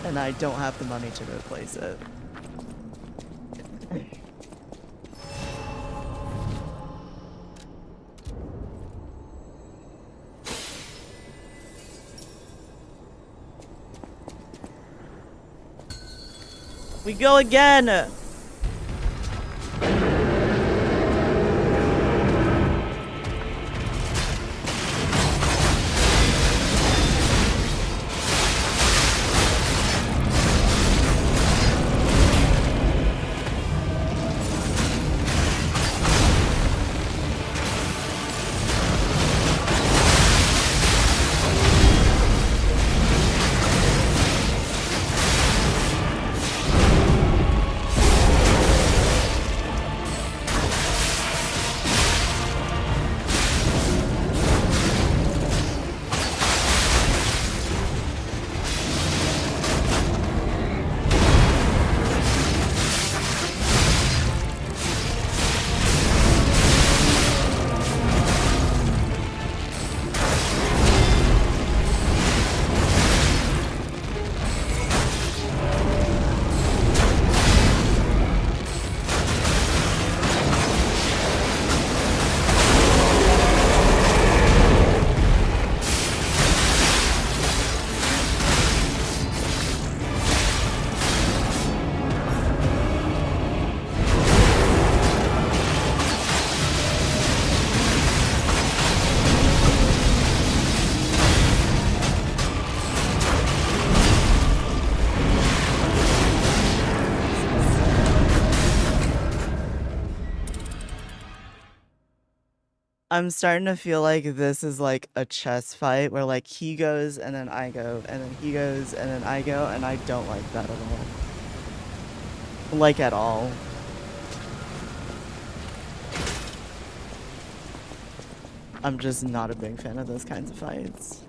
And I don't have the money to replace it. We go again! I'm starting to feel like this is like a chess fight where like he goes and then I go and then he goes and then I go, and I don't like that at all. Like at all. I'm just not a big fan of those kinds of fights.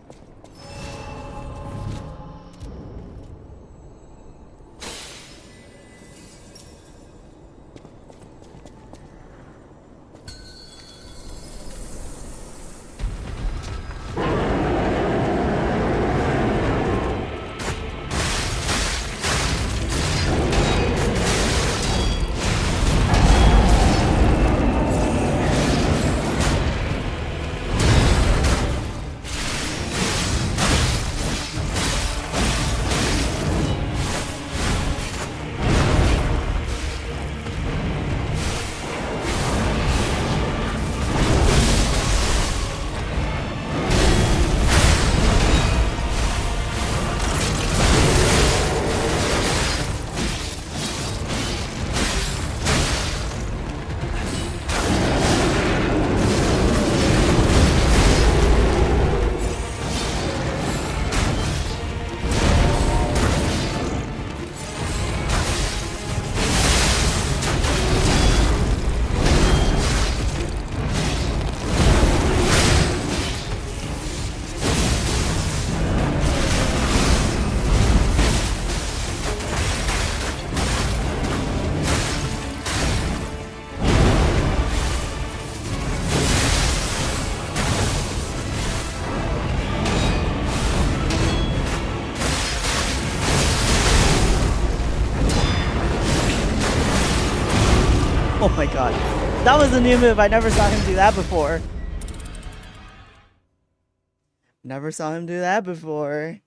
Oh my god. That was a new move. I never saw him do that before. Never saw him do that before.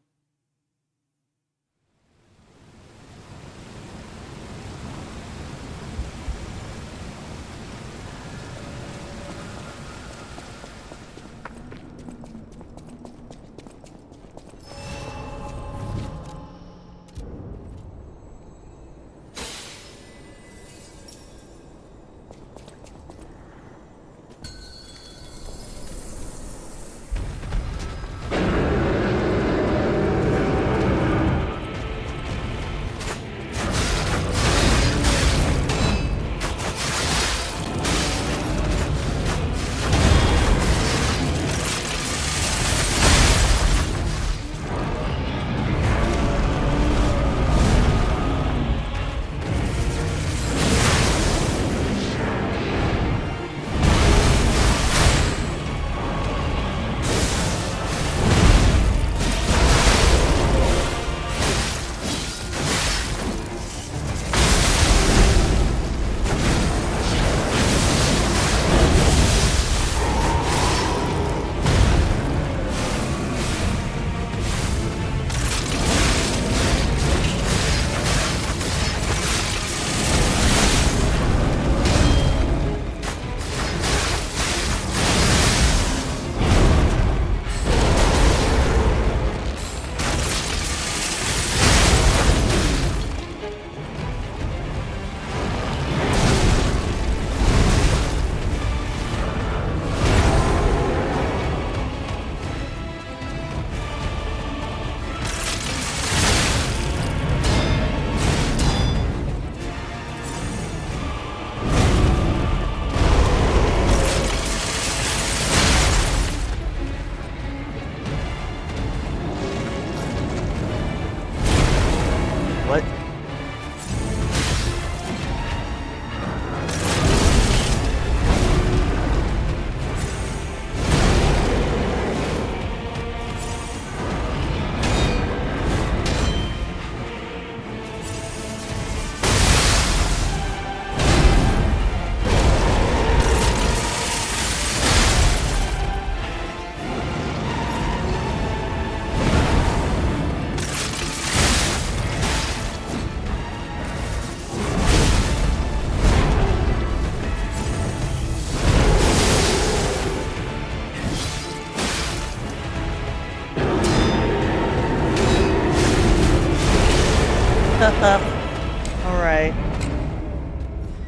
Alright.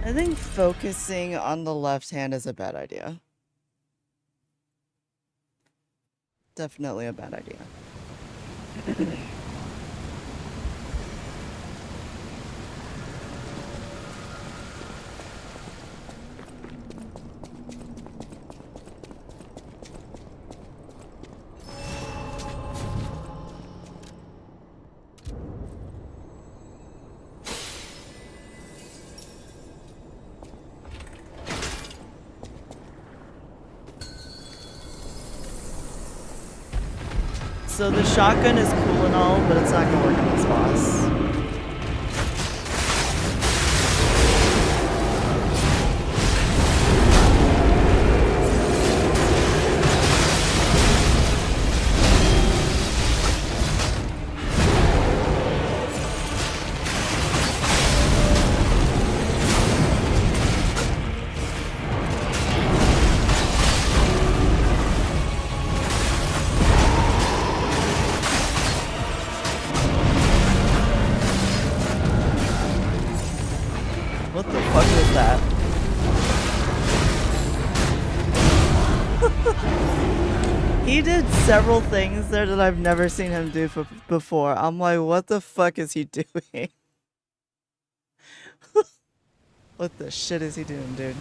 I think focusing on the left hand is a bad idea. Definitely a bad idea. So the shotgun is cool and all, but it's not gonna work on this boss. What the fuck was that? He did several things there that I've never seen him do before. I'm like, what the fuck is he doing? What the shit is he doing, dude?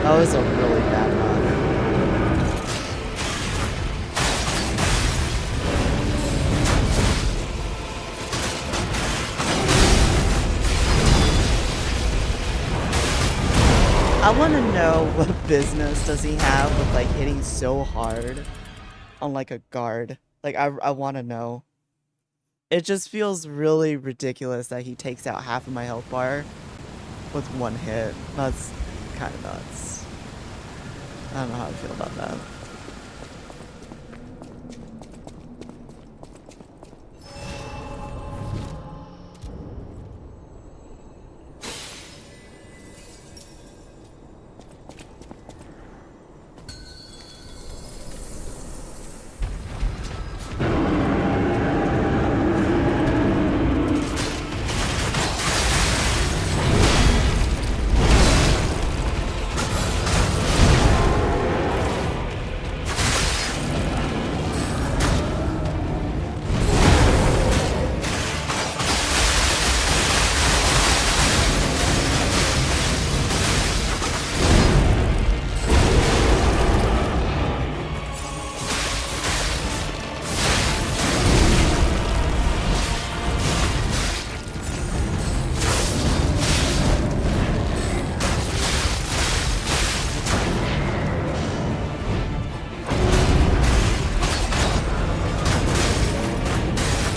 That was a really bad run. I want to know what business does he have with like hitting so hard on like a guard. Like I want to know. It just feels really ridiculous that he takes out half of my health bar with one hit. That's kind of nuts. I don't know how I feel about that.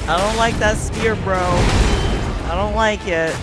I don't like that spear, bro. I don't like it.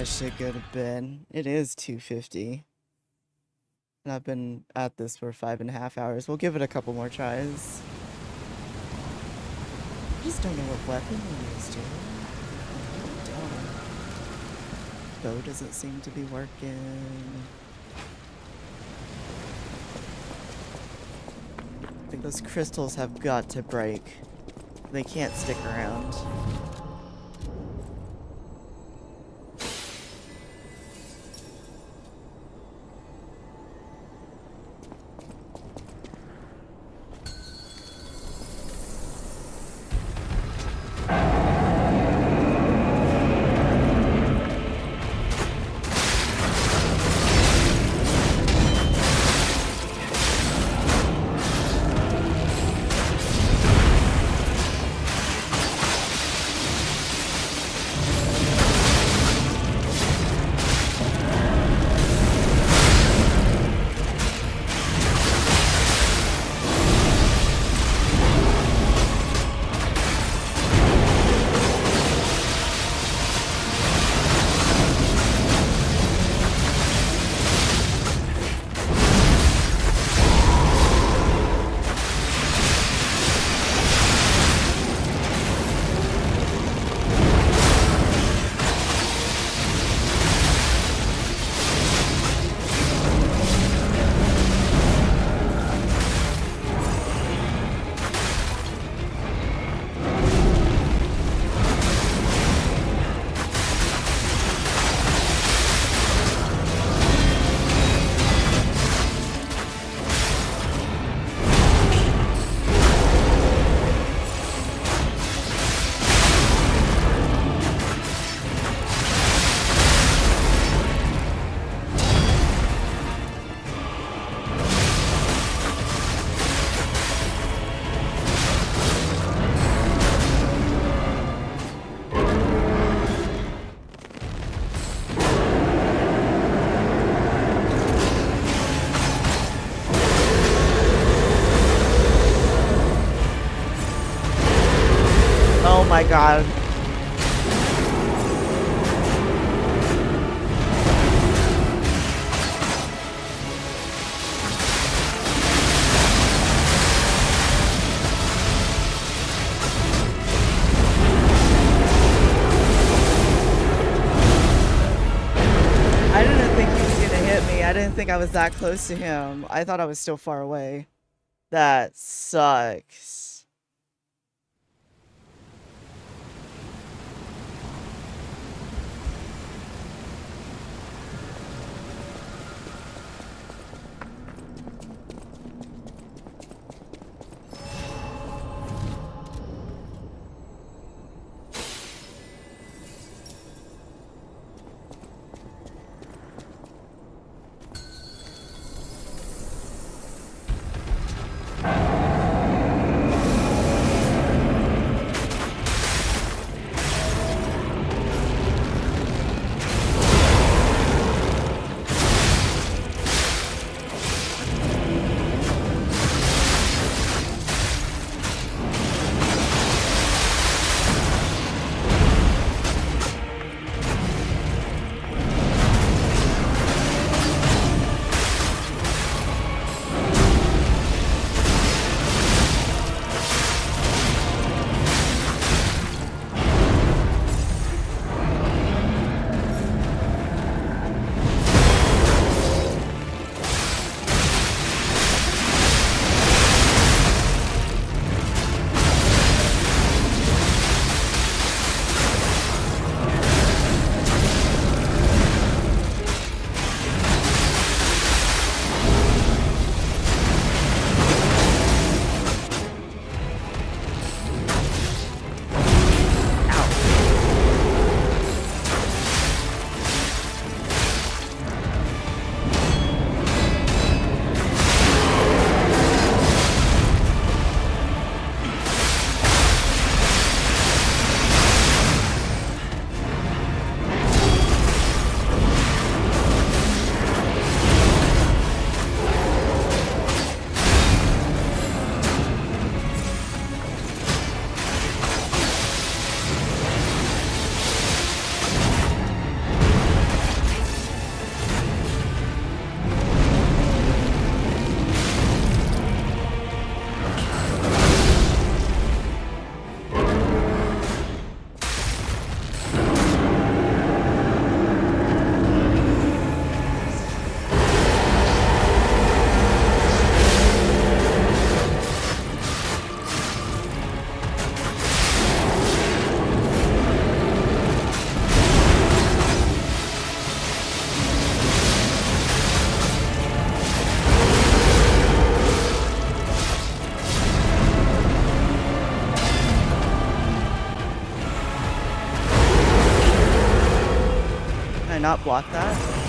I should go to bed. It is 2:50. And I've been at this for 5.5 hours. We'll give it a couple more tries. I just don't know what weapon we used to. I really don't. Bow doesn't seem to be working. I think those crystals have got to break. They can't stick around. Oh my god. I didn't think he was gonna hit me. I didn't think I was that close to him. I thought I was still far away. That sucks. not block that?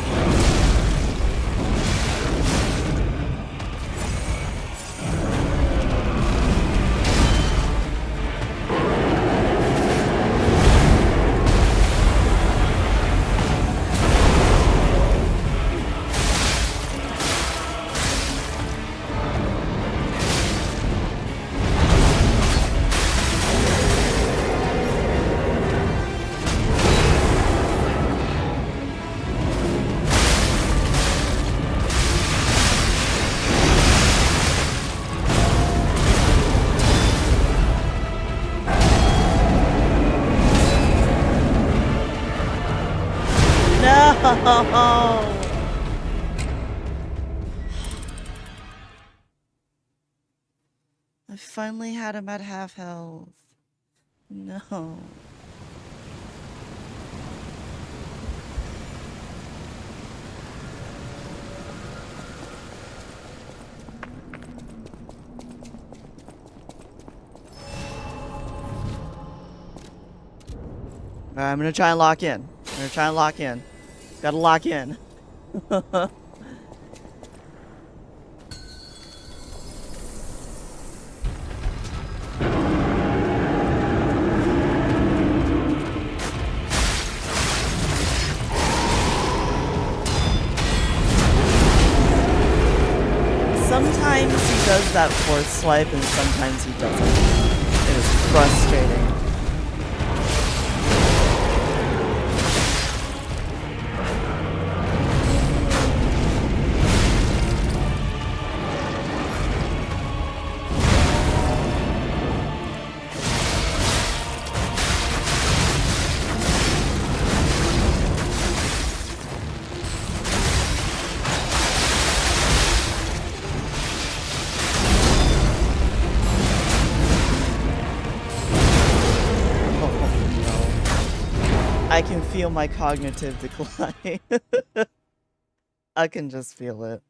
No! I finally had him at half health. No. Alright, I'm gonna try and lock in. I'm gonna try and lock in. Gotta lock in. Sometimes he does that force swipe and sometimes he doesn't. It is frustrating. I can feel my cognitive decline. I can just feel it.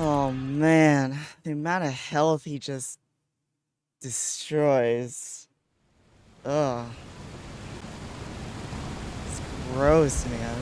Oh man, the amount of health he just destroys. Ugh. It's gross, man.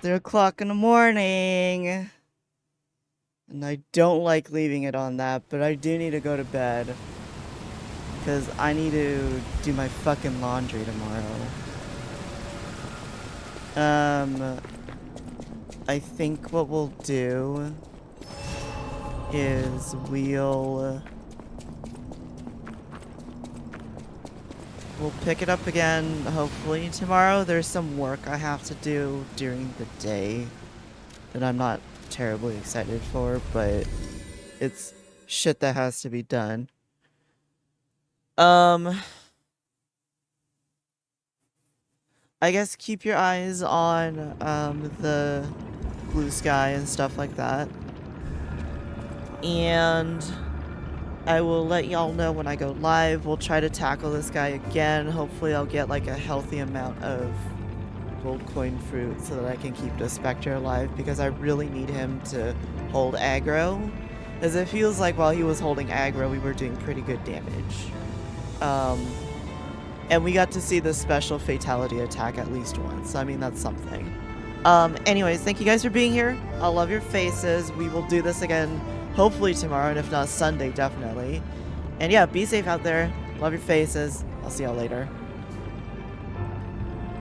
3 o'clock in the morning. And I don't like leaving it on that, but I do need to go to bed. Because I need to do my fucking laundry tomorrow. I think what we'll do is we'll pick it up again hopefully tomorrow. There's some work I have to do during the day that I'm not terribly excited for, but it's shit that has to be done. I guess keep your eyes on the blue sky and stuff like that. And I will let y'all know when I go live. We'll try to tackle this guy again. Hopefully I'll get like a healthy amount of gold coin fruit so that I can keep the Spectre alive, because I really need him to hold aggro. Because it feels like while he was holding aggro, we were doing pretty good damage. And we got to see the special fatality attack at least once. I mean, that's something. Anyways, thank you guys for being here. I love your faces. We will do this again hopefully tomorrow, and if not Sunday, definitely. And yeah, be safe out there. Love your faces. I'll see y'all later.